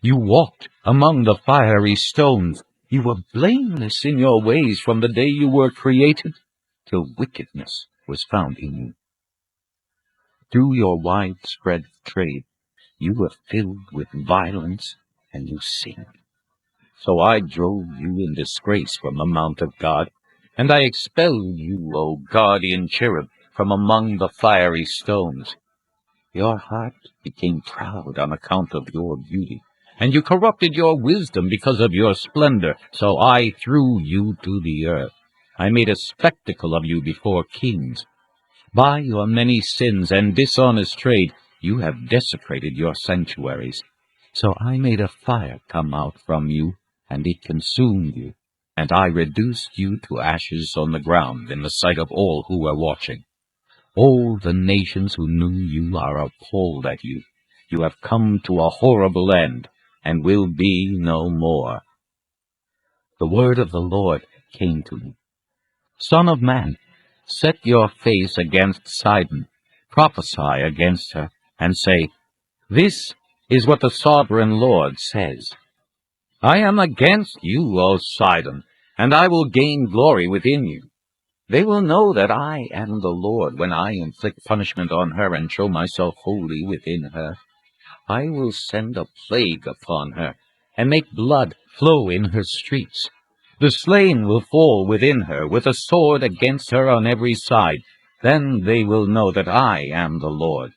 You walked among the fiery stones. You were blameless in your ways from the day you were created till wickedness was found in you. Through your widespread trade, you were filled with violence, and you sinned. So I drove you in disgrace from the mount of God, and I expelled you, O guardian cherub, from among the fiery stones. Your heart became proud on account of your beauty, and you corrupted your wisdom because of your splendor. So I threw you to the earth. I made a spectacle of you before kings. By your many sins and dishonest trade, you have desecrated your sanctuaries. So I made a fire come out from you, and it consumed you, and I reduced you to ashes on the ground in the sight of all who were watching. All the nations who knew you are appalled at you. You have come to a horrible end, and will be no more. The word of the Lord came to me. Son of man, set your face against Sidon, prophesy against her, and say, This is what the sovereign Lord says. I am against you, O Sidon, and I will gain glory within you. They will know that I am the Lord when I inflict punishment on her and show myself holy within her. I will send a plague upon her, and make blood flow in her streets. The slain will fall within her, with a sword against her on every side. Then they will know that I am the Lord.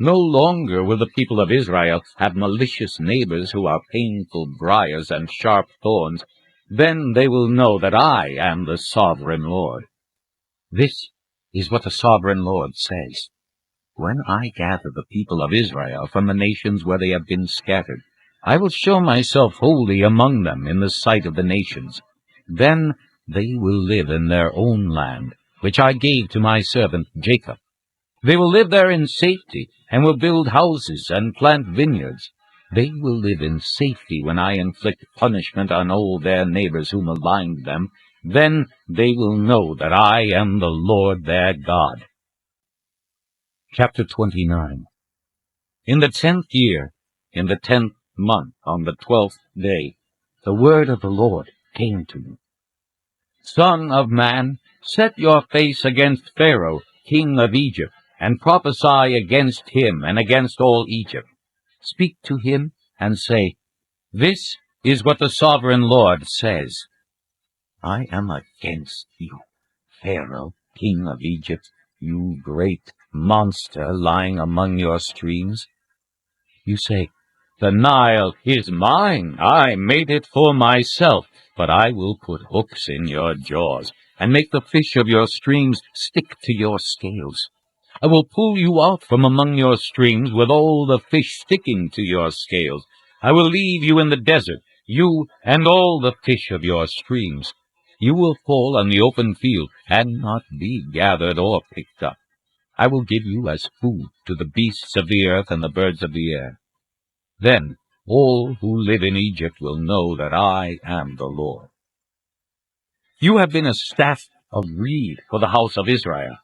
No longer will the people of Israel have malicious neighbors who are painful briars and sharp thorns. Then they will know that I am the sovereign Lord. This is what the sovereign Lord says. When I gather the people of Israel from the nations where they have been scattered, I will show myself holy among them in the sight of the nations. Then they will live in their own land, which I gave to my servant Jacob. They will live there in safety, and will build houses and plant vineyards. They will live in safety when I inflict punishment on all their neighbors who maligned them. Then they will know that I am the Lord their God. Chapter 29. In the 10th year, in the 10th month, on the 12th day, the word of the Lord came to me. Son of man, set your face against Pharaoh, king of Egypt, and prophesy against him and against all Egypt. Speak to him and say, This is what the sovereign Lord says. I am against you, Pharaoh, king of Egypt, you great monster lying among your streams. You say, The Nile is mine. I made it for myself. But I will put hooks in your jaws, and make the fish of your streams stick to your scales. I will pull you out from among your streams with all the fish sticking to your scales. I will leave you in the desert, you and all the fish of your streams. You will fall on the open field, and not be gathered or picked up. I will give you as food to the beasts of the earth and the birds of the air. Then all who live in Egypt will know that I am the Lord. You have been a staff of reed for the house of Israel.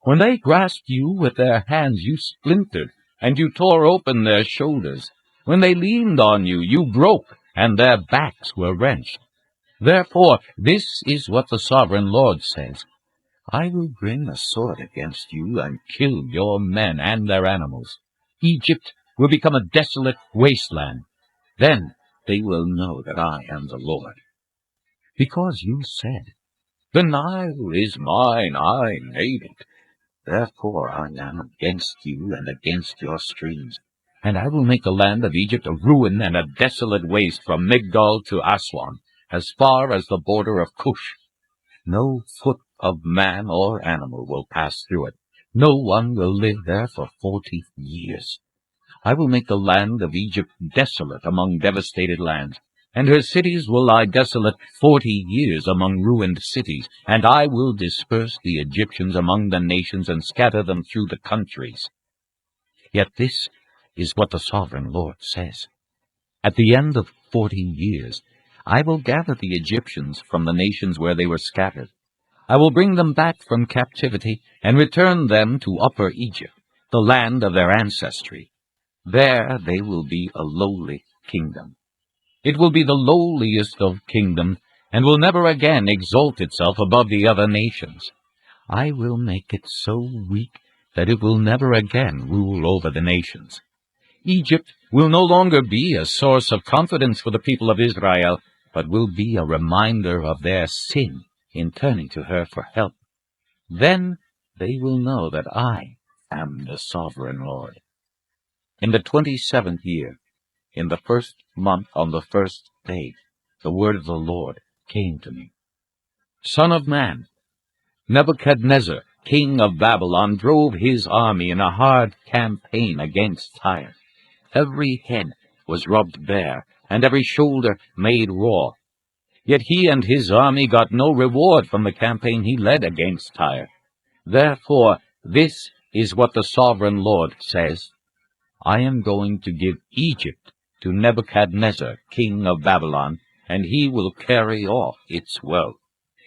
When they grasped you with their hands, you splintered, and you tore open their shoulders. When they leaned on you, you broke, and their backs were wrenched. Therefore, this is what the sovereign Lord says. I will bring a sword against you and kill your men and their animals. Egypt will become a desolate wasteland. Then they will know that I am the Lord. Because you said, "The Nile is mine, I made it," therefore I am against you and against your streams, and I will make the land of Egypt a ruin and a desolate waste from Migdol to Aswan, as far as the border of Cush. No foot of man or animal will pass through it. No one will live there for 40 years. I will make the land of Egypt desolate among devastated lands, and her cities will lie desolate 40 years among ruined cities, and I will disperse the Egyptians among the nations and scatter them through the countries. Yet this is what the sovereign Lord says. At the end of 40 years, I will gather the Egyptians from the nations where they were scattered. I will bring them back from captivity and return them to Upper Egypt, the land of their ancestry. There they will be a lowly kingdom. It will be the lowliest of kingdoms, and will never again exalt itself above the other nations. I will make it so weak that it will never again rule over the nations. Egypt will no longer be a source of confidence for the people of Israel, but will be a reminder of their sin in turning to her for help. Then they will know that I am the sovereign Lord. In the 27th year, in the 1st month, on the 1st day, the word of the Lord came to me. Son of man, Nebuchadnezzar, king of Babylon, drove his army in a hard campaign against Tyre. Every head was rubbed bare, and every shoulder made raw. Yet he and his army got no reward from the campaign he led against Tyre. Therefore, this is what the sovereign Lord says: I am going to give Egypt to Nebuchadnezzar, king of Babylon, and he will carry off its wealth.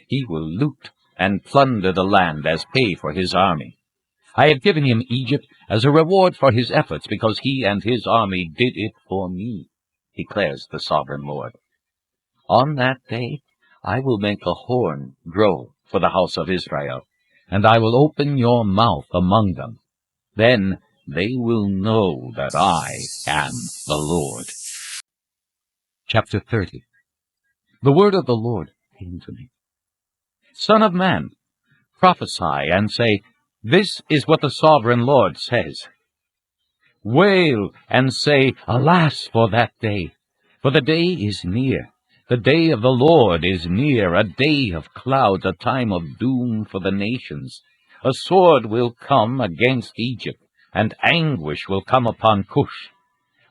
He will loot and plunder the land as pay for his army. I have given him Egypt as a reward for his efforts, because he and his army did it for me, declares the sovereign Lord. On that day I will make a horn grow for the house of Israel, and I will open your mouth among them. Then they will know that I am the Lord. Chapter 30. The word of the Lord came to me. Son of man, prophesy and say, This is what the sovereign Lord says. Wail and say, Alas for that day! For the day is near. The day of the Lord is near, a day of clouds, a time of doom for the nations. A sword will come against Egypt, and anguish will come upon Cush.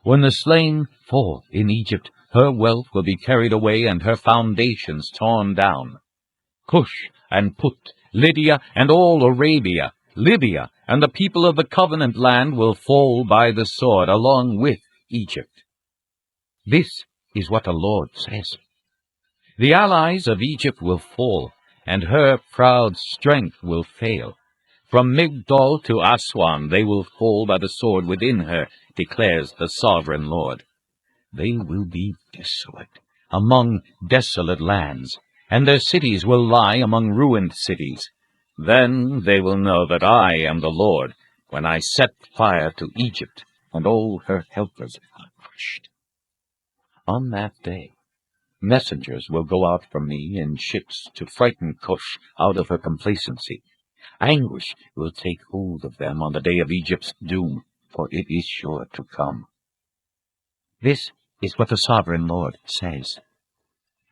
When the slain fall in Egypt, her wealth will be carried away, and her foundations torn down. Cush and Put, Lydia and all Arabia, Libya, and the people of the covenant land will fall by the sword along with Egypt. This is what the Lord says. The allies of Egypt will fall, and her proud strength will fail. From Migdol to Aswan they will fall by the sword within her, declares the sovereign Lord. They will be desolate among desolate lands, and their cities will lie among ruined cities. Then they will know that I am the Lord, when I set fire to Egypt, and all her helpers are crushed. On that day, messengers will go out from me in ships to frighten Cush out of her complacency. Anguish will take hold of them on the day of Egypt's doom, for it is sure to come. This is what the sovereign Lord says.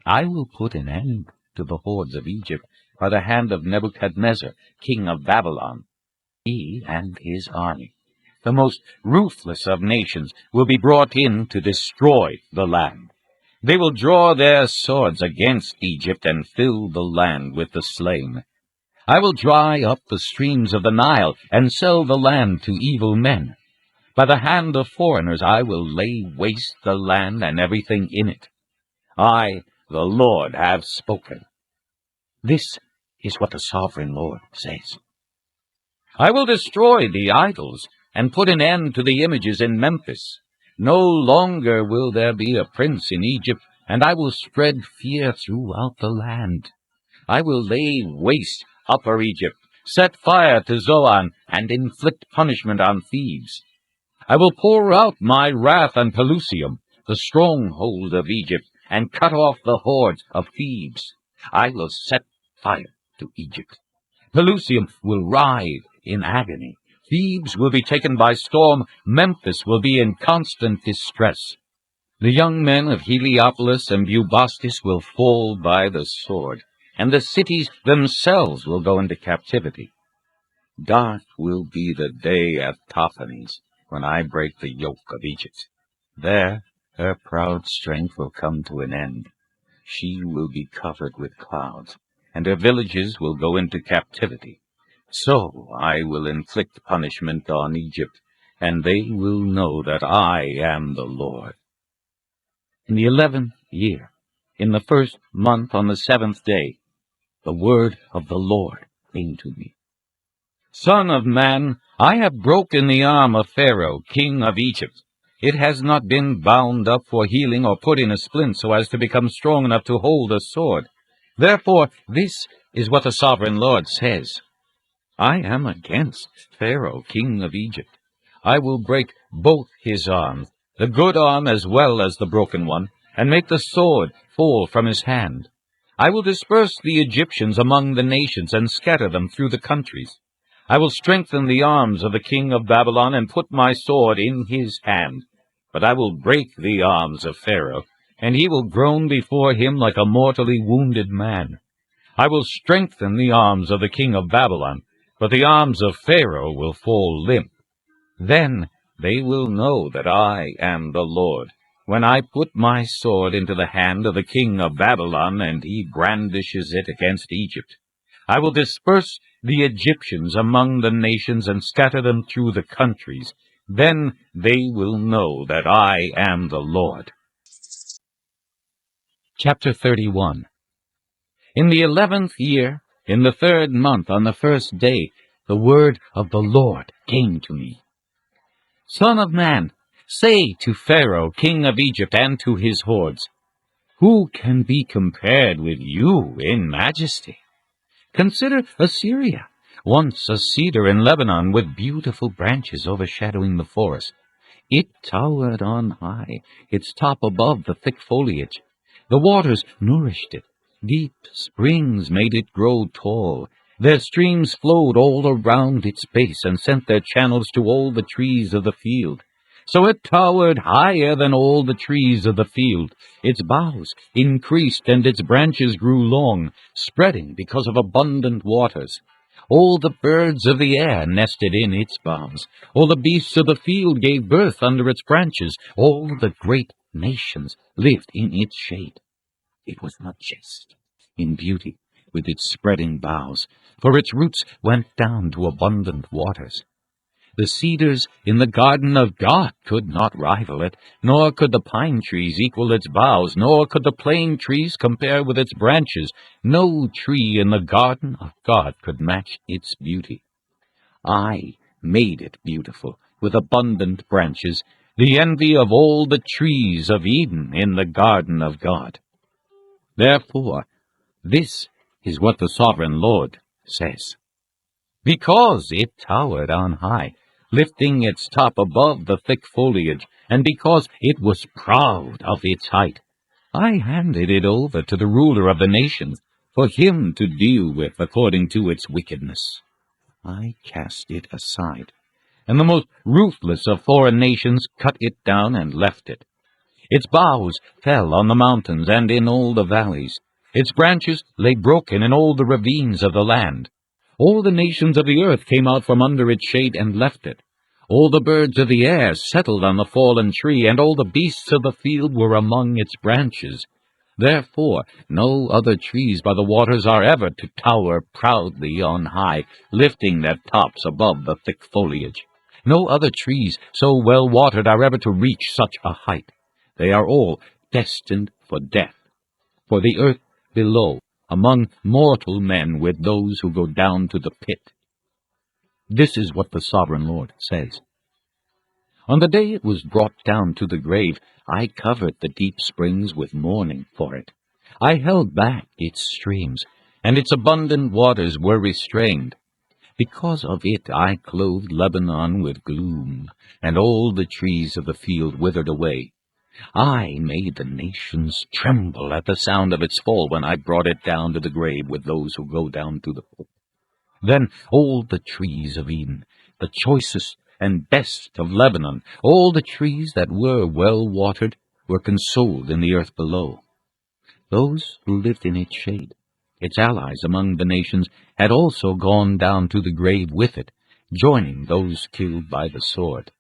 I will put an end to the hordes of Egypt by the hand of Nebuchadnezzar, king of Babylon. He and his army, the most ruthless of nations, will be brought in to destroy the land. They will draw their swords against Egypt and fill the land with the slain. I will dry up the streams of the Nile and sell the land to evil men. By the hand of foreigners I will lay waste the land and everything in it. I, the Lord, have spoken. This is what the sovereign Lord says. I will destroy the idols and put an end to the images in Memphis. No longer will there be a prince in Egypt, and I will spread fear throughout the land. I will lay waste Upper Egypt, set fire to Zoan, and inflict punishment on Thebes. I will pour out my wrath on Pelusium, the stronghold of Egypt, and cut off the hordes of Thebes. I will set fire to Egypt. Pelusium will writhe in agony. Thebes will be taken by storm. Memphis will be in constant distress. The young men of Heliopolis and Bubastis will fall by the sword, and the cities themselves will go into captivity. Dark will be the day at Taphanes, when I break the yoke of Egypt. There her proud strength will come to an end. She will be covered with clouds, and her villages will go into captivity. So I will inflict punishment on Egypt, and they will know that I am the Lord. In the 11th year, in the 1st month, on the 7th day, the word of the Lord came to me. Son of man, I have broken the arm of Pharaoh, king of Egypt. It has not been bound up for healing or put in a splint so as to become strong enough to hold a sword. Therefore, this is what the sovereign Lord says. I am against Pharaoh, king of Egypt. I will break both his arms, the good arm as well as the broken one, and make the sword fall from his hand. I will disperse the Egyptians among the nations and scatter them through the countries. I will strengthen the arms of the king of Babylon and put my sword in his hand. But I will break the arms of Pharaoh, and he will groan before him like a mortally wounded man. I will strengthen the arms of the king of Babylon, but the arms of Pharaoh will fall limp. Then they will know that I am the Lord, when I put my sword into the hand of the king of Babylon, and he brandishes it against Egypt. I will disperse the Egyptians among the nations and scatter them through the countries. Then they will know that I am the Lord. Chapter 31. In the 11th year, in the 3rd month, on the 1st day, the word of the Lord came to me. Son of man, say to Pharaoh, king of Egypt, and to his hordes, who can be compared with you in majesty? Consider Assyria, once a cedar in Lebanon with beautiful branches overshadowing the forest. It towered on high, its top above the thick foliage. The waters nourished it. Deep springs made it grow tall. Their streams flowed all around its base and sent their channels to all the trees of the field. So it towered higher than all the trees of the field. Its boughs increased and its branches grew long, spreading because of abundant waters. All the birds of the air nested in its boughs. All the beasts of the field gave birth under its branches. All the great nations lived in its shade. It was majestic in beauty with its spreading boughs, for its roots went down to abundant waters. The cedars in the garden of God could not rival it, nor could the pine trees equal its boughs, nor could the plane trees compare with its branches. No tree in the garden of God could match its beauty. I made it beautiful, with abundant branches, the envy of all the trees of Eden in the garden of God. Therefore, this is what the sovereign Lord says. Because it towered on high, lifting its top above the thick foliage, and because it was proud of its height, I handed it over to the ruler of the nations, for him to deal with according to its wickedness. I cast it aside, and the most ruthless of foreign nations cut it down and left it. Its boughs fell on the mountains and in all the valleys. Its branches lay broken in all the ravines of the land. All the nations of the earth came out from under its shade and left it. All the birds of the air settled on the fallen tree, and all the beasts of the field were among its branches. Therefore no other trees by the waters are ever to tower proudly on high, lifting their tops above the thick foliage. No other trees so well watered are ever to reach such a height. They are all destined for death, for the earth below, among mortal men with those who go down to the pit. This is what the sovereign Lord says. On the day it was brought down to the grave, I covered the deep springs with mourning for it. I held back its streams, and its abundant waters were restrained. Because of it I clothed Lebanon with gloom, and all the trees of the field withered away. I made the nations tremble at the sound of its fall when I brought it down to the grave with those who go down to the pit. Then all the trees of Eden, the choicest and best of Lebanon, all the trees that were well watered, were consoled in the earth below. Those who lived in its shade, its allies among the nations, had also gone down to the grave with it, joining those killed by the sword.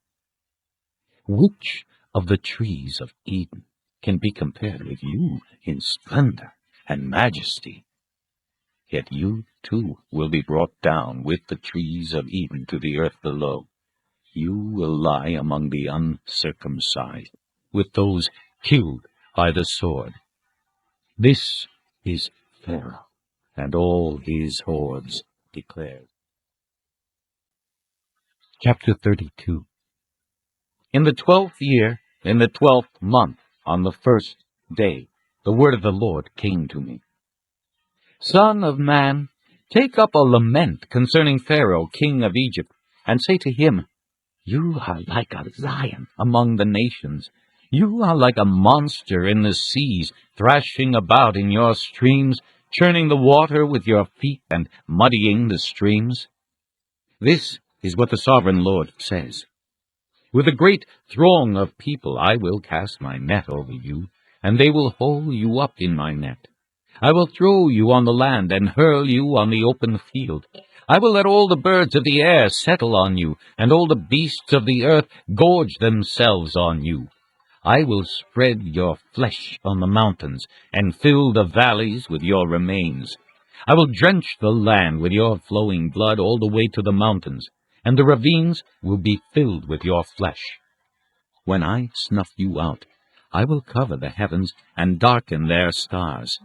Which of the trees of Eden can be compared with you in splendor and majesty? Yet you, too, will be brought down with the trees of Eden to the earth below. You will lie among the uncircumcised, with those killed by the sword. This is Pharaoh and all his hordes declared. Chapter 32. In the 12th year, in the 12th month, on the first day, the word of the Lord came to me. Son of man, take up a lament concerning Pharaoh, king of Egypt, and say to him, You are like a lion among the nations. You are like a monster in the seas, thrashing about in your streams, churning the water with your feet and muddying the streams. This is what the sovereign Lord says. With a great throng of people I will cast my net over you, and they will haul you up in my net. I will throw you on the land and hurl you on the open field. I will let all the birds of the air settle on you, and all the beasts of the earth gorge themselves on you. I will spread your flesh on the mountains, and fill the valleys with your remains. I will drench the land with your flowing blood all the way to the mountains, and the ravines will be filled with your flesh. When I snuff you out, I will cover the heavens and darken their stars.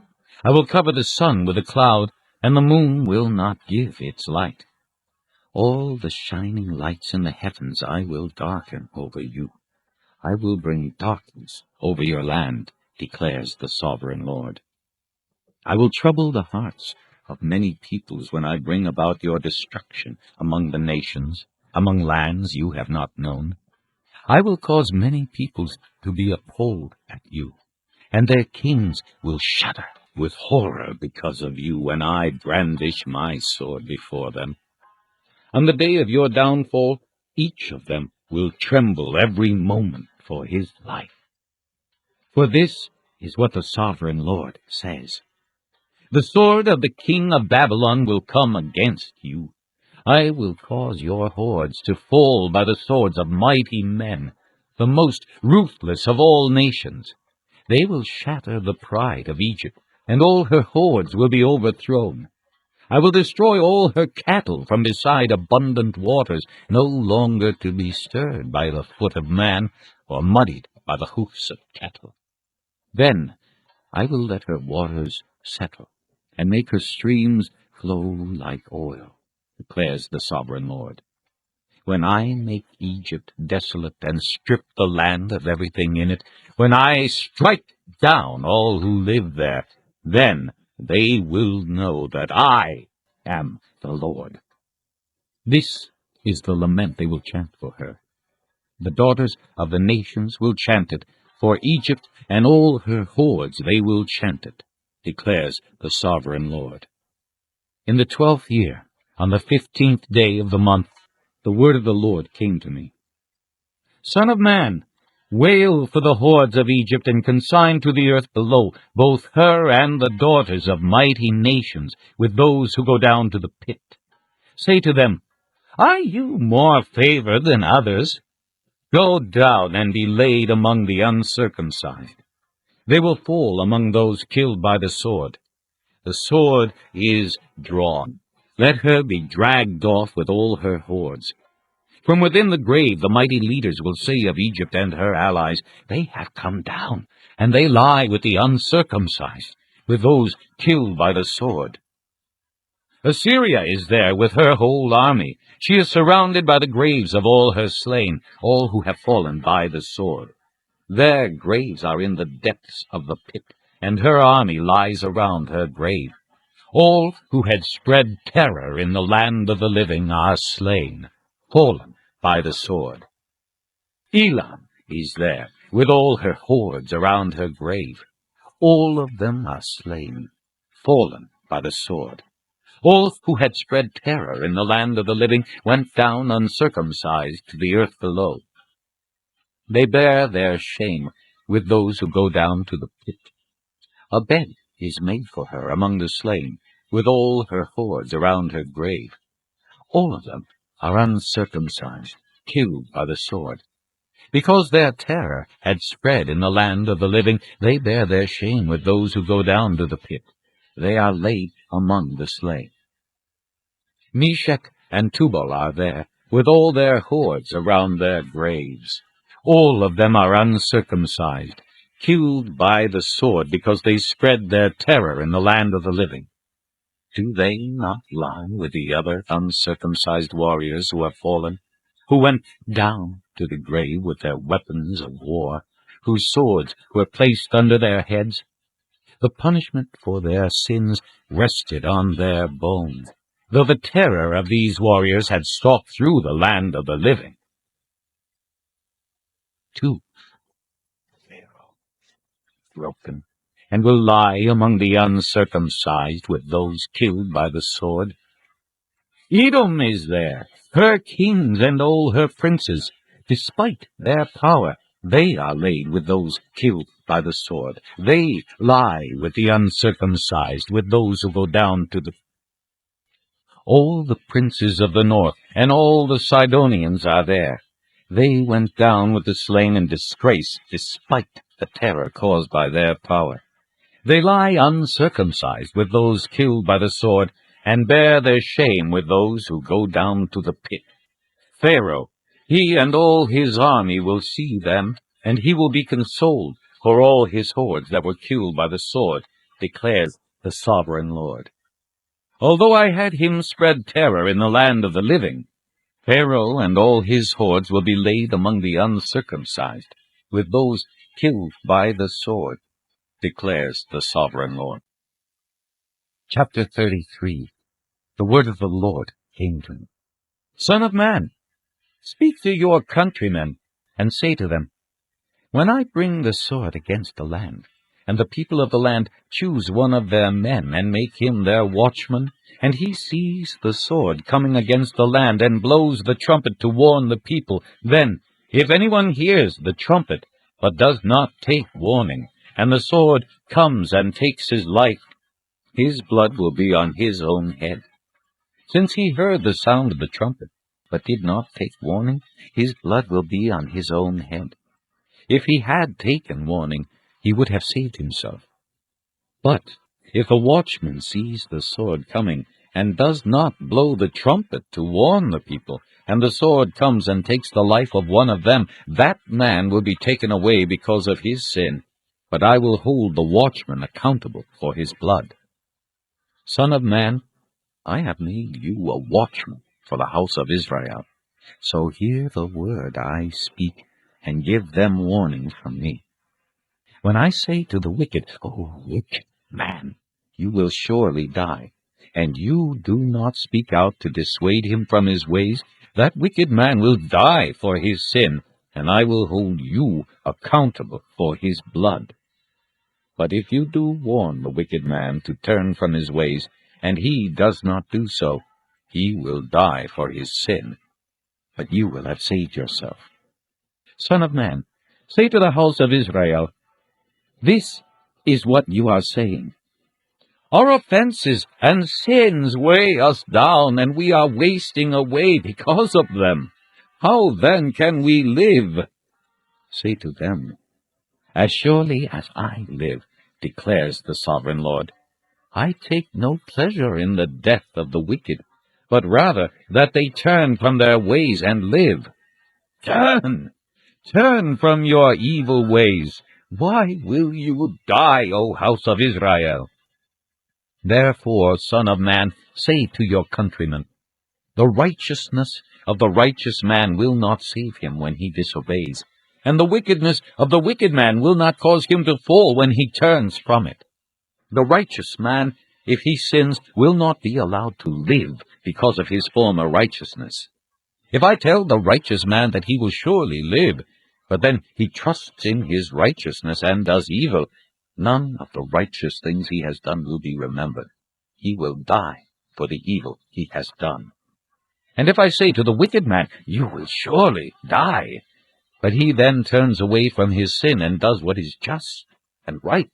I will cover the sun with a cloud, and the moon will not give its light. All the shining lights in the heavens I will darken over you. I will bring darkness over your land, declares the sovereign Lord. I will trouble the hearts of many peoples when I bring about your destruction among the nations, among lands you have not known. I will cause many peoples to be appalled at you, and their kings will shudder with horror because of you when I brandish my sword before them. On the day of your downfall, each of them will tremble every moment for his life. For this is what the sovereign Lord says. The sword of the king of Babylon will come against you. I will cause your hordes to fall by the swords of mighty men, the most ruthless of all nations. They will shatter the pride of Egypt, and all her hordes will be overthrown. I will destroy all her cattle from beside abundant waters, no longer to be stirred by the foot of man, or muddied by the hoofs of cattle. Then I will let her waters settle, and make her streams flow like oil, declares the sovereign Lord. When I make Egypt desolate and strip the land of everything in it, when I strike down all who live there, then they will know that I am the Lord. This is the lament they will chant for her. The daughters of the nations will chant it, for Egypt and all her hordes they will chant it, declares the sovereign Lord. In the 12th year, on the 15th day of the month, the word of the Lord came to me. Son of man, wail for the hordes of Egypt, and consign to the earth below both her and the daughters of mighty nations, with those who go down to the pit. Say to them, Are you more favored than others? Go down and be laid among the uncircumcised. They will fall among those killed by the sword. The sword is drawn. Let her be dragged off with all her hordes. From within the grave the mighty leaders will say of Egypt and her allies, They have come down, and they lie with the uncircumcised, with those killed by the sword. Assyria is there with her whole army. She is surrounded by the graves of all her slain, all who have fallen by the sword. Their graves are in the depths of the pit, and her army lies around her grave. All who had spread terror in the land of the living are slain, fallen by the sword. Elam is there, with all her hordes around her grave. All of them are slain, fallen by the sword. All who had spread terror in the land of the living went down uncircumcised to the earth below. They bear their shame with those who go down to the pit. A bed is made for her among the slain, with all her hordes around her grave. All of them are uncircumcised, killed by the sword. Because their terror had spread in the land of the living, they bear their shame with those who go down to the pit. They are laid among the slain. Meshach and Tubal are there, with all their hordes around their graves. All of them are uncircumcised, killed by the sword, because they spread their terror in the land of the living. Do they not lie with the other uncircumcised warriors who have fallen, who went down to the grave with their weapons of war, whose swords were placed under their heads? The punishment for their sins rested on their bones, though the terror of these warriors had stalked through the land of the living. 2. Pharaoh, broken, and will lie among the uncircumcised with those killed by the sword. Edom is there, her kings and all her princes. Despite their power, they are laid with those killed by the sword. They lie with the uncircumcised, with those who go down to the... All the princes of the north and all the Sidonians are there. They went down with the slain in disgrace, despite the terror caused by their power. They lie uncircumcised with those killed by the sword, and bear their shame with those who go down to the pit. Pharaoh, he and all his army will see them, and he will be consoled for all his hordes that were killed by the sword, declares the sovereign Lord. Although I had him spread terror in the land of the living, Pharaoh and all his hordes will be laid among the uncircumcised, with those killed by the sword, declares the sovereign Lord. Chapter 33. The word of the Lord came to me. Son of man, speak to your countrymen, and say to them, when I bring the sword against the land, and the people of the land choose one of their men, and make him their watchman, and he sees the sword coming against the land, and blows the trumpet to warn the people, then, if anyone hears the trumpet, but does not take warning, and the sword comes and takes his life, his blood will be on his own head. Since he heard the sound of the trumpet, but did not take warning, his blood will be on his own head. If he had taken warning, he would have saved himself. But if a watchman sees the sword coming, and does not blow the trumpet to warn the people, and the sword comes and takes the life of one of them, that man will be taken away because of his sin, but I will hold the watchman accountable for his blood. Son of man, I have made you a watchman for the house of Israel. So hear the word I speak, and give them warning from me. When I say to the wicked, O wicked man, you will surely die, and you do not speak out to dissuade him from his ways, that wicked man will die for his sin, and I will hold you accountable for his blood. But if you do warn the wicked man to turn from his ways, and he does not do so, he will die for his sin, but you will have saved yourself. Son of man, say to the house of Israel, this is what you are saying. Our offenses and sins weigh us down, and we are wasting away because of them. How then can we live? Say to them, as surely as I live, declares the sovereign Lord, I take no pleasure in the death of the wicked, but rather that they turn from their ways and live. Turn from your evil ways. Why will you die, O house of Israel? Therefore, son of man, say to your countrymen, the righteousness of the righteous man will not save him when he disobeys, and the wickedness of the wicked man will not cause him to fall when he turns from it. The righteous man, if he sins, will not be allowed to live because of his former righteousness. If I tell the righteous man that he will surely live, But then he trusts in his righteousness and does evil. None of the righteous things he has done will be remembered. He will die for the evil he has done. And if I say to the wicked man, you will surely die, but he then turns away from his sin and does what is just and right,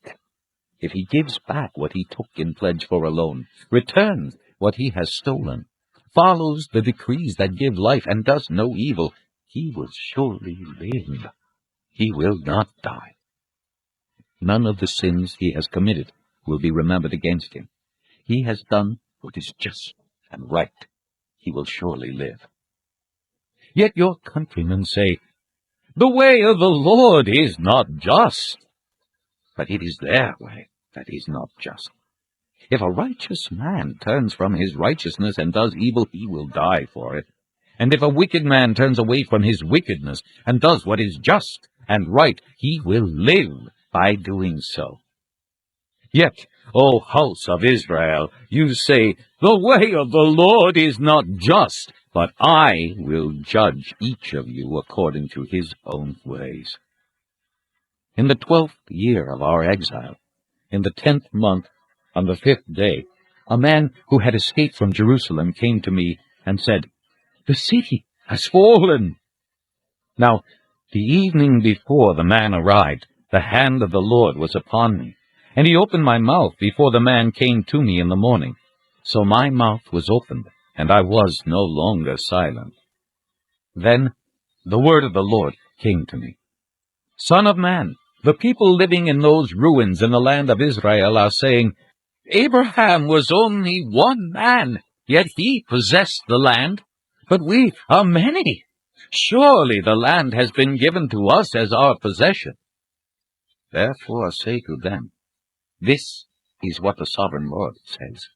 if he gives back what he took in pledge for a loan, returns what he has stolen, follows the decrees that give life, and does no evil, he will surely live. He will not die. None of the sins he has committed will be remembered against him. He has done what is just and right. He will surely live. Yet your countrymen say, the way of the Lord is not just. But it is their way that is not just. If a righteous man turns from his righteousness and does evil, he will die for it. And if a wicked man turns away from his wickedness and does what is just and right, he will live by doing so. Yet, O house of Israel, you say, the way of the Lord is not just, but I will judge each of you according to his own ways. In the 12th year of our exile, in the 10th month, on the 5th day, a man who had escaped from Jerusalem came to me and said, the city has fallen. Now, the evening before the man arrived, the hand of the Lord was upon me, and he opened my mouth before the man came to me in the morning. So my mouth was opened, and I was no longer silent. Then the word of the Lord came to me. Son of man, the people living in those ruins in the land of Israel are saying, Abraham was only one man, yet he possessed the land, but we are many. Surely the land has been given to us as our possession. Therefore say to them, this is what the sovereign Lord says.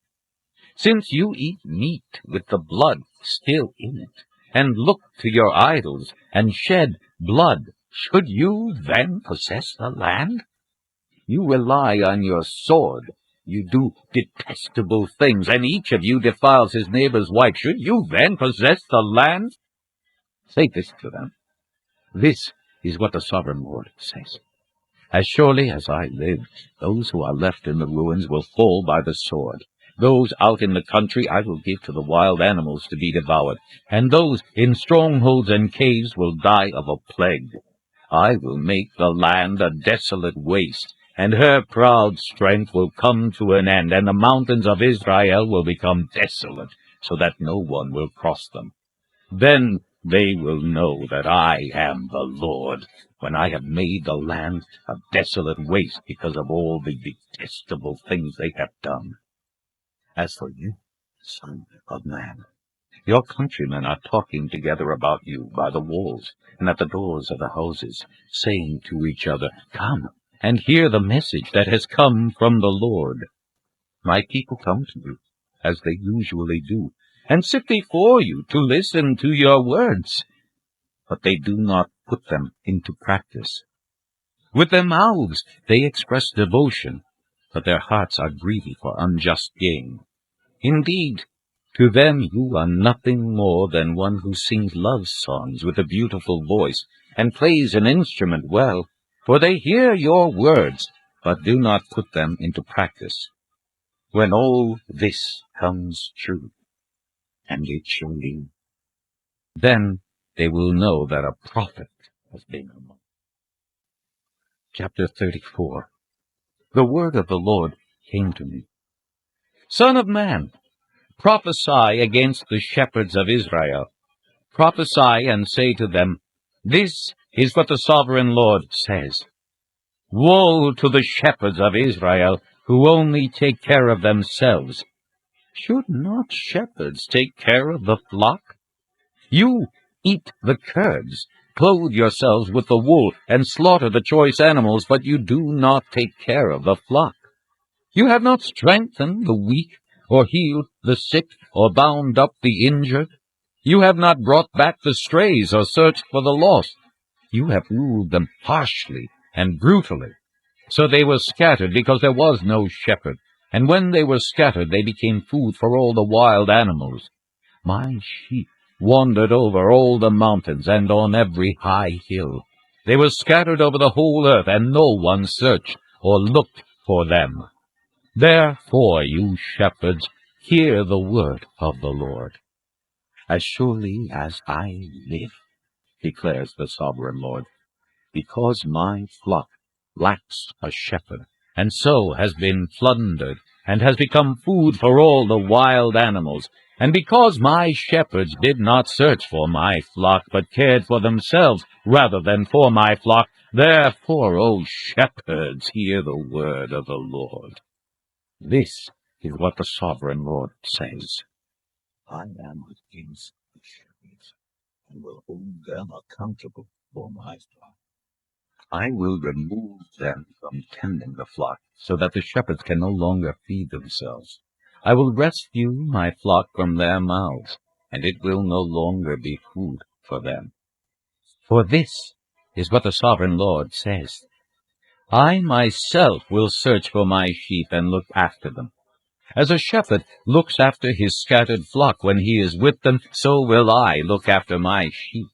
Since you eat meat with the blood still in it, and look to your idols, and shed blood, should you then possess the land? You rely on your sword. You do detestable things, and each of you defiles his neighbor's wife. Should you then possess the land? Say this to them. This is what the sovereign Lord says. As surely as I live, those who are left in the ruins will fall by the sword. Those out in the country I will give to the wild animals to be devoured, and those in strongholds and caves will die of a plague. I will make the land a desolate waste, and her proud strength will come to an end, and the mountains of Israel will become desolate, so that no one will cross them. Then they will know that I am the Lord, when I have made the land a desolate waste because of all the detestable things they have done. As for you, son of man, your countrymen are talking together about you by the walls and at the doors of the houses, saying to each other, come and hear the message that has come from the Lord. My people come to you, as they usually do, and sit before you to listen to your words, but they do not put them into practice. With their mouths they express devotion, but their hearts are greedy for unjust gain. Indeed, to them you are nothing more than one who sings love songs with a beautiful voice, and plays an instrument well, for they hear your words, but do not put them into practice. When all this comes true, and it shall be, then they will know that a prophet has been among. Chapter 34. The word of the Lord came to me. Son of man, prophesy against the shepherds of Israel. Prophesy and say to them, this is what the sovereign Lord says. Woe to the shepherds of Israel, who only take care of themselves. Should not shepherds take care of the flock? You eat the curds, clothe yourselves with the wool, and slaughter the choice animals, but you do not take care of the flock. You have not strengthened the weak, or healed the sick, or bound up the injured. You have not brought back the strays, or searched for the lost. You have ruled them harshly and brutally. So they were scattered, because there was no shepherd. And when they were scattered, they became food for all the wild animals. My sheep wandered over all the mountains and on every high hill. They were scattered over the whole earth, and no one searched or looked for them. Therefore, you shepherds, hear the word of the Lord. As surely as I live, declares the sovereign Lord, because my flock lacks a shepherd, And so has been plundered, and has become food for all the wild animals. And because my shepherds did not search for my flock, but cared for themselves rather than for my flock, therefore, O shepherds, hear the word of the Lord. this is what the sovereign Lord says. I am the king's shepherds, and will hold them accountable for my flock. I will remove them from tending the flock, so that the shepherds can no longer feed themselves. I will rescue my flock from their mouths, and it will no longer be food for them. For this is what the sovereign Lord says. I myself will search for my sheep and look after them. As a shepherd looks after his scattered flock when he is with them, so will I look after my sheep.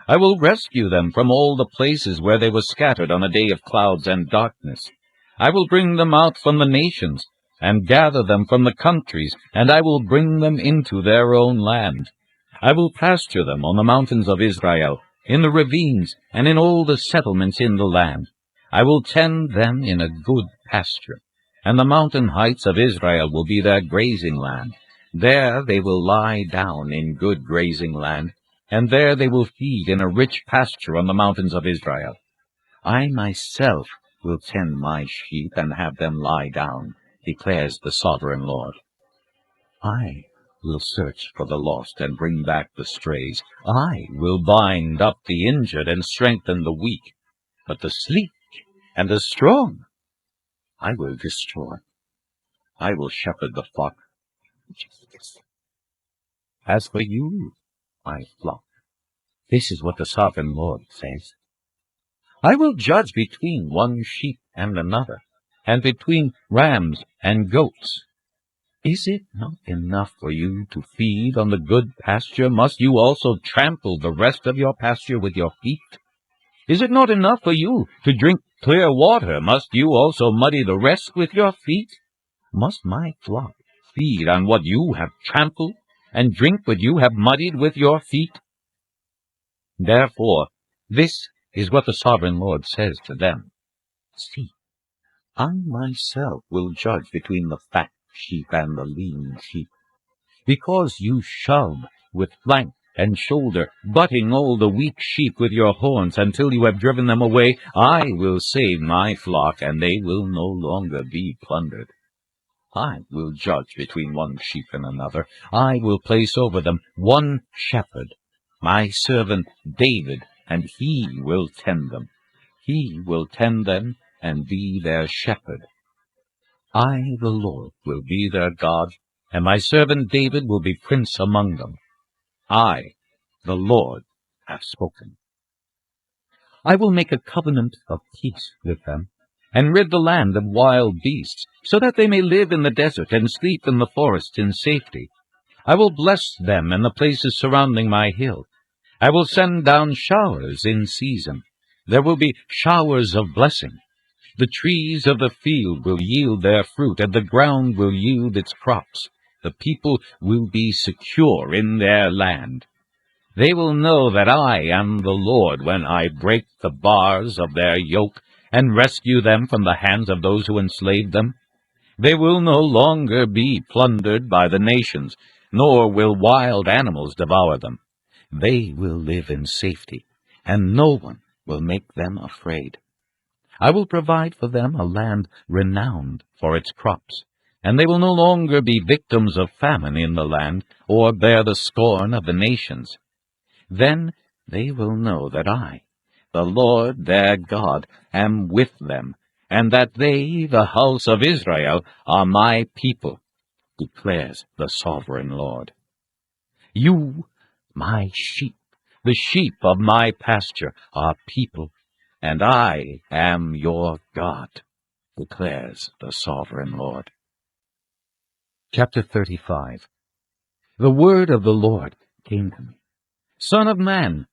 I will rescue them from all the places where they were scattered on a day of clouds and darkness. I will bring them out from the nations, and gather them from the countries, and I will bring them into their own land. I will pasture them on the mountains of Israel, in the ravines, and in all the settlements in the land. I will tend them in a good pasture, and the mountain heights of Israel will be their grazing land. There they will lie down in good grazing land, and there they will feed in a rich pasture on the mountains of Israel. I myself will tend my sheep and have them lie down, declares the sovereign Lord. I will search for the lost and bring back the strays. I will bind up the injured and strengthen the weak. But the sleek and the strong I will destroy. I will shepherd the flock. As for you, my flock, this is what the sovereign Lord says. I will judge between one sheep and another, and between rams and goats. Is it not enough for you to feed on the good pasture? Must you also trample the rest of your pasture with your feet? Is it not enough for you to drink clear water? Must you also muddy the rest with your feet? Must my flock feed on what you have trampled, and drink what you have muddied with your feet? Therefore, this is what the sovereign Lord says to them. See, I myself will judge between the fat sheep and the lean sheep. Because you shove with flank and shoulder, butting all the weak sheep with your horns until you have driven them away, I will save my flock, and they will no longer be plundered. I will judge between one sheep and another. I will place over them one shepherd, my servant David, and he will tend them. He will tend them and be their shepherd. I, the Lord, will be their God, and my servant David will be prince among them. I, the Lord, have spoken. I will make a covenant of peace with them, and rid the land of wild beasts, so that they may live in the desert and sleep in the forests in safety. I will bless them in the places surrounding my hill. I will send down showers in season. There will be showers of blessing. The trees of the field will yield their fruit, and the ground will yield its crops. The people will be secure in their land. They will know that I am the Lord when I break the bars of their yoke and rescue them from the hands of those who enslaved them. They will no longer be plundered by the nations, nor will wild animals devour them. They will live in safety, and no one will make them afraid. I will provide for them a land renowned for its crops, and they will no longer be victims of famine in the land, or bear the scorn of the nations. Then they will know that I, the Lord their God, am with them, and that they, the house of Israel, are my people, declares the sovereign Lord. You, my sheep, the sheep of my pasture, are people, and I am your God, declares the sovereign Lord. Chapter 35. The word of the Lord came to me. Son of man,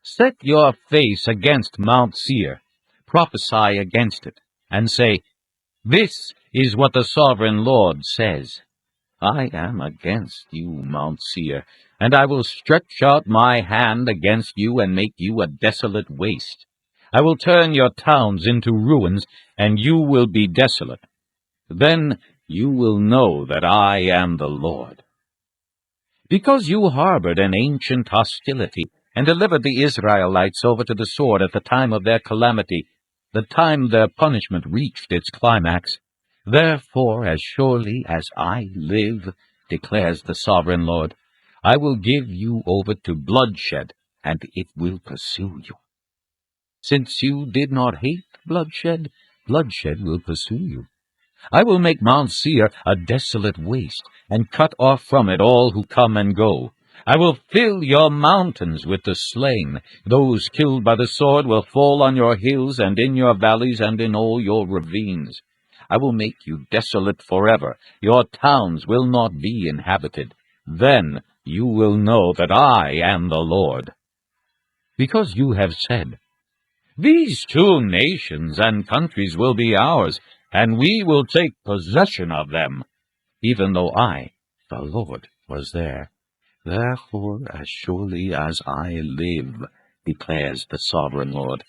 Set your face against Mount Seir, prophesy against it, and say, This is what the sovereign Lord says. I am against you, Mount Seir, and I will stretch out my hand against you and make you a desolate waste. I will turn your towns into ruins, and you will be desolate. Then you will know that I am the Lord. Because you harbored an ancient hostility, and delivered the Israelites over to the sword at the time of their calamity, the time their punishment reached its climax, therefore, as surely as I live, declares the sovereign Lord, I will give you over to bloodshed, and it will pursue you. Since you did not hate bloodshed, bloodshed will pursue you. I will make Mount Seir a desolate waste, and cut off from it all who come and go. I will fill your mountains with the slain. Those killed by the sword will fall on your hills, and in your valleys, and in all your ravines. I will make you desolate forever. Your towns will not be inhabited. Then you will know that I am the Lord. Because you have said, These two nations and countries will be ours, and we will take possession of them, even though I, the Lord, was there. Therefore, as surely as I live, declares the sovereign Lord,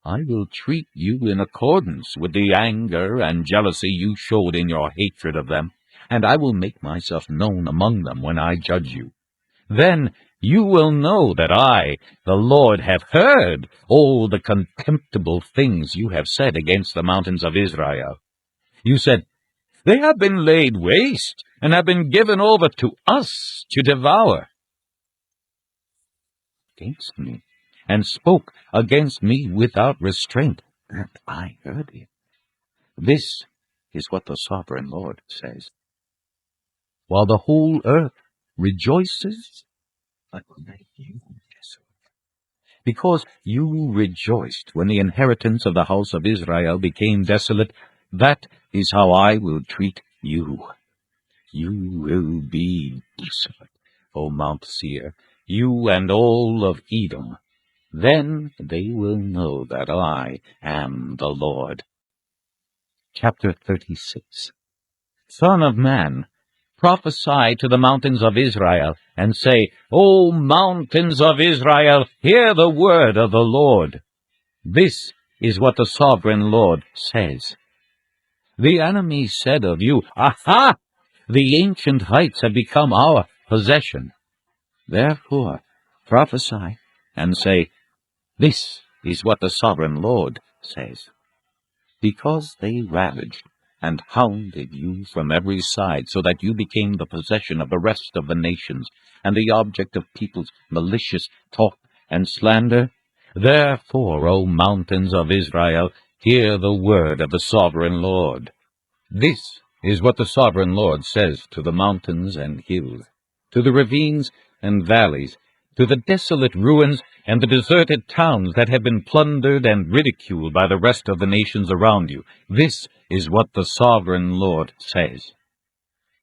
I will treat you in accordance with the anger and jealousy you showed in your hatred of them, and I will make myself known among them when I judge you. Then you will know that I, the Lord, have heard all the contemptible things you have said against the mountains of Israel. You said, They have been laid waste, and have been given over to us to devour against me, and spoke against me without restraint, and I heard it. This is what the sovereign Lord says. While the whole earth rejoices, I will make you desolate. Because you rejoiced when the inheritance of the house of Israel became desolate, that is how I will treat you. You will be desolate, O Mount Seir, you and all of Edom. Then they will know that I am the Lord. Chapter 36. Son of man, prophesy to the mountains of Israel, and say, O mountains of Israel, hear the word of the Lord. This is what the sovereign Lord says. The enemy said of you, Aha! The ancient heights have become our possession. Therefore prophesy, and say, This is what the sovereign Lord says. Because they ravaged and hounded you from every side, so that you became the possession of the rest of the nations, and the object of people's malicious talk and slander. Therefore, O mountains of Israel, hear the word of the sovereign Lord. This is what the sovereign Lord says to the mountains and hills, to the ravines and valleys, to the desolate ruins and the deserted towns that have been plundered and ridiculed by the rest of the nations around you. This is what the sovereign Lord says.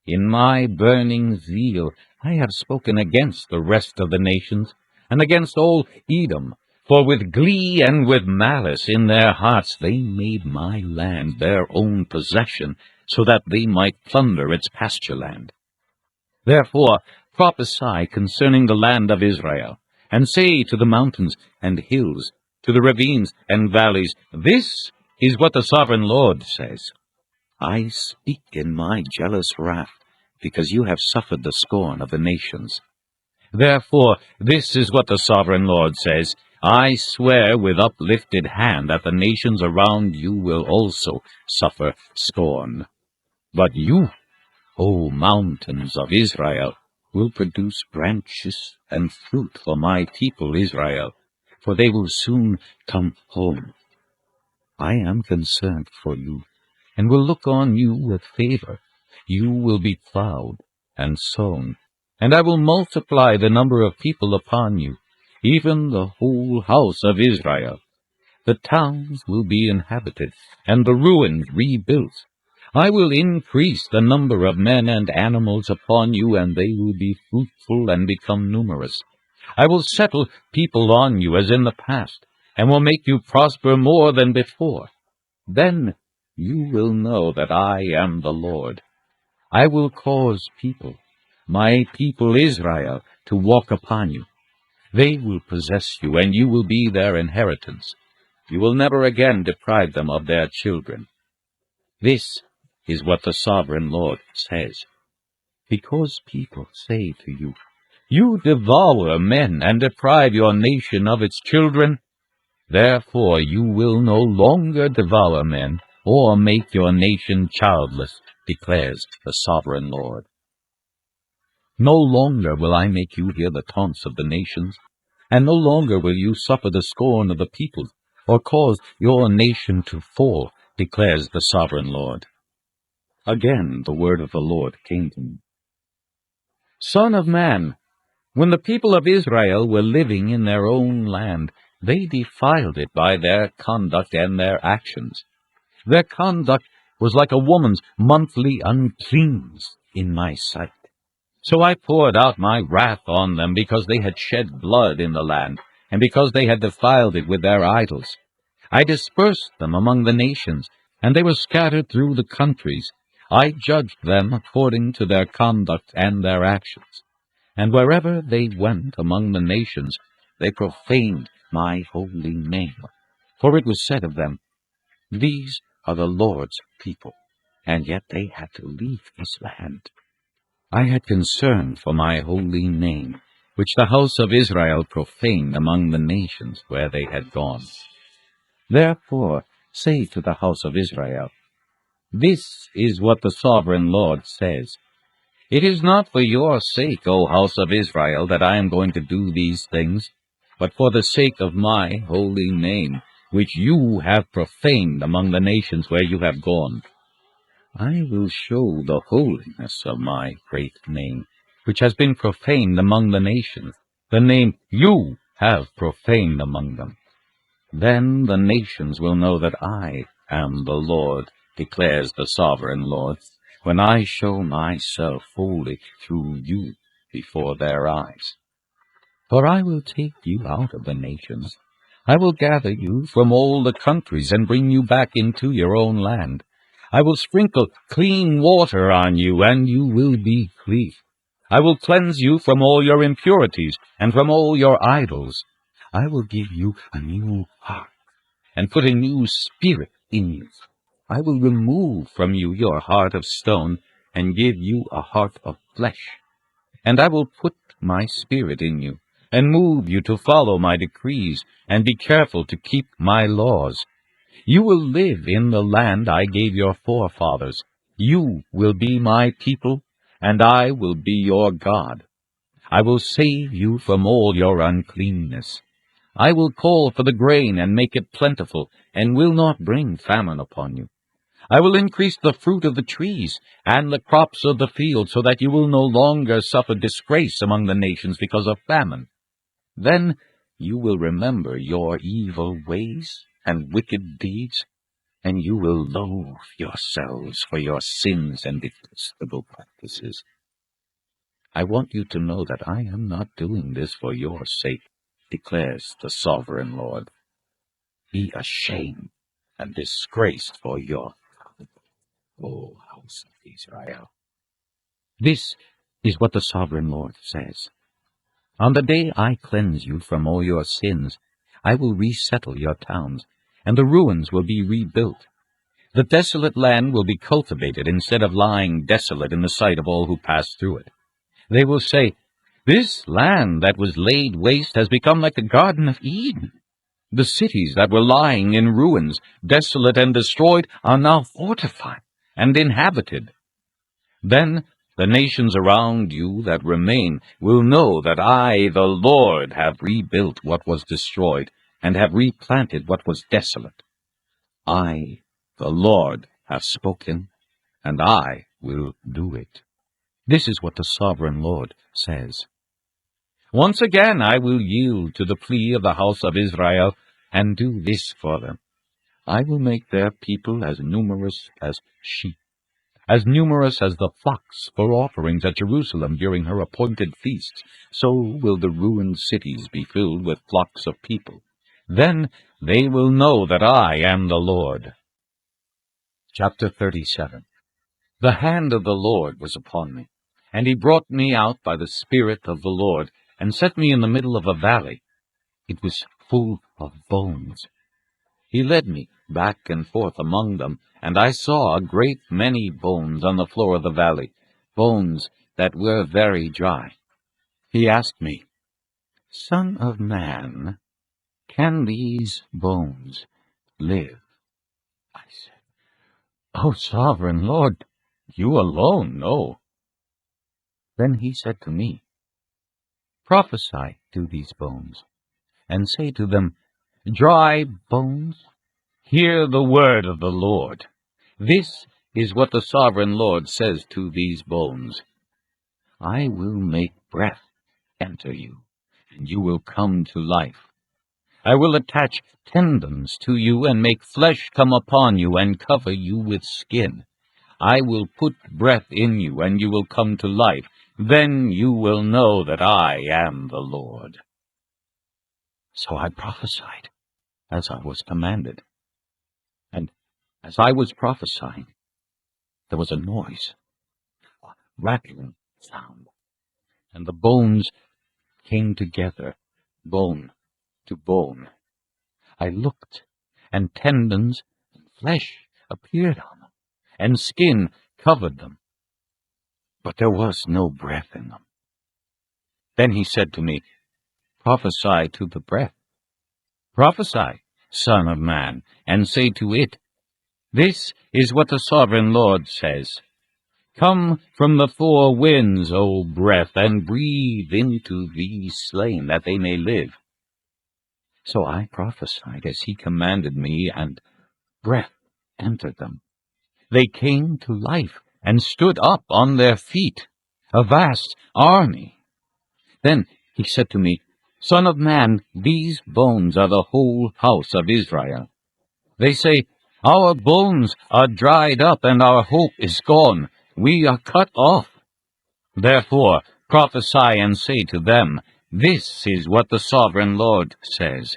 In my burning zeal I have spoken against the rest of the nations, and against all Edom, for with glee and with malice in their hearts they made my land their own possession, so that they might plunder its pasture land. Therefore prophesy concerning the land of Israel, and say to the mountains and hills, to the ravines and valleys, This is what the sovereign Lord says. I speak in my jealous wrath, because you have suffered the scorn of the nations. Therefore, this is what the sovereign Lord says, I swear with uplifted hand that the nations around you will also suffer scorn. But you, O mountains of Israel, will produce branches and fruit for my people Israel, for they will soon come home. I am concerned for you, and will look on you with favor. You will be plowed and sown, and I will multiply the number of people upon you, even the whole house of Israel. The towns will be inhabited, and the ruins rebuilt. I will increase the number of men and animals upon you, and they will be fruitful and become numerous. I will settle people on you as in the past, and will make you prosper more than before. Then you will know that I am the Lord. I will cause my people Israel, to walk upon you. They will possess you, and you will be their inheritance. You will never again deprive them of their children. This is what the sovereign Lord says. Because people say to you, "You devour men and deprive your nation of its children," therefore you will no longer devour men or make your nation childless, declares the sovereign Lord. No longer will I make you hear the taunts of the nations, and no longer will you suffer the scorn of the peoples, or cause your nation to fall, declares the sovereign Lord. Again the word of the Lord came to me. Son of man, when the people of Israel were living in their own land, they defiled it by their conduct and their actions. Their conduct was like a woman's monthly uncleanness in my sight. So I poured out my wrath on them because they had shed blood in the land, and because they had defiled it with their idols. I dispersed them among the nations, and they were scattered through the countries. I judged them according to their conduct and their actions. And wherever they went among the nations, they profaned my holy name. For it was said of them, "These are the Lord's people," and yet they had to leave this land. I had concern for my holy name, which the house of Israel profaned among the nations where they had gone. Therefore say to the house of Israel, "This is what the sovereign Lord says. It is not for your sake, O house of Israel, that I am going to do these things, but for the sake of my holy name, which you have profaned among the nations where you have gone. I will show the holiness of my great name, which has been profaned among the nations, the name you have profaned among them. Then the nations will know that I am the Lord, declares the sovereign Lord, when I show myself holy through you before their eyes. For I will take you out of the nations. I will gather you from all the countries and bring you back into your own land. I will sprinkle clean water on you, and you will be clean. I will cleanse you from all your impurities and from all your idols. I will give you a new heart and put a new spirit in you. I will remove from you your heart of stone and give you a heart of flesh. And I will put my spirit in you and move you to follow my decrees and be careful to keep my laws. You will live in the land I gave your forefathers. You will be my people, and I will be your God. I will save you from all your uncleanness. I will call for the grain and make it plentiful, and will not bring famine upon you. I will increase the fruit of the trees and the crops of the field, so that you will no longer suffer disgrace among the nations because of famine. Then you will remember your evil ways and wicked deeds, and you will loathe yourselves for your sins and detestable practices. I want you to know that I am not doing this for your sake, declares the sovereign Lord. Be ashamed and disgraced for your O house of Israel. This is what the sovereign Lord says. On the day I cleanse you from all your sins, I will resettle your towns, and the ruins will be rebuilt. The desolate land will be cultivated instead of lying desolate in the sight of all who pass through it. They will say, "This land that was laid waste has become like the Garden of Eden. The cities that were lying in ruins, desolate and destroyed, are now fortified and inhabited." Then the nations around you that remain will know that I, the Lord, have rebuilt what was destroyed, and have replanted what was desolate. I, the Lord, have spoken, and I will do it. This is what the sovereign Lord says. Once again I will yield to the plea of the house of Israel, and do this for them. I will make their people as numerous as sheep, As numerous as the flocks for offerings at Jerusalem during her appointed feasts, so will the ruined cities be filled with flocks of people. Then they will know that I am the Lord. Chapter 37. The hand of the Lord was upon me, and he brought me out by the Spirit of the Lord, and set me in the middle of a valley. It was full of bones. He led me back and forth among them, and I saw a great many bones on the floor of the valley, bones that were very dry. He asked me, Son of man, can these bones live? I said, O sovereign Lord, you alone know. Then he said to me, Prophesy to these bones, and say to them, Dry bones, hear the word of the Lord. This is what the sovereign Lord says to these bones. I will make breath enter you, and you will come to life. I will attach tendons to you, and make flesh come upon you, and cover you with skin. I will put breath in you, and you will come to life. Then you will know that I am the Lord. So I prophesied, as I was commanded. And as I was prophesying, there was a noise, a rattling sound, and the bones came together, bone to bone. I looked, and tendons and flesh appeared on them, and skin covered them, but there was no breath in them. Then he said to me, Prophesy to the breath. Prophesy, Son of man, and say to it, This is what the sovereign Lord says. Come from the four winds, O breath, and breathe into these slain, that they may live. So I prophesied as he commanded me, and breath entered them. They came to life, and stood up on their feet, a vast army. Then he said to me, Son of man, these bones are the whole house of Israel. They say, Our bones are dried up, and our hope is gone. We are cut off. Therefore prophesy and say to them, This is what the sovereign Lord says.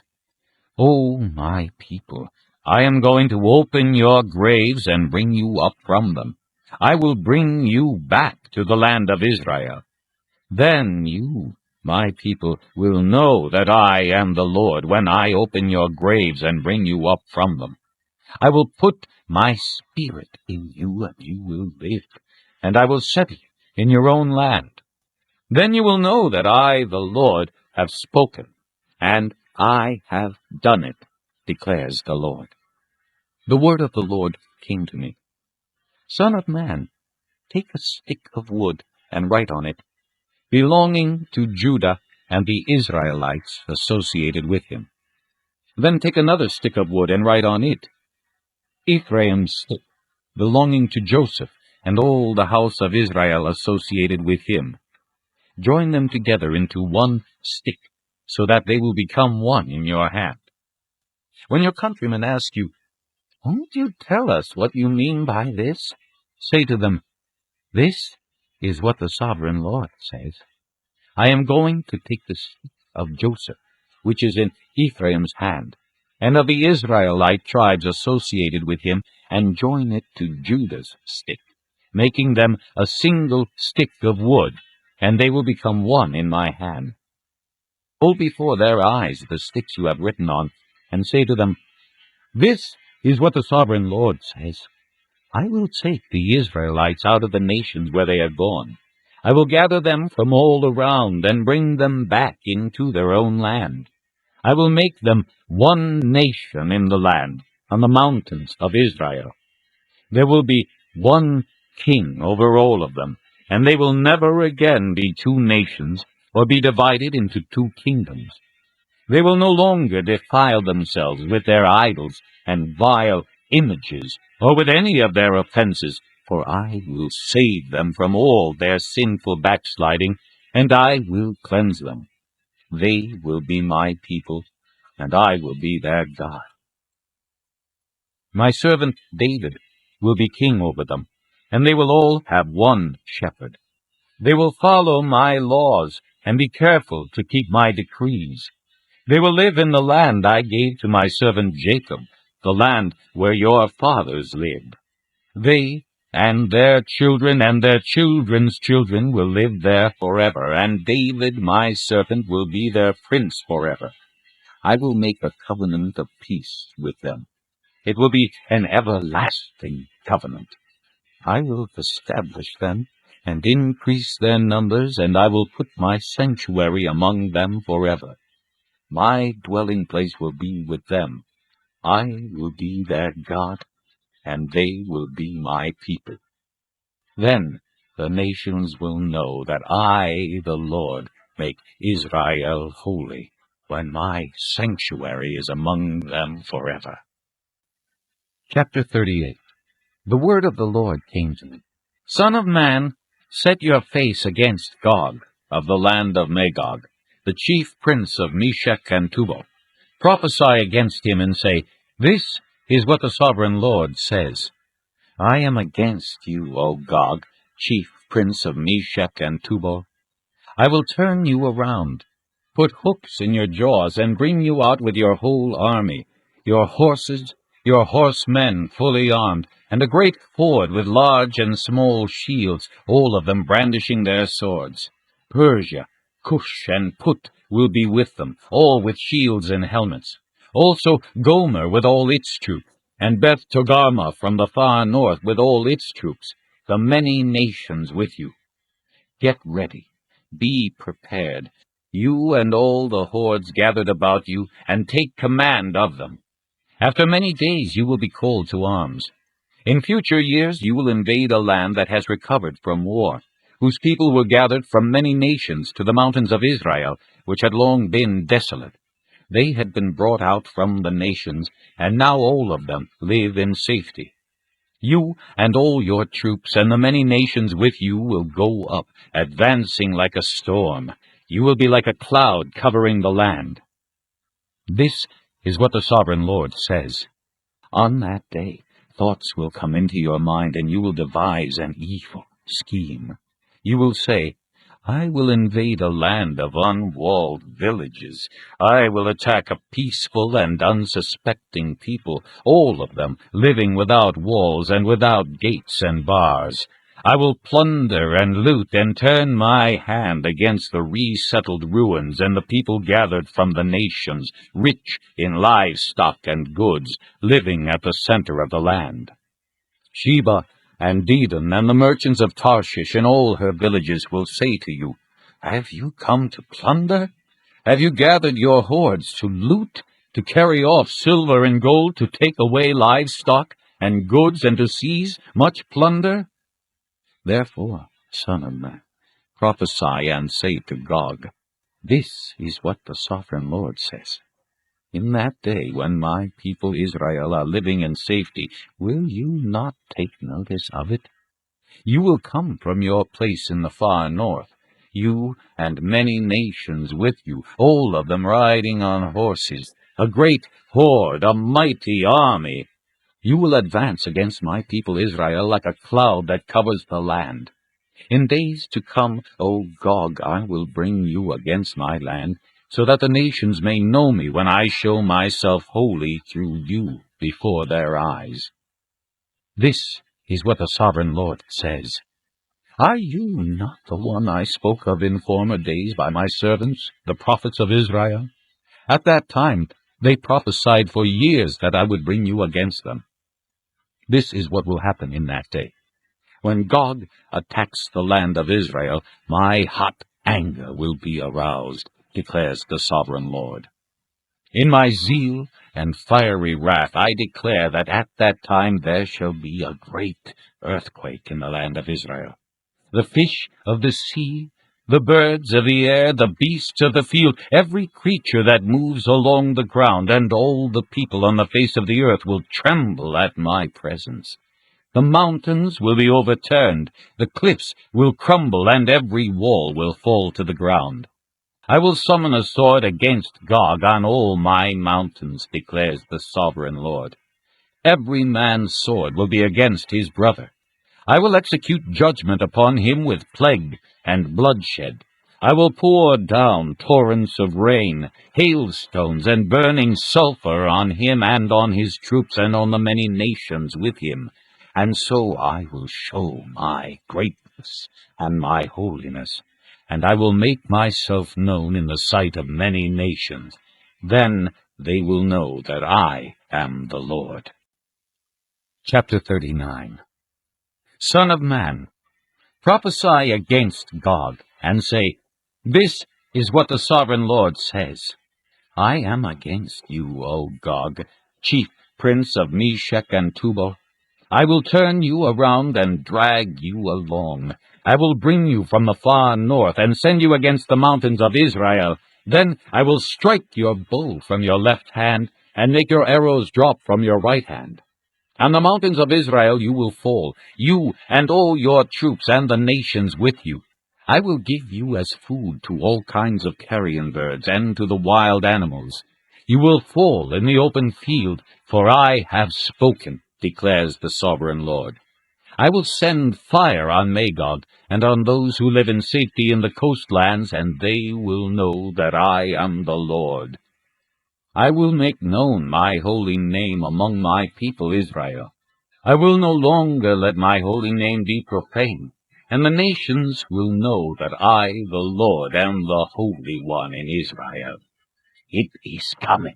O my people, I am going to open your graves and bring you up from them. I will bring you back to the land of Israel. Then you, my people, will know that I am the Lord when I open your graves and bring you up from them. I will put my spirit in you, and you will live, and I will settle you in your own land. Then you will know that I, the Lord, have spoken, and I have done it, declares the Lord. The word of the Lord came to me. Son of man, take a stick of wood and write on it, belonging to Judah and the Israelites associated with him. Then take another stick of wood and write on it, Ephraim's stick, belonging to Joseph and all the house of Israel associated with him. Join them together into one stick, so that they will become one in your hand. When your countrymen ask you, Won't you tell us what you mean by this? Say to them, This is what the sovereign Lord says. I am going to take the stick of Joseph, which is in Ephraim's hand, and of the Israelite tribes associated with him, and join it to Judah's stick, making them a single stick of wood, and they will become one in my hand. Hold before their eyes the sticks you have written on, and say to them, This is what the sovereign Lord says. I will take the Israelites out of the nations where they have gone. I will gather them from all around and bring them back into their own land. I will make them one nation in the land, on the mountains of Israel. There will be one king over all of them, and they will never again be two nations or be divided into two kingdoms. They will no longer defile themselves with their idols and vile images, or with any of their offenses, for I will save them from all their sinful backsliding, and I will cleanse them. They will be my people, and I will be their God. My servant David will be king over them, and they will all have one shepherd. They will follow my laws and be careful to keep my decrees. They will live in the land I gave to my servant Jacob, the land where your fathers lived. They and their children and their children's children will live there forever, and David my servant will be their prince forever. I will make a covenant of peace with them. It will be an everlasting covenant. I will establish them and increase their numbers, and I will put my sanctuary among them forever. My dwelling place will be with them. I will be their God, and they will be my people. Then the nations will know that I, the Lord, make Israel holy, when my sanctuary is among them forever. Chapter 38. The word of the Lord came to me. Son of man, set your face against Gog, of the land of Magog, the chief prince of Meshech and Tubal. Prophesy against him and say, This is what the sovereign Lord says. I am against you, O Gog, chief prince of Meshech and Tubal. I will turn you around, put hooks in your jaws, and bring you out with your whole army, your horses, your horsemen fully armed, and a great horde with large and small shields, all of them brandishing their swords. Persia, Cush, and Put will be with them, all with shields and helmets. Also Gomer with all its troops, and Beth Togarmah from the far north with all its troops, the many nations with you. Get ready, be prepared, you and all the hordes gathered about you, and take command of them. After many days you will be called to arms. In future years you will invade a land that has recovered from war, whose people were gathered from many nations to the mountains of Israel, which had long been desolate. They had been brought out from the nations, and now all of them live in safety. You and all your troops and the many nations with you will go up, advancing like a storm. You will be like a cloud covering the land. This is what the sovereign Lord says. On that day, thoughts will come into your mind, and you will devise an evil scheme. You will say, I will invade a land of unwalled villages. I will attack a peaceful and unsuspecting people, all of them living without walls and without gates and bars. I will plunder and loot and turn my hand against the resettled ruins and the people gathered from the nations, rich in livestock and goods, living at the center of the land. Sheba and Dedan and the merchants of Tarshish and all her villages will say to you, Have you come to plunder? Have you gathered your hordes to loot, to carry off silver and gold, to take away livestock and goods, and to seize much plunder? Therefore, son of man, prophesy and say to Gog, This is what the sovereign Lord says. In that day, when my people Israel are living in safety, will you not take notice of it? You will come from your place in the far north, you and many nations with you, all of them riding on horses, a great horde, a mighty army. You will advance against my people Israel like a cloud that covers the land. In days to come, O Gog, I will bring you against my land, so that the nations may know me when I show myself holy through you before their eyes. This is what the sovereign Lord says. Are you not the one I spoke of in former days by my servants, the prophets of Israel? At that time they prophesied for years that I would bring you against them. This is what will happen in that day. When Gog attacks the land of Israel, my hot anger will be aroused, declares the sovereign Lord. In my zeal and fiery wrath I declare that at that time there shall be a great earthquake in the land of Israel. The fish of the sea, the birds of the air, the beasts of the field, every creature that moves along the ground, and all the people on the face of the earth will tremble at my presence. The mountains will be overturned, the cliffs will crumble, and every wall will fall to the ground. I will summon a sword against Gog on all my mountains, declares the sovereign Lord. Every man's sword will be against his brother. I will execute judgment upon him with plague and bloodshed. I will pour down torrents of rain, hailstones, and burning sulfur on him and on his troops and on the many nations with him. And so I will show my greatness and my holiness, and I will make myself known in the sight of many nations. Then they will know that I am the Lord. Chapter 39. Son of man, prophesy against Gog, and say, This is what the sovereign Lord says. I am against you, O Gog, chief prince of Meshech and Tubal. I will turn you around and drag you along. I will bring you from the far north and send you against the mountains of Israel. Then I will strike your bow from your left hand and make your arrows drop from your right hand. On the mountains of Israel you will fall, you and all your troops and the nations with you. I will give you as food to all kinds of carrion birds and to the wild animals. You will fall in the open field, for I have spoken, declares the sovereign Lord. I will send fire on Magog and on those who live in safety in the coastlands, and they will know that I am the Lord. I will make known my holy name among my people Israel. I will no longer let my holy name be profaned, and the nations will know that I, the Lord, am the Holy One in Israel. It is coming.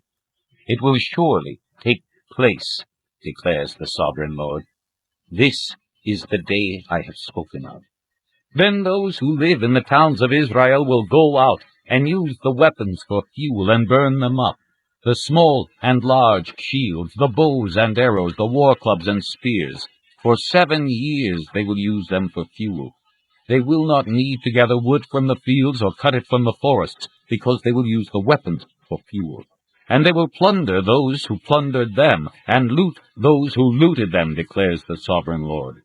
It will surely take place, declares the sovereign Lord. This is the day I have spoken of. Then those who live in the towns of Israel will go out and use the weapons for fuel and burn them up, the small and large shields, the bows and arrows, the war clubs and spears. For 7 years they will use them for fuel. They will not need to gather wood from the fields or cut it from the forests, because they will use the weapons for fuel. And they will plunder those who plundered them, and loot those who looted them, declares the sovereign Lord.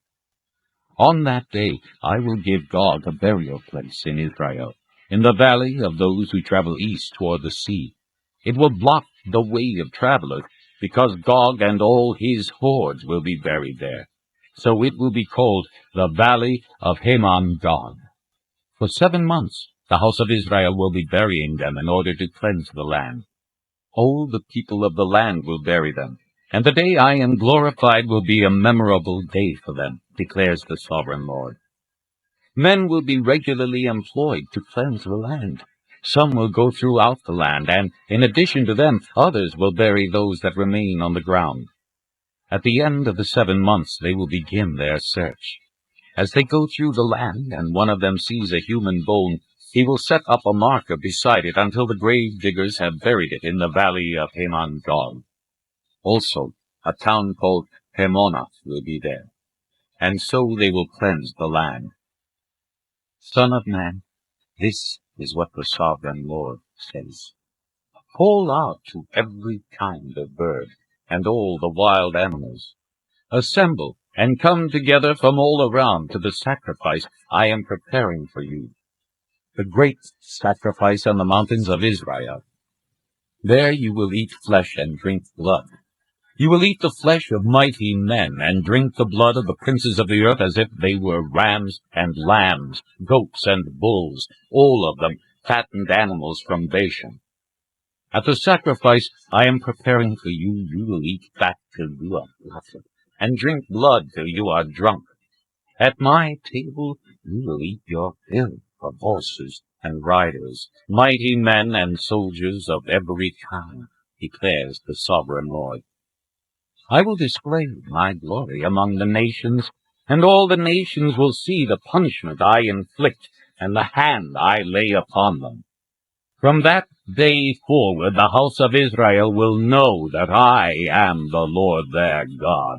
On that day I will give Gog a burial place in Israel, in the valley of those who travel east toward the sea. It will block the way of travelers, because Gog and all his hordes will be buried there. So it will be called the Valley of Hamon Gog. For 7 months the house of Israel will be burying them in order to cleanse the land. All the people of the land will bury them, and the day I am glorified will be a memorable day for them, declares the sovereign Lord. Men will be regularly employed to cleanse the land. Some will go throughout the land, and in addition to them, others will bury those that remain on the ground. At the end of the 7 months they will begin their search. As they go through the land, and one of them sees a human bone, he will set up a marker beside it until the grave diggers have buried it in the valley of Hamon Gog. Also, a town called Hamonath will be there, and so they will cleanse the land. Son of man, this is what the sovereign Lord says. Call out to every kind of bird, and all the wild animals. Assemble and come together from all around to the sacrifice I am preparing for you, the great sacrifice on the mountains of Israel. There you will eat flesh and drink blood. You will eat the flesh of mighty men, and drink the blood of the princes of the earth as if they were rams and lambs, goats and bulls, all of them fattened animals from Bashan. At the sacrifice I am preparing for you, you will eat fat till you are blessed, and drink blood till you are drunk. At my table you will eat your fill of horses and riders, mighty men and soldiers of every kind, declares the sovereign Lord. I will display my glory among the nations, and all the nations will see the punishment I inflict and the hand I lay upon them. From that day forward the house of Israel will know that I am the Lord their God.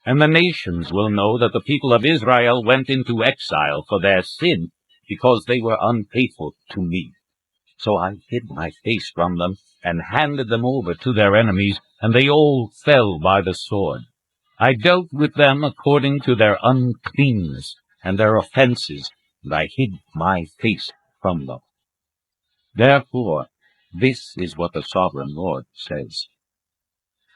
And the nations will know that the people of Israel went into exile for their sin, because they were unfaithful to me. So I hid my face from them, and handed them over to their enemies, and they all fell by the sword. I dealt with them according to their uncleanness and their offenses, and I hid my face from them. Therefore, this is what the sovereign Lord says.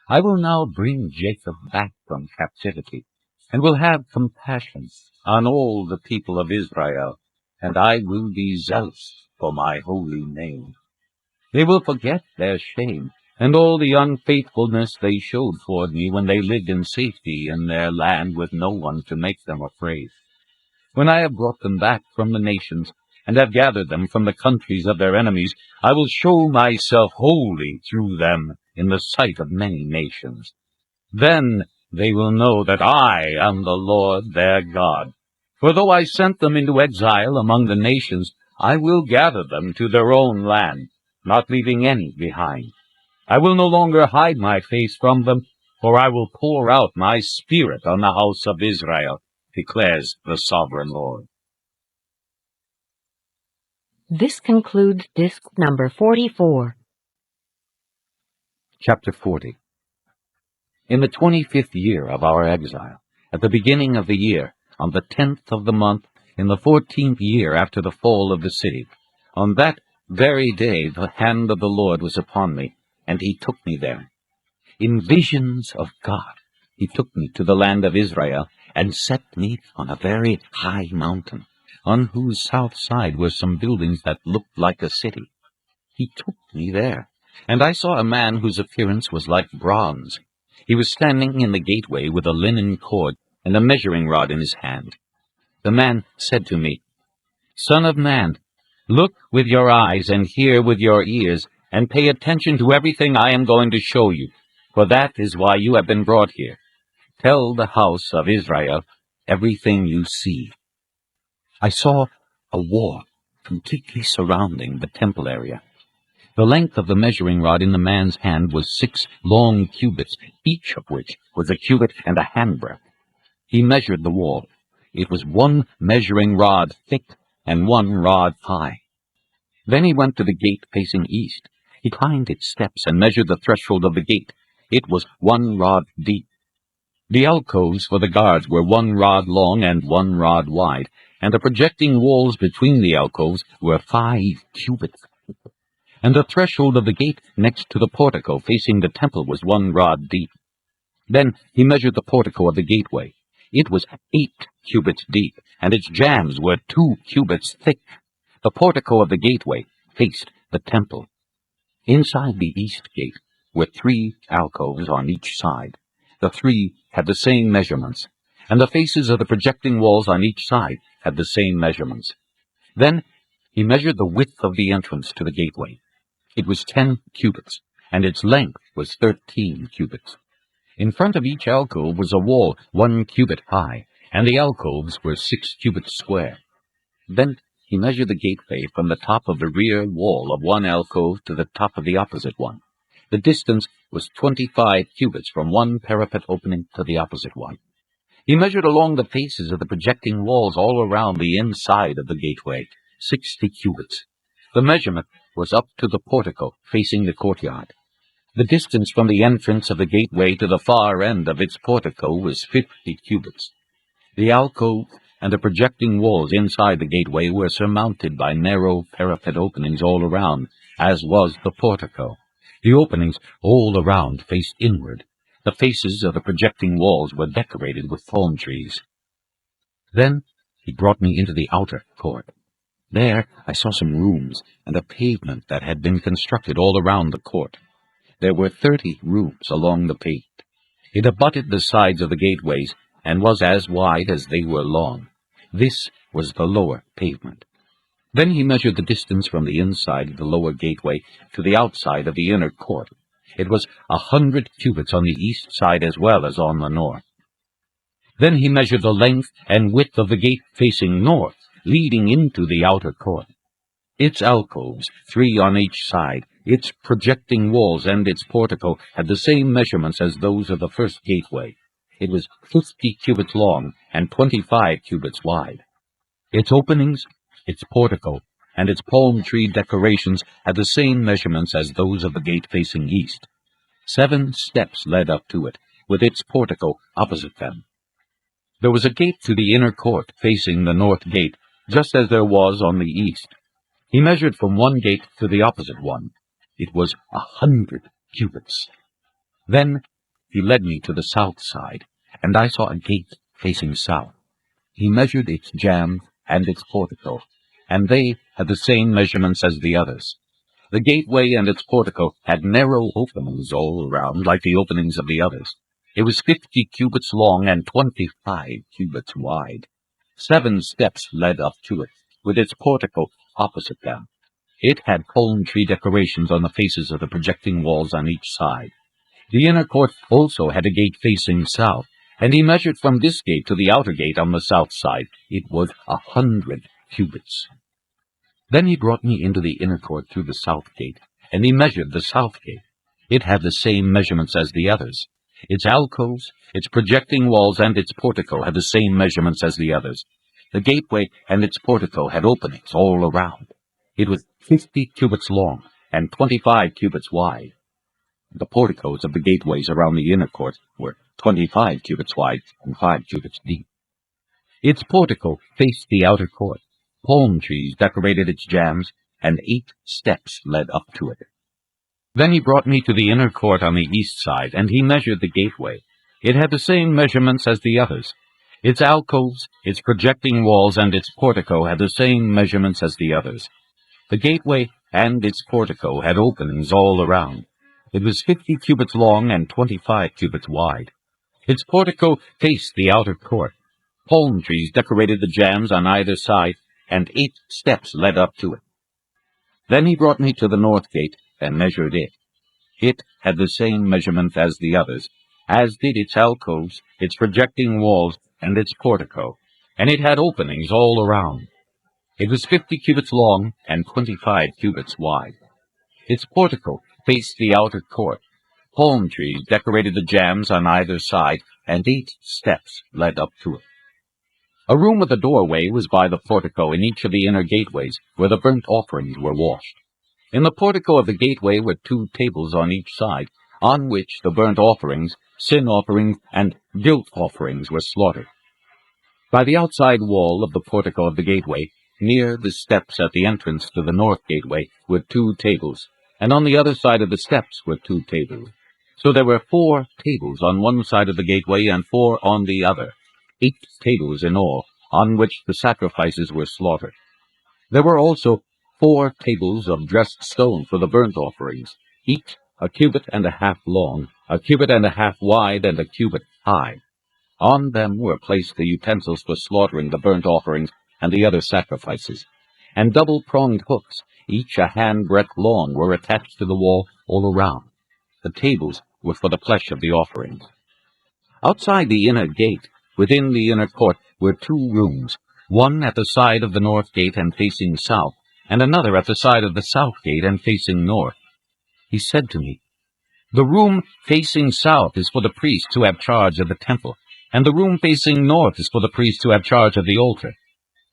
I will now bring Jacob back from captivity, and will have compassion on all the people of Israel, and I will be zealous for my holy name. They will forget their shame, and all the unfaithfulness they showed toward me when they lived in safety in their land with no one to make them afraid. When I have brought them back from the nations, and have gathered them from the countries of their enemies, I will show myself holy through them in the sight of many nations. Then they will know that I am the Lord their God. For though I sent them into exile among the nations, I will gather them to their own land, not leaving any behind. I will no longer hide my face from them, for I will pour out my spirit on the house of Israel, declares the sovereign Lord. This concludes disc number 44. Chapter 40. In the 25th year of our exile, at the beginning of the year, on the 10th of the month, in the 14th year after the fall of the city, on that very day the hand of the Lord was upon me, and he took me there. In visions of God, he took me to the land of Israel, and set me on a very high mountain, on whose south side were some buildings that looked like a city. He took me there, and I saw a man whose appearance was like bronze. He was standing in the gateway with a linen cord and a measuring rod in his hand. The man said to me, "Son of man, look with your eyes and hear with your ears, and pay attention to everything I am going to show you, for that is why you have been brought here. Tell the house of Israel everything you see." I saw a wall completely surrounding the temple area. The length of the measuring rod in the man's hand was 6 long cubits, each of which was a cubit and a handbreadth. He measured the wall. It was 1 measuring rod thick and 1 rod high. Then he went to the gate facing east. He climbed its steps and measured the threshold of the gate. It was 1 rod deep. The alcoves for the guards were 1 rod long and 1 rod wide, and the projecting walls between the alcoves were 5 cubits. And the threshold of the gate next to the portico facing the temple was 1 rod deep. Then he measured the portico of the gateway. It was 8 cubits deep, and its jambs were 2 cubits thick. The portico of the gateway faced the temple. Inside the east gate were 3 alcoves on each side. The 3 had the same measurements, and the faces of the projecting walls on each side had the same measurements. Then he measured the width of the entrance to the gateway. It was 10 cubits, and its length was 13 cubits. In front of each alcove was a wall 1 cubit high, and the alcoves were 6 cubits square. Then he measured the gateway from the top of the rear wall of one alcove to the top of the opposite one. The distance was 25 cubits from one parapet opening to the opposite one. He measured along the faces of the projecting walls all around the inside of the gateway, 60 cubits. The measurement was up to the portico facing the courtyard. The distance from the entrance of the gateway to the far end of its portico was 50 cubits. The alcove and the projecting walls inside the gateway were surmounted by narrow parapet openings all around, as was the portico. The openings all around faced inward. The faces of the projecting walls were decorated with palm trees. Then he brought me into the outer court. There I saw some rooms and a pavement that had been constructed all around the court. There were 30 rooms along the pavement. It abutted the sides of the gateways and was as wide as they were long. This was the lower pavement. Then he measured the distance from the inside of the lower gateway to the outside of the inner court. It was 100 cubits on the east side as well as on the north. Then he measured the length and width of the gate facing north, leading into the outer court. Its alcoves, 3 on each side, its projecting walls and its portico had the same measurements as those of the first gateway. It was 50 cubits long and 25 cubits wide. Its openings, its portico, and its palm tree decorations had the same measurements as those of the gate facing east. 7 steps led up to it, with its portico opposite them. There was a gate to the inner court facing the north gate, just as there was on the east. He measured from one gate to the opposite one. It was 100 cubits. Then he led me to the south side, and I saw a gate facing south. He measured its jambs and its portico, and they had the same measurements as the others. The gateway and its portico had narrow openings all around like the openings of the others. It was 50 cubits long and 25 cubits wide. 7 steps led up to it, with its portico opposite them. It had palm tree decorations on the faces of the projecting walls on each side. The inner court also had a gate facing south, and he measured from this gate to the outer gate on the south side. It was 100 cubits. Then he brought me into the inner court through the south gate, and he measured the south gate. It had the same measurements as the others. Its alcoves, its projecting walls, and its portico had the same measurements as the others. The gateway and its portico had openings all around. It was 50 cubits long and 25 cubits wide. The porticos of the gateways around the inner court were 25 cubits wide and 5 cubits deep. Its portico faced the outer court. Palm trees decorated its jambs, and 8 steps led up to it. Then he brought me to the inner court on the east side, and he measured the gateway. It had the same measurements as the others. Its alcoves, its projecting walls, and its portico had the same measurements as the others. The gateway and its portico had openings all around. It was 50 cubits long and 25 cubits wide. Its portico faced the outer court. Palm trees decorated the jambs on either side, and 8 steps led up to it. Then he brought me to the north gate and measured it. It had the same measurement as the others, as did its alcoves, its projecting walls, and its portico, and it had openings all around. It was 50 cubits long and 25 cubits wide. Its portico faced the outer court. Palm trees decorated the jambs on either side, and 8 steps led up to it. A room with a doorway was by the portico in each of the inner gateways, where the burnt offerings were washed. In the portico of the gateway were 2 tables on each side, on which the burnt offerings, sin offerings, and guilt offerings were slaughtered. By the outside wall of the portico of the gateway, near the steps at the entrance to the north gateway, were 2 tables, and on the other side of the steps were 2 tables. So there were 4 tables on one side of the gateway and 4 on the other. 8 tables in all, on which the sacrifices were slaughtered. There were also 4 tables of dressed stone for the burnt offerings, each a cubit and a half long, a cubit and a half wide, and a cubit high. On them were placed the utensils for slaughtering the burnt offerings and the other sacrifices, and double-pronged hooks, each a handbreadth long, were attached to the wall all around. The tables were for the flesh of the offerings. Outside the inner gate, within the inner court, were 2 rooms, one at the side of the north gate and facing south, and another at the side of the south gate and facing north. He said to me, "The room facing south is for the priests who have charge of the temple, and the room facing north is for the priests who have charge of the altar.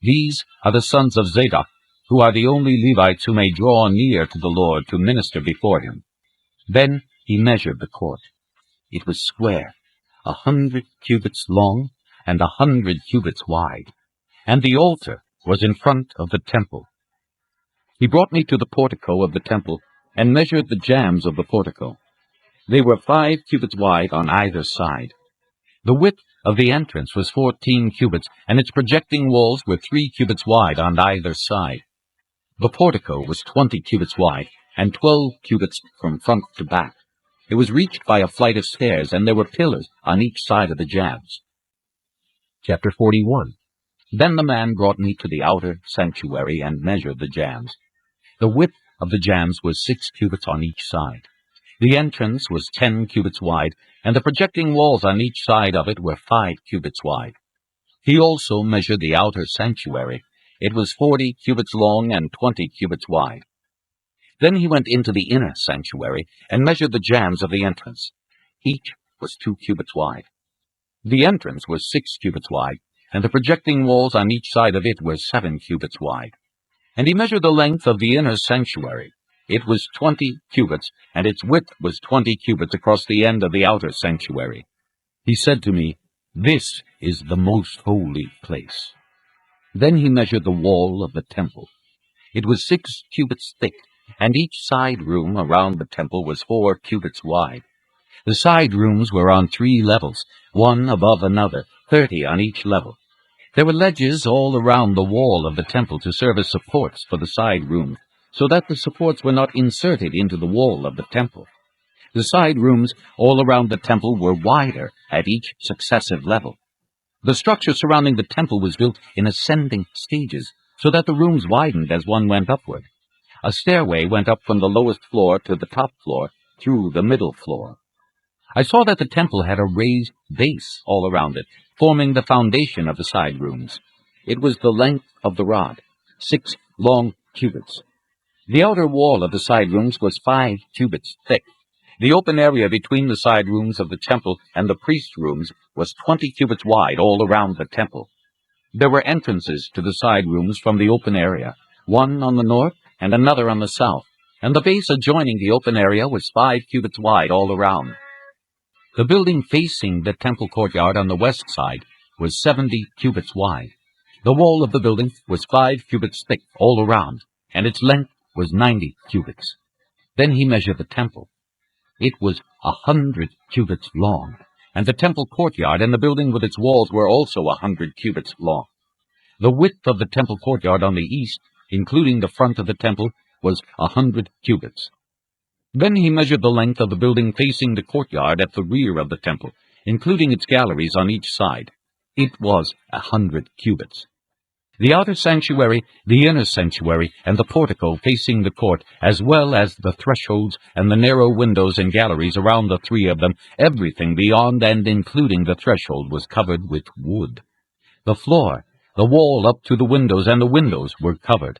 These are the sons of Zadok, who are the only Levites who may draw near to the Lord to minister before him." Then he measured the court. It was square, 100 cubits long and 100 cubits wide, and the altar was in front of the temple. He brought me to the portico of the temple and measured the jambs of the portico. They were 5 cubits wide on either side. The width of the entrance was 14 cubits, and its projecting walls were 3 cubits wide on either side. The portico was 20 cubits wide, and 12 cubits from front to back. It was reached by a flight of stairs, and there were pillars on each side of the jambs. Chapter 41. Then the man brought me to the outer sanctuary and measured the jambs. The width of the jambs was 6 cubits on each side. The entrance was 10 cubits wide, and the projecting walls on each side of it were 5 cubits wide. He also measured the outer sanctuary. It was 40 cubits long and 20 cubits wide. Then he went into the inner sanctuary and measured the jambs of the entrance. Each was 2 cubits wide. The entrance was 6 cubits wide, and the projecting walls on each side of it were 7 cubits wide. And he measured the length of the inner sanctuary. It was 20 cubits, and its width was 20 cubits across the end of the outer sanctuary. He said to me, "This is the most holy place." Then he measured the wall of the temple. It was 6 cubits thick, and each side room around the temple was 4 cubits wide. The side rooms were on 3 levels, one above another, 30 on each level. There were ledges all around the wall of the temple to serve as supports for the side rooms, so that the supports were not inserted into the wall of the temple. The side rooms all around the temple were wider at each successive level. The structure surrounding the temple was built in ascending stages, so that the rooms widened as one went upward. A stairway went up from the lowest floor to the top floor through the middle floor. I saw that the temple had a raised base all around it, forming the foundation of the side rooms. It was the length of the rod, 6 long cubits. The outer wall of the side rooms was 5 cubits thick. The open area between the side rooms of the temple and the priest rooms was 20 cubits wide all around the temple. There were entrances to the side rooms from the open area, one on the north and another on the south, and the base adjoining the open area was 5 cubits wide all around. The building facing the temple courtyard on the west side was 70 cubits wide. The wall of the building was 5 cubits thick all around, and its length was 90 cubits. Then he measured the temple. It was 100 cubits long, and the temple courtyard and the building with its walls were also 100 cubits long. The width of the temple courtyard on the east, including the front of the temple, was 100 cubits. Then he measured the length of the building facing the courtyard at the rear of the temple, including its galleries on each side. It was 100 cubits. The outer sanctuary, the inner sanctuary, and the portico facing the court, as well as the thresholds and the narrow windows and galleries around the 3 of them, everything beyond and including the threshold was covered with wood. The floor, the wall up to the windows, and the windows were covered.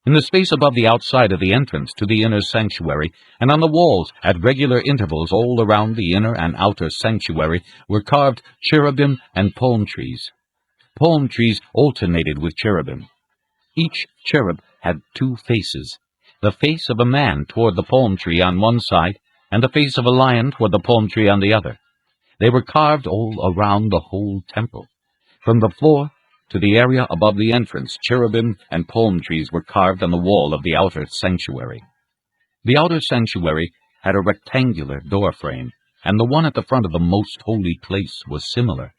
In the space above the outside of the entrance to the inner sanctuary, and on the walls at regular intervals all around the inner and outer sanctuary, were carved cherubim and palm trees. Palm trees alternated with cherubim. Each cherub had 2 faces, the face of a man toward the palm tree on one side, and the face of a lion toward the palm tree on the other. They were carved all around the whole temple. From the floor to the area above the entrance, cherubim and palm trees were carved on the wall of the outer sanctuary. The outer sanctuary had a rectangular door frame, and the one at the front of the most holy place was similar.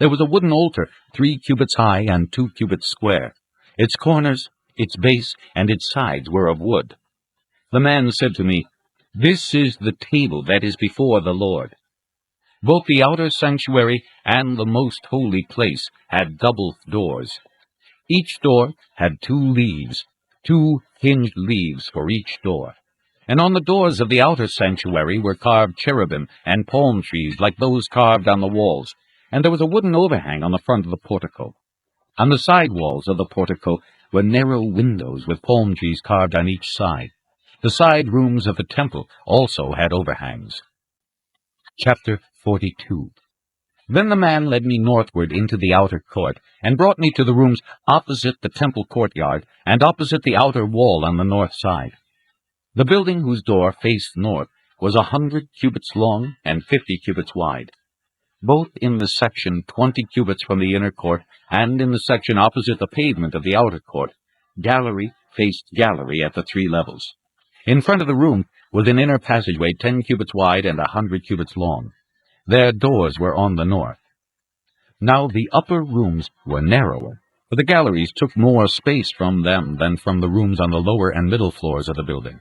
There was a wooden altar 3 cubits high and 2 cubits square. Its corners, its base, and its sides were of wood. The man said to me, "This is the table that is before the Lord." Both the outer sanctuary and the most holy place had double doors. Each door had 2 leaves, 2 hinged leaves for each door. And on the doors of the outer sanctuary were carved cherubim and palm trees like those carved on the walls, and there was a wooden overhang on the front of the portico. On the side walls of the portico were narrow windows with palm trees carved on each side. The side rooms of the temple also had overhangs. Chapter 42. Then the man led me northward into the outer court, and brought me to the rooms opposite the temple courtyard, and opposite the outer wall on the north side. The building whose door faced north was 100 cubits long and 50 cubits wide. Both in the section 20 cubits from the inner court, and in the section opposite the pavement of the outer court, gallery faced gallery at the 3 levels. In front of the room was an inner passageway 10 cubits wide and 100 cubits long. Their doors were on the north. Now the upper rooms were narrower, for the galleries took more space from them than from the rooms on the lower and middle floors of the building.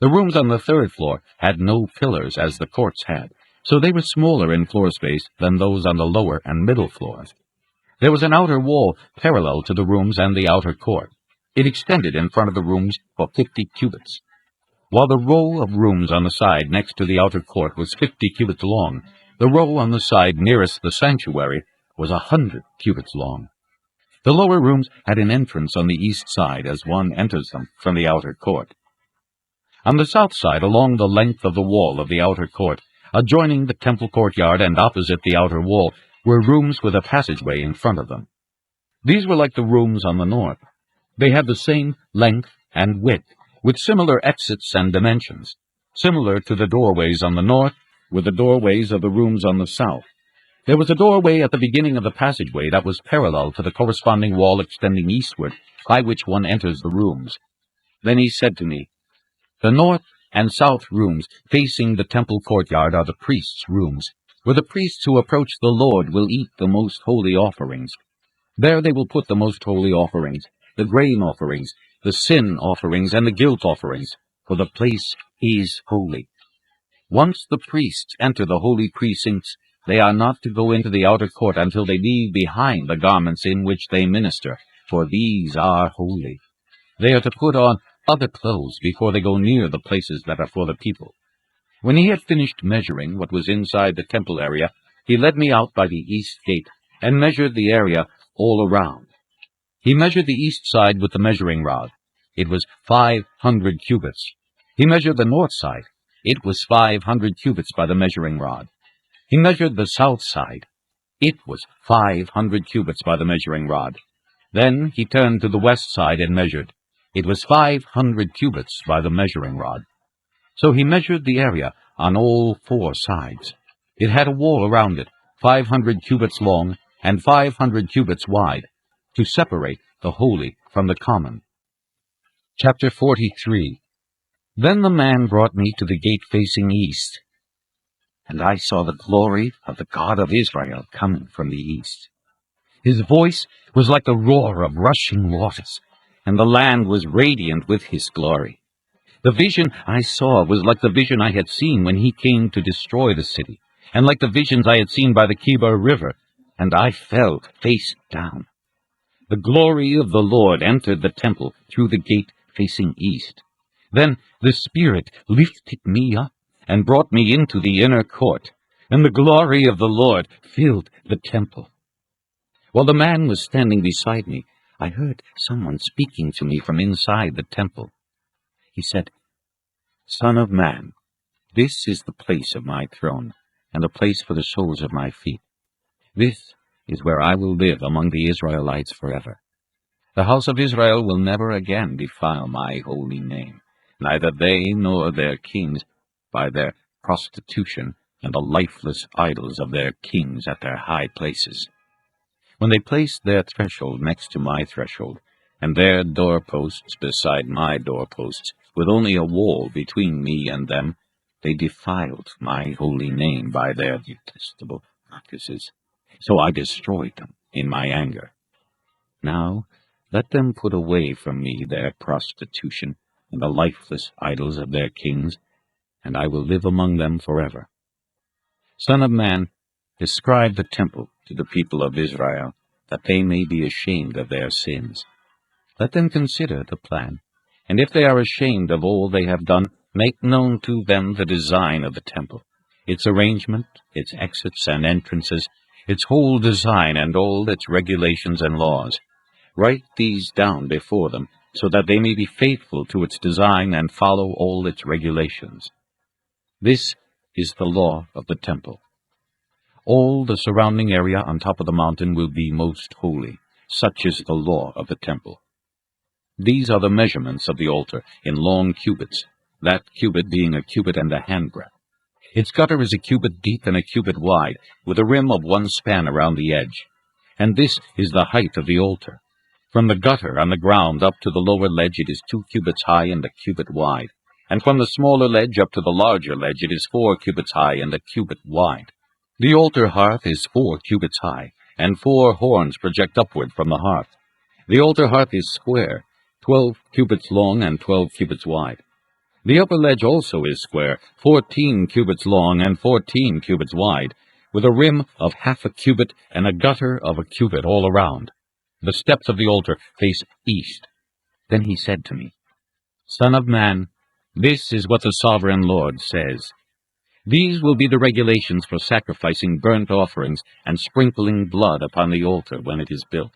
The rooms on the 3rd floor had no pillars as the courts had, so they were smaller in floor space than those on the lower and middle floors. There was an outer wall parallel to the rooms and the outer court. It extended in front of the rooms for 50 cubits. While the row of rooms on the side next to the outer court was 50 cubits long, the row on the side nearest the sanctuary was 100 cubits long. The lower rooms had an entrance on the east side as one enters them from the outer court. On the south side, along the length of the wall of the outer court, adjoining the temple courtyard and opposite the outer wall, were rooms with a passageway in front of them. These were like the rooms on the north. They had the same length and width, with similar exits and dimensions, similar to the doorways on the north, with the doorways of the rooms on the south. There was a doorway at the beginning of the passageway that was parallel to the corresponding wall extending eastward, by which one enters the rooms. Then he said to me, "The north and south rooms facing the temple courtyard are the priests' rooms, where the priests who approach the Lord will eat the most holy offerings. There they will put the most holy offerings, the grain offerings, the sin offerings, and the guilt offerings, for the place is holy. Once the priests enter the holy precincts, they are not to go into the outer court until they leave behind the garments in which they minister, for these are holy. They are to put on other clothes before they go near the places that are for the people. When he had finished measuring what was inside the temple area, he led me out by the east gate and measured the area all around. He measured the east side with the measuring rod. It was 500 cubits. He measured the north side. It was 500 cubits by the measuring rod. He measured the south side. It was 500 cubits by the measuring rod. Then he turned to the west side and measured. It was 500 cubits by the measuring rod. So he measured the area on all four sides. It had a wall around it, 500 cubits long and 500 cubits wide, to separate the holy from the common. Chapter 43. Then the man brought me to the gate facing east, and I saw the glory of the God of Israel coming from the east. His voice was like the roar of rushing waters, and the land was radiant with his glory. The vision I saw was like the vision I had seen when he came to destroy the city, and like the visions I had seen by the Kibar River, and I fell face down. The glory of the Lord entered the temple through the gate facing east. Then the Spirit lifted me up and brought me into the inner court, and the glory of the Lord filled the temple. While the man was standing beside me, I heard someone speaking to me from inside the temple. He said, "Son of man, this is the place of my throne, and the place for the soles of my feet. This is where I will live among the Israelites forever. The house of Israel will never again defile my holy name, neither they nor their kings, by their prostitution and the lifeless idols of their kings at their high places. When they placed their threshold next to my threshold, and their doorposts beside my doorposts, with only a wall between me and them, they defiled my holy name by their detestable practices. So I destroyed them in my anger. Now let them put away from me their prostitution and the lifeless idols of their kings, and I will live among them forever. Son of man, describe the temple to the people of Israel, that they may be ashamed of their sins. Let them consider the plan, and if they are ashamed of all they have done, make known to them the design of the temple, its arrangement, its exits and entrances, its whole design and all its regulations and laws. Write these down before them, so that they may be faithful to its design and follow all its regulations. This is the law of the temple. All the surrounding area on top of the mountain will be most holy. Such is the law of the temple. These are the measurements of the altar in long cubits, that cubit being a cubit and a handbreadth. Its gutter is a cubit deep and a cubit wide, with a rim of 1 span around the edge. And this is the height of the altar. From the gutter on the ground up to the lower ledge it is 2 cubits high and a cubit wide. And from the smaller ledge up to the larger ledge it is 4 cubits high and a cubit wide. The altar hearth is 4 cubits high, and 4 horns project upward from the hearth. The altar hearth is square, 12 cubits long and 12 cubits wide. The upper ledge also is square, 14 cubits long and 14 cubits wide, with a rim of half a cubit and a gutter of a cubit all around. The steps of the altar face east. Then he said to me, Son of man, this is what the sovereign Lord says. These will be the regulations for sacrificing burnt offerings and sprinkling blood upon the altar when it is built.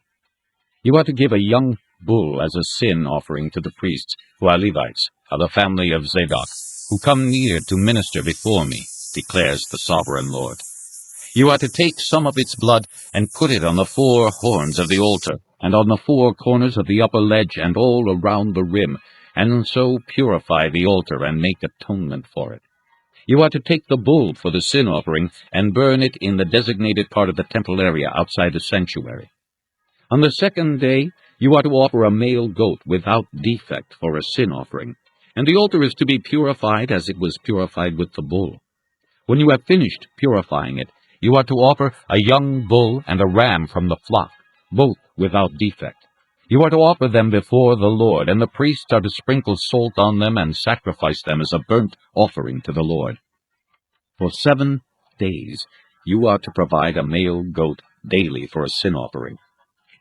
You are to give a young bull as a sin offering to the priests, who are Levites, of the family of Zadok, who come near to minister before me, declares the sovereign Lord. You are to take some of its blood and put it on the 4 horns of the altar, and on the 4 corners of the upper ledge, and all around the rim, and so purify the altar and make atonement for it. You are to take the bull for the sin offering and burn it in the designated part of the temple area outside the sanctuary. On the 2nd day, you are to offer a male goat without defect for a sin offering, And the altar is to be purified as it was purified with the bull. When you have finished purifying it, you are to offer a young bull and a ram from the flock, both without defect. You are to offer them before the Lord, and the priests are to sprinkle salt on them and sacrifice them as a burnt offering to the Lord. For 7 days you are to provide a male goat daily for a sin offering.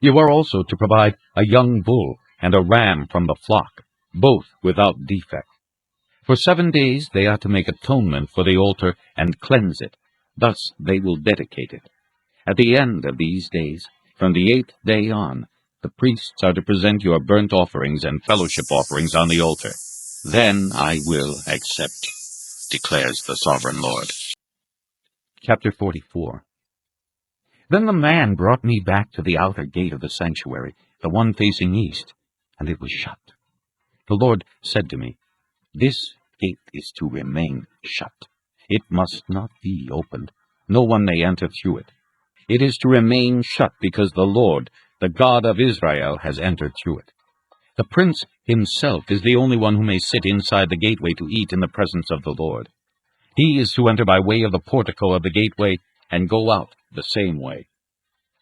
You are also to provide a young bull and a ram from the flock, both without defect. For 7 days they are to make atonement for the altar and cleanse it. Thus they will dedicate it. At the end of these days, from the 8th day on, the priests are to present your burnt offerings and fellowship offerings on the altar. Then I will accept, declares the sovereign Lord. Chapter 44. Then the man brought me back to the outer gate of the sanctuary, the one facing east, and it was shut. The Lord said to me, "This gate is to remain shut. It must not be opened. No one may enter through it. It is to remain shut because the Lord, the God of Israel, has entered through it. The prince himself is the only one who may sit inside the gateway to eat in the presence of the Lord. He is to enter by way of the portico of the gateway and go out the same way."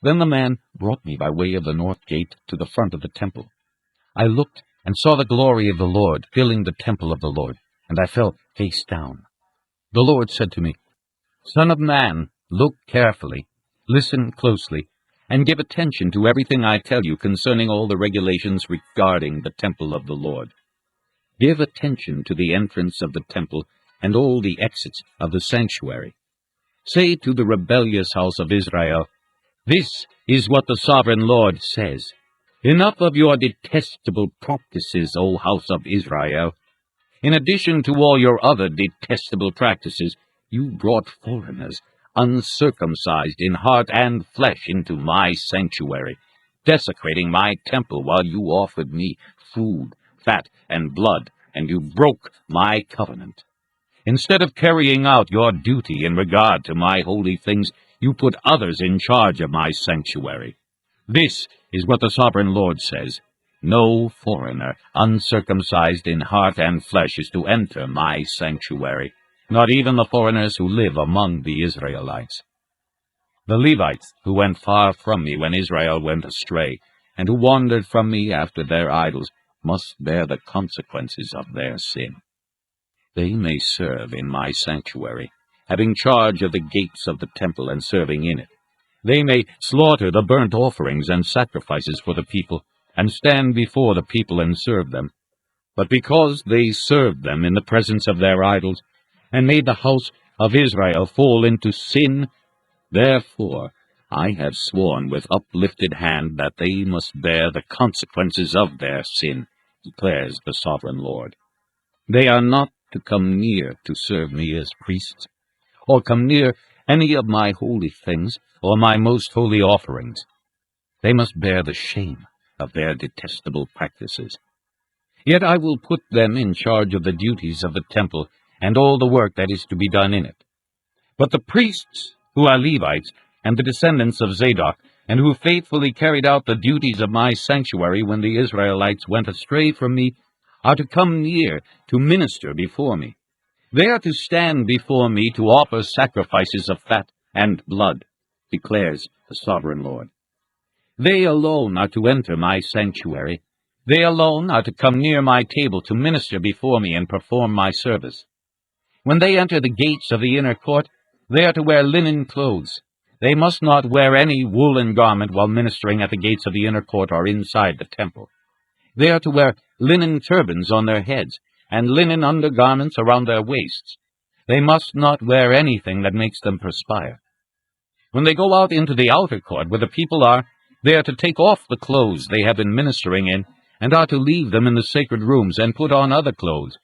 Then the man brought me by way of the north gate to the front of the temple. I looked and saw the glory of the Lord filling the temple of the Lord, and I fell face down. The Lord said to me, "Son of man, look carefully, listen closely, and give attention to everything I tell you concerning all the regulations regarding the temple of the Lord. Give attention to the entrance of the temple and all the exits of the sanctuary. Say to the rebellious house of Israel, 'This is what the sovereign Lord says. Enough of your detestable practices, O house of Israel. In addition to all your other detestable practices, you brought foreigners, uncircumcised in heart and flesh, into my sanctuary, desecrating my temple while you offered me food, fat, and blood, and you broke my covenant. Instead of carrying out your duty in regard to my holy things, you put others in charge of my sanctuary. This is what the sovereign Lord says. No foreigner, uncircumcised in heart and flesh, is to enter my sanctuary, not even the foreigners who live among the Israelites. The Levites, who went far from me when Israel went astray, and who wandered from me after their idols, must bear the consequences of their sin. They may serve in my sanctuary, having charge of the gates of the temple and serving in it. They may slaughter the burnt offerings and sacrifices for the people, and stand before the people and serve them. But because they served them in the presence of their idols, and made the house of Israel fall into sin, therefore I have sworn with uplifted hand that they must bear the consequences of their sin, declares the sovereign Lord. They are not to come near to serve me as priests, or come near any of my holy things, or my most holy offerings. They must bear the shame of their detestable practices. Yet I will put them in charge of the duties of the temple and all the work that is to be done in it. But the priests, who are Levites, and the descendants of Zadok, and who faithfully carried out the duties of my sanctuary when the Israelites went astray from me, are to come near to minister before me. They are to stand before me to offer sacrifices of fat and blood, declares the sovereign Lord. They alone are to enter my sanctuary. They alone are to come near my table to minister before me and perform my service. When they enter the gates of the inner court, they are to wear linen clothes. They must not wear any woolen garment while ministering at the gates of the inner court or inside the temple. They are to wear linen turbans on their heads, and linen undergarments around their waists. They must not wear anything that makes them perspire. When they go out into the outer court where the people are, they are to take off the clothes they have been ministering in, and are to leave them in the sacred rooms and put on other clothes,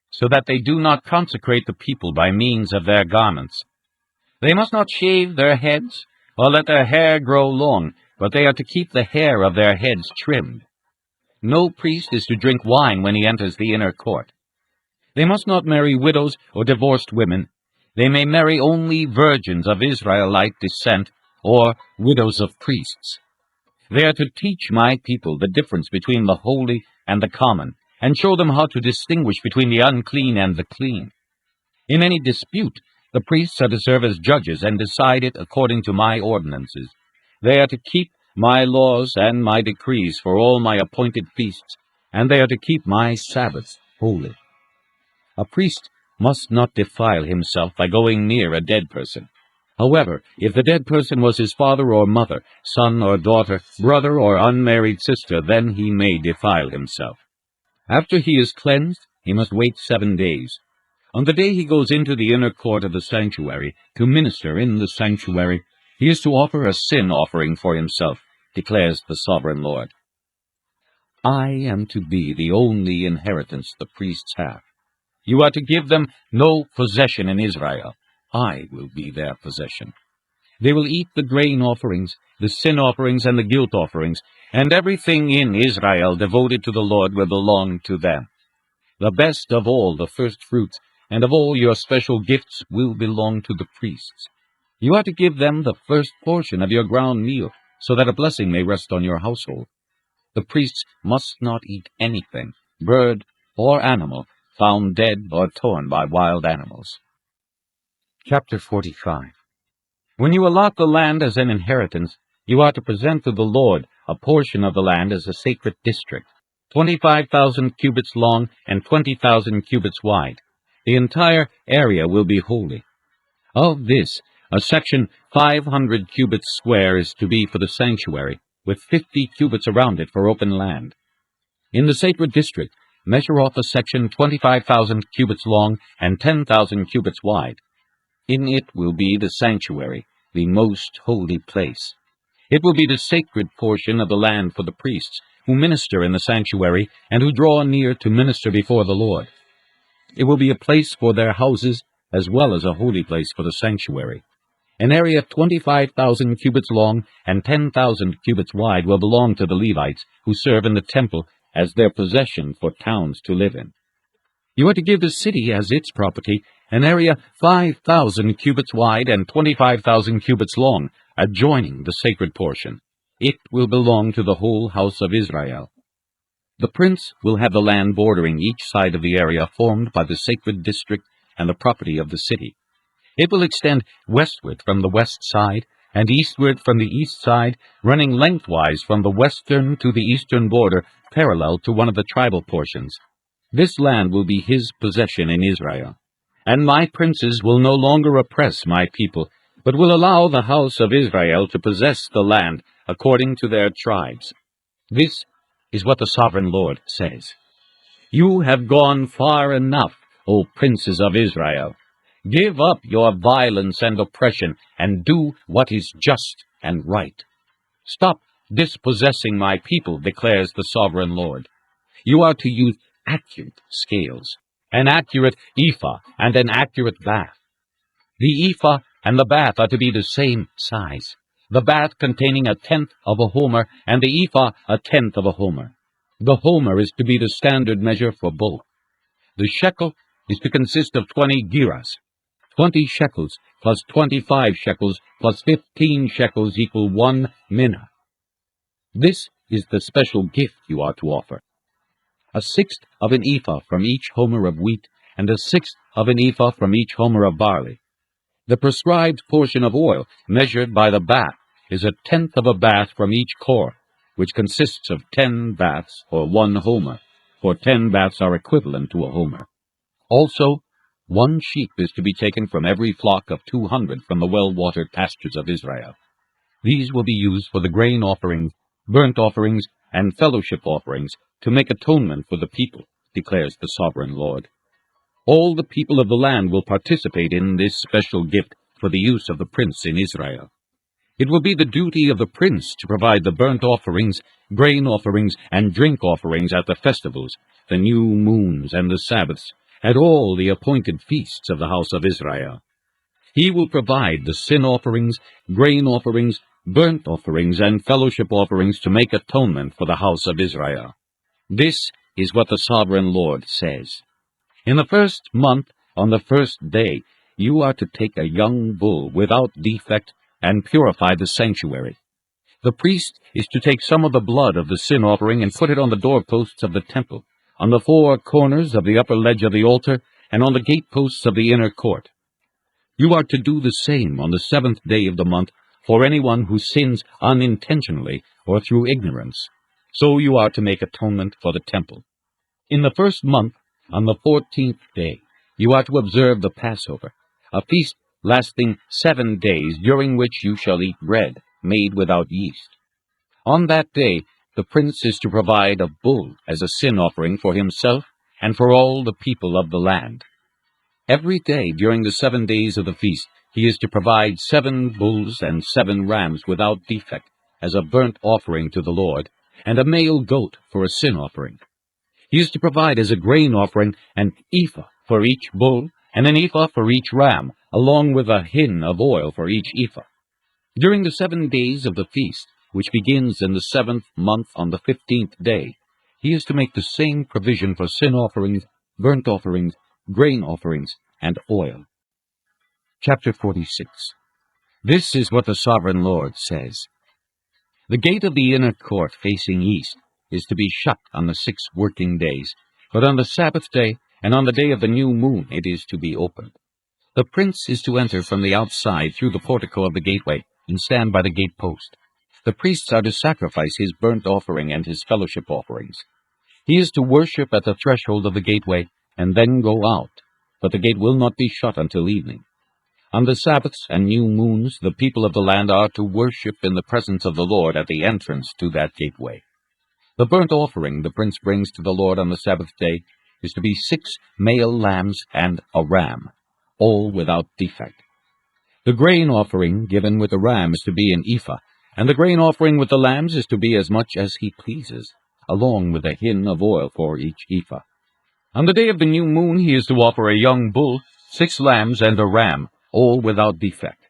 so that they do not consecrate the people by means of their garments. They must not shave their heads, or let their hair grow long, but they are to keep the hair of their heads trimmed. No priest is to drink wine when he enters the inner court. They must not marry widows or divorced women. They may marry only virgins of Israelite descent, or widows of priests. They are to teach my people the difference between the holy and the common, and show them how to distinguish between the unclean and the clean. In any dispute, the priests are to serve as judges and decide it according to my ordinances. They are to keep my laws and my decrees for all my appointed feasts, and they are to keep my Sabbaths holy. A priest must not defile himself by going near a dead person. However, if the dead person was his father or mother, son or daughter, brother or unmarried sister, then he may defile himself. After he is cleansed, he must wait 7 days. On the day he goes into the inner court of the sanctuary to minister in the sanctuary, he is to offer a sin offering for himself, declares the sovereign Lord. I am to be the only inheritance the priests have. You are to give them no possession in Israel. I will be their possession. They will eat the grain offerings, the sin offerings, and the guilt offerings, and everything in Israel devoted to the Lord will belong to them. The best of all the first fruits and of all your special gifts will belong to the priests. You are to give them the first portion of your ground meal, so that a blessing may rest on your household. The priests must not eat anything, bird or animal, found dead or torn by wild animals. Chapter 45. When you allot the land as an inheritance, you are to present to the Lord a portion of the land as a sacred district, 25,000 cubits long and 20,000 cubits wide. The entire area will be holy. Of this, a section 500 cubits square is to be for the sanctuary, with 50 cubits around it for open land. In the sacred district, measure off a section 25,000 cubits long and 10,000 cubits wide. In it will be the sanctuary, the most holy place. It will be the sacred portion of the land for the priests, who minister in the sanctuary and who draw near to minister before the Lord. It will be a place for their houses, as well as a holy place for the sanctuary. An area 25,000 cubits long and 10,000 cubits wide will belong to the Levites, who serve in the temple as their possession for towns to live in. You are to give the city as its property an area 5,000 cubits wide and 25,000 cubits long, adjoining the sacred portion. It will belong to the whole house of Israel. The prince will have the land bordering each side of the area formed by the sacred district and the property of the city. It will extend westward from the west side and eastward from the east side, running lengthwise from the western to the eastern border, parallel to one of the tribal portions. This land will be his possession in Israel. And my princes will no longer oppress my people, but will allow the house of Israel to possess the land according to their tribes. This is what the sovereign Lord says. You have gone far enough, O princes of Israel. Give up your violence and oppression, and do what is just and right. Stop dispossessing my people, declares the sovereign Lord. You are to use accurate scales, an accurate ephah and an accurate bath. The ephah and the bath are to be the same size, the bath containing 1/10 of a homer, and the ephah 1/10 of a homer. The homer is to be the standard measure for both. The shekel is to consist of 20 gerahs. 20 shekels plus 25 shekels plus 15 shekels equal 1 minnah. This is the special gift you are to offer. 1/6 of an ephah from each homer of wheat, and 1/6 of an ephah from each homer of barley. The prescribed portion of oil, measured by the bath, is 1/10 of a bath from each core, which consists of 10 baths, or 1 homer, for 10 baths are equivalent to a homer. Also, 1 sheep is to be taken from every flock of 200 from the well-watered pastures of Israel. These will be used for the grain offerings, burnt offerings, and fellowship offerings, to make atonement for the people, declares the sovereign Lord. All the people of the land will participate in this special gift for the use of the prince in Israel. It will be the duty of the prince to provide the burnt offerings, grain offerings, and drink offerings at the festivals, the new moons, and the Sabbaths, at all the appointed feasts of the house of Israel. He will provide the sin offerings, grain offerings, burnt offerings, and fellowship offerings to make atonement for the house of Israel. This is what the sovereign Lord says. In the first month, on the first day, you are to take a young bull without defect and purify the sanctuary. The priest is to take some of the blood of the sin offering and put it on the doorposts of the temple, on the 4 corners of the upper ledge of the altar, and on the gateposts of the inner court. You are to do the same on the 7th day of the month for anyone who sins unintentionally or through ignorance. So you are to make atonement for the temple. In the 1st month, on the 14th day, you are to observe the Passover, a feast lasting 7 days, during which you shall eat bread made without yeast. On that day, the prince is to provide a bull as a sin offering for himself and for all the people of the land. Every day during the 7 days of the feast, he is to provide 7 bulls and 7 rams without defect as a burnt offering to the Lord, and a male goat for a sin offering. He is to provide as a grain offering an ephah for each bull, and an ephah for each ram, along with a hin of oil for each ephah. During the 7 days of the feast, which begins in the 7th month on the 15th day, he is to make the same provision for sin offerings, burnt offerings, grain offerings, and oil. Chapter 46. This is what the Sovereign Lord says. The gate of the inner court facing east is to be shut on the 6 working days, but on the Sabbath day and on the day of the new moon it is to be opened. The prince is to enter from the outside through the portico of the gateway and stand by the gate post. The priests are to sacrifice his burnt offering and his fellowship offerings. He is to worship at the threshold of the gateway and then go out, but the gate will not be shut until evening. On the Sabbaths and new moons, the people of the land are to worship in the presence of the Lord at the entrance to that gateway. The burnt offering the prince brings to the Lord on the Sabbath day is to be 6 male lambs and a ram, all without defect. The grain offering given with the ram is to be an ephah, and the grain offering with the lambs is to be as much as he pleases, along with a hin of oil for each ephah. On the day of the new moon he is to offer a young bull, 6 lambs, and a ram, all without defect.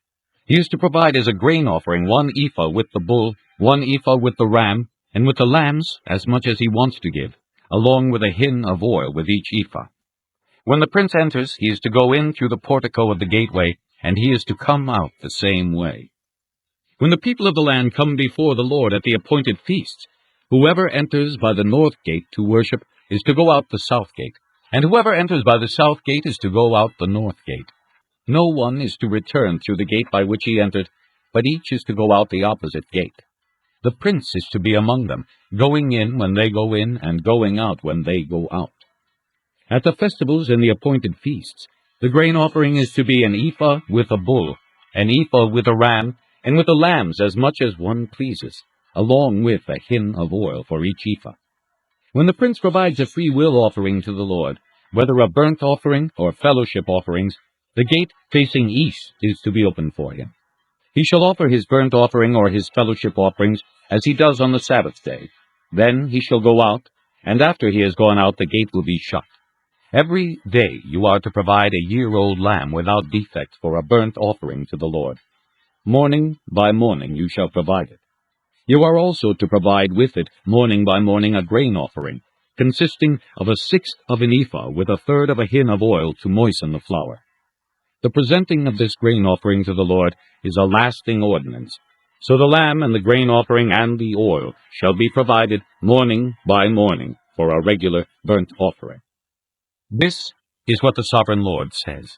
He is to provide as a grain offering 1 ephah with the bull, 1 ephah with the ram, and with the lambs as much as he wants to give, along with a hin of oil with each ephah. When the prince enters, he is to go in through the portico of the gateway, and he is to come out the same way. When the people of the land come before the Lord at the appointed feasts, whoever enters by the north gate to worship is to go out the south gate, and whoever enters by the south gate is to go out the north gate. No one is to return through the gate by which he entered, but each is to go out the opposite gate. The prince is to be among them, going in when they go in, and going out when they go out. At the festivals and the appointed feasts, the grain offering is to be an ephah with a bull, an ephah with a ram, and with the lambs as much as one pleases, along with a hin of oil for each ephah. When the prince provides a free will offering to the Lord, whether a burnt offering or fellowship offerings, the gate facing east is to be opened for him. He shall offer his burnt offering or his fellowship offerings as he does on the Sabbath day. Then he shall go out, and after he has gone out the gate will be shut. Every day you are to provide a year-old lamb without defect for a burnt offering to the Lord. Morning by morning you shall provide it. You are also to provide with it morning by morning a grain offering, consisting of 1/6 of an ephah with 1/3 of a hin of oil to moisten the flour. The presenting of this grain offering to the Lord is a lasting ordinance. So the lamb and the grain offering and the oil shall be provided morning by morning for a regular burnt offering. This is what the Sovereign Lord says.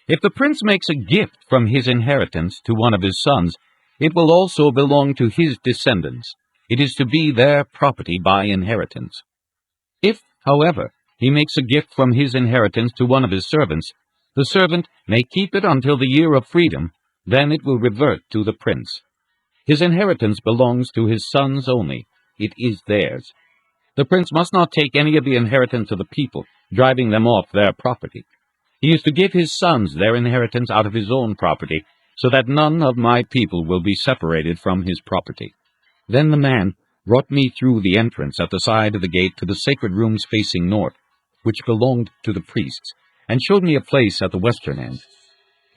If the prince makes a gift from his inheritance to one of his sons, it will also belong to his descendants. It is to be their property by inheritance. If, however, he makes a gift from his inheritance to one of his servants, the servant may keep it until the year of freedom, then it will revert to the prince. His inheritance belongs to his sons only. It is theirs. The prince must not take any of the inheritance of the people, driving them off their property. He is to give his sons their inheritance out of his own property, so that none of my people will be separated from his property. Then the man brought me through the entrance at the side of the gate to the sacred rooms facing north, which belonged to the priests, and showed me a place at the western end.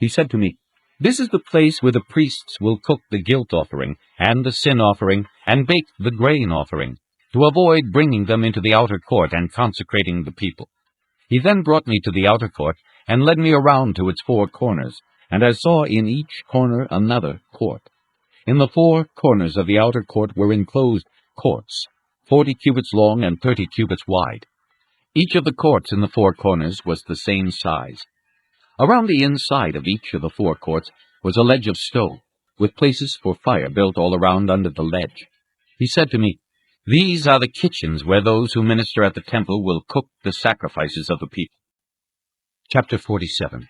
He said to me, "This is the place where the priests will cook the guilt offering, and the sin offering, and bake the grain offering, to avoid bringing them into the outer court and consecrating the people." He then brought me to the outer court, and led me around to its 4 corners, and I saw in each corner another court. In the 4 corners of the outer court were enclosed courts, 40 cubits long and 30 cubits wide. Each of the courts in the four corners was the same size. Around the inside of each of the four courts was a ledge of stone, with places for fire built all around under the ledge. He said to me, "These are the kitchens where those who minister at the temple will cook the sacrifices of the people." Chapter 47.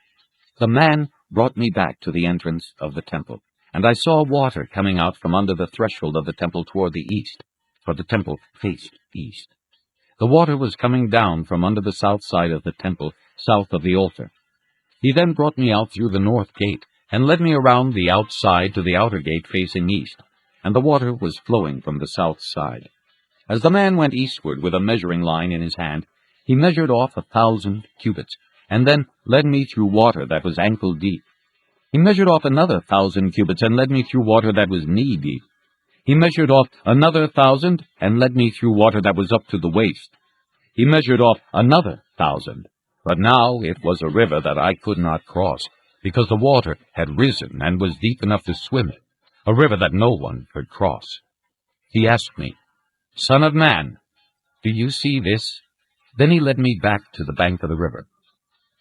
The man brought me back to the entrance of the temple, and I saw water coming out from under the threshold of the temple toward the east, for the temple faced east. The water was coming down from under the south side of the temple, south of the altar. He then brought me out through the north gate, and led me around the outside to the outer gate facing east, and the water was flowing from the south side. As the man went eastward with a measuring line in his hand, he measured off 1,000 cubits, and then led me through water that was ankle deep. He measured off another 1,000 cubits, and led me through water that was knee deep. He measured off another 1,000, and led me through water that was up to the waist. He measured off another 1,000, but now it was a river that I could not cross, because the water had risen and was deep enough to swim in, a river that no one could cross. He asked me, "Son of man, do you see this?" Then he led me back to the bank of the river.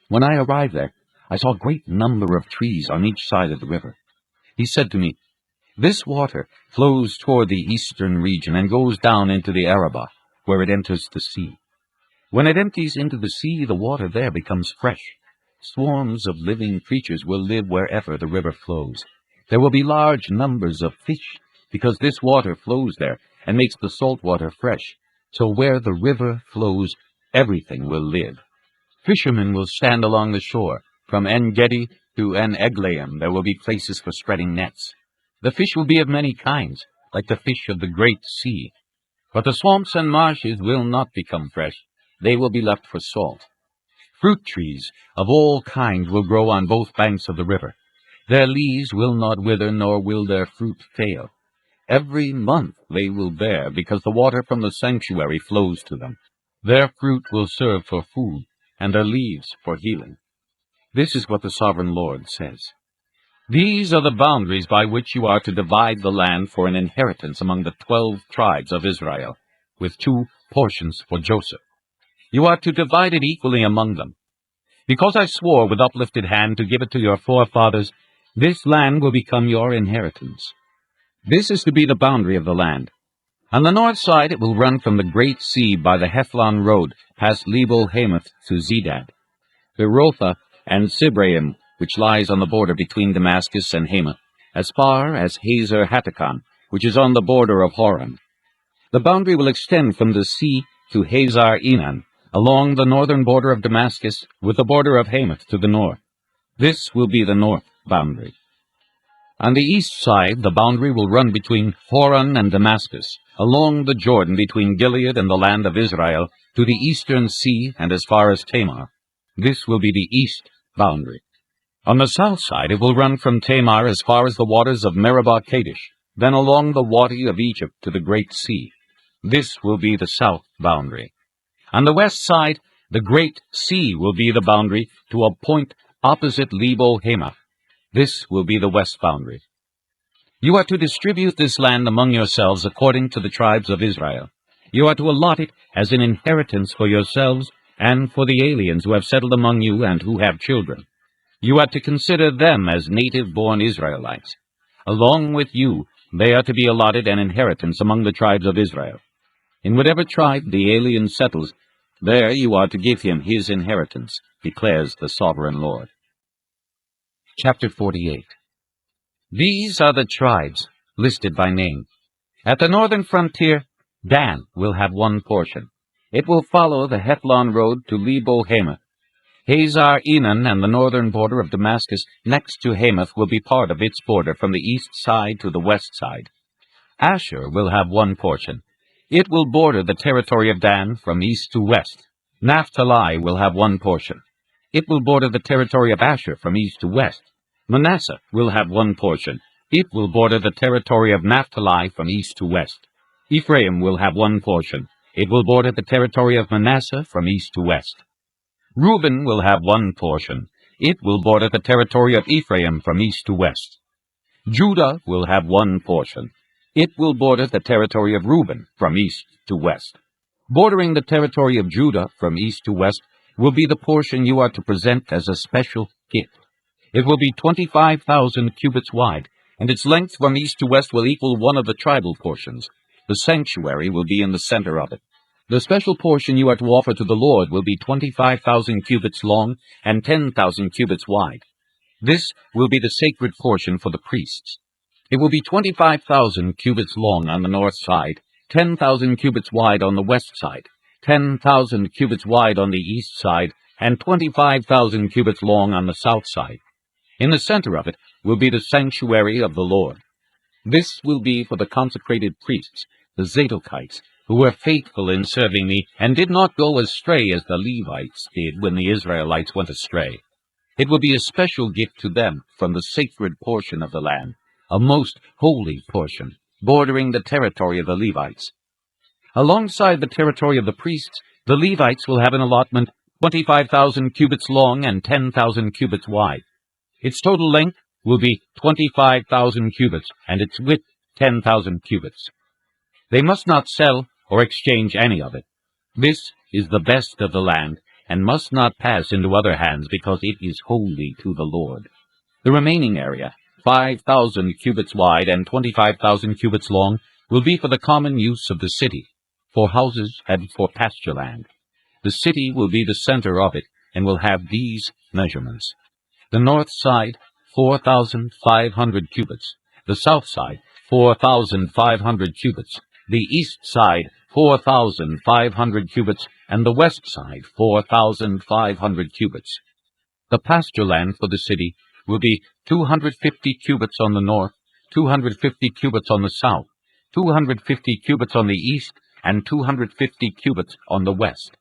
When I arrived there, I saw a great number of trees on each side of the river. He said to me, "This water flows toward the eastern region and goes down into the Arabah, where it enters the sea. When it empties into the sea, the water there becomes fresh. Swarms of living creatures will live wherever the river flows. There will be large numbers of fish, because this water flows there and makes the salt water fresh. So where the river flows, everything will live. Fishermen will stand along the shore. From En-Gedi to En-Eglaim there will be places for spreading nets. The fish will be of many kinds, like the fish of the great sea. But the swamps and marshes will not become fresh. They will be left for salt. Fruit trees of all kinds will grow on both banks of the river. Their leaves will not wither, nor will their fruit fail. Every month they will bear, because the water from the sanctuary flows to them. Their fruit will serve for food, and their leaves for healing." This is what the Sovereign Lord says. "These are the boundaries by which you are to divide the land for an inheritance among the 12 tribes of Israel, with 2 portions for Joseph. You are to divide it equally among them. Because I swore with uplifted hand to give it to your forefathers, this land will become your inheritance. This is to be the boundary of the land. On the north side it will run from the great sea by the Hethlon road, past Lebo-Hamath to Zedad, Berotha, and Sibraim, which lies on the border between Damascus and Hamath, as far as Hazer-Hatticon, which is on the border of Horon. The boundary will extend from the sea to Hazar-Enan, along the northern border of Damascus, with the border of Hamath to the north. This will be the north boundary. On the east side, the boundary will run between Horon and Damascus, along the Jordan between Gilead and the land of Israel, to the eastern sea and as far as Tamar. This will be the east boundary. On the south side, it will run from Tamar as far as the waters of Meribah Kadesh, then along the Wadi of Egypt to the great sea. This will be the south boundary. On the west side, the great sea will be the boundary to a point opposite Lebo-Hamath. This will be the west boundary. You are to distribute this land among yourselves according to the tribes of Israel. You are to allot it as an inheritance for yourselves and for the aliens who have settled among you and who have children. You are to consider them as native-born Israelites. Along with you, they are to be allotted an inheritance among the tribes of Israel. In whatever tribe the alien settles, there you are to give him his inheritance, declares the Sovereign Lord. Chapter 48. These are the tribes listed by name. At the northern frontier, Dan will have 1 portion. It will follow the Hethlon road to Lebo-Hamath. Hazar-Enan and the northern border of Damascus next to Hamath will be part of its border from the east side to the west side. Asher will have 1 portion. It will border the territory of Dan from east to west. Naphtali will have 1 portion. It will border the territory of Asher from east to west. Manasseh will have 1 portion. It will border the territory of Naphtali from east to west. Ephraim will have 1 portion. It will border the territory of Manasseh from east to west. Reuben will have 1 portion. It will border the territory of Ephraim from east to west. Judah will have 1 portion. It will border the territory of Reuben from east to west. Bordering the territory of Judah from east to west will be the portion you are to present as a special gift. It will be 25,000 cubits wide, and its length from east to west will equal one of the tribal portions. The sanctuary will be in the center of it. The special portion you are to offer to the Lord will be 25,000 cubits long and 10,000 cubits wide. This will be the sacred portion for the priests. It will be 25,000 cubits long on the north side, 10,000 cubits wide on the west side, 10,000 cubits wide on the east side, and 25,000 cubits long on the south side. In the center of it will be the sanctuary of the Lord. This will be for the consecrated priests, the Zadokites, who were faithful in serving me and did not go astray as the Levites did when the Israelites went astray. It will be a special gift to them from the sacred portion of the land, a most holy portion, bordering the territory of the Levites. Alongside the territory of the priests, the Levites will have an allotment 25,000 cubits long and 10,000 cubits wide. Its total length will be 25,000 cubits, and its width 10,000 cubits. They must not sell or exchange any of it. This is the best of the land, and must not pass into other hands, because it is holy to the Lord. The remaining area, 5,000 cubits wide and 25,000 cubits long, will be for the common use of the city, for houses and for pasture land. The city will be the center of it, and will have these measurements. The north side, 4,500 cubits. The south side, 4,500 cubits. The east side, 4,500 cubits, and the west side, 4,500 cubits. The pasture land for the city will be 250 cubits on the north, 250 cubits on the south, 250 cubits on the east, and 250 cubits on the west.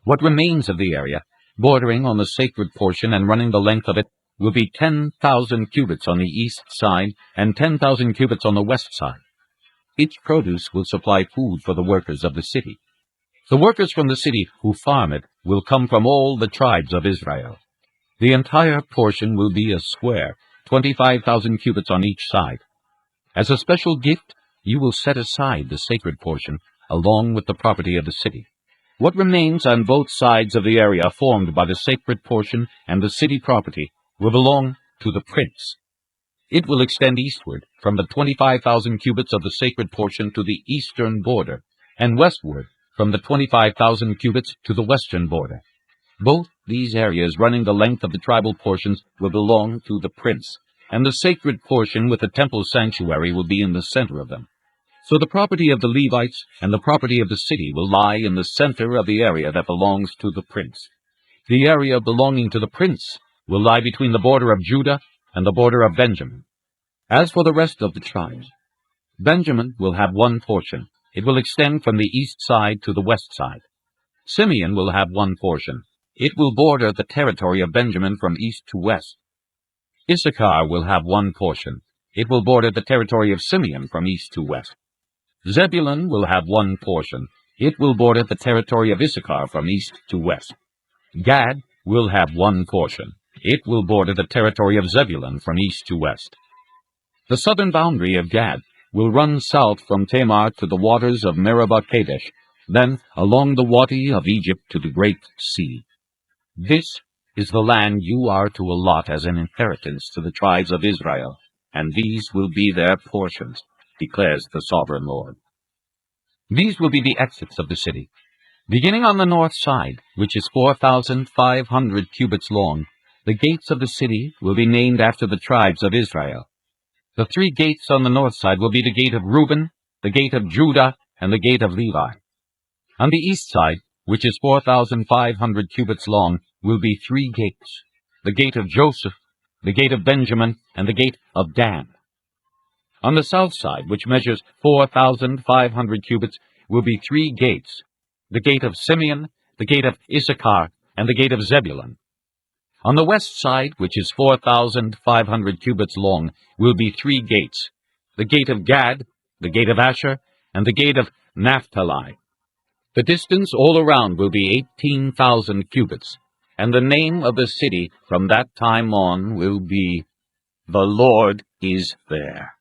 What remains of the area, bordering on the sacred portion and running the length of it, will be 10,000 cubits on the east side and 10,000 cubits on the west side. Its produce will supply food for the workers of the city. The workers from the city who farm it will come from all the tribes of Israel. The entire portion will be a square, 25,000 cubits on each side. As a special gift, you will set aside the sacred portion, along with the property of the city. What remains on both sides of the area formed by the sacred portion and the city property will belong to the prince. It will extend eastward from the 25,000 cubits of the sacred portion to the eastern border, and westward from the 25,000 cubits to the western border. Both these areas running the length of the tribal portions will belong to the prince, and the sacred portion with the temple sanctuary will be in the center of them. So the property of the Levites and the property of the city will lie in the center of the area that belongs to the prince. The area belonging to the prince will lie between the border of Judah and the border of Benjamin. As for the rest of the tribes, Benjamin will have one portion. It will extend from the east side to the west side. Simeon will have one portion. It will border the territory of Benjamin from east to west. Issachar will have one portion. It will border the territory of Simeon from east to west. Zebulun will have one portion. It will border the territory of Issachar from east to west. Gad will have one portion. It will border the territory of Zebulun from east to west. The southern boundary of Gad will run south from Tamar to the waters of Meribah Kadesh, then along the Wadi of Egypt to the Great Sea. This is the land you are to allot as an inheritance to the tribes of Israel, and these will be their portions, declares the sovereign Lord. These will be the exits of the city. Beginning on the north side, which is 4,500 cubits long, the gates of the city will be named after the tribes of Israel. The three gates on the north side will be the gate of Reuben, the gate of Judah, and the gate of Levi. On the east side, which is 4,500 cubits long, will be three gates: the gate of Joseph, the gate of Benjamin, and the gate of Dan. On the south side, which measures 4,500 cubits, will be three gates: the gate of Simeon, the gate of Issachar, and the gate of Zebulun. On the west side, which is 4,500 cubits long, will be three gates: the gate of Gad, the gate of Asher, and the gate of Naphtali. The distance all around will be 18,000 cubits, and the name of the city from that time on will be, "The Lord is there."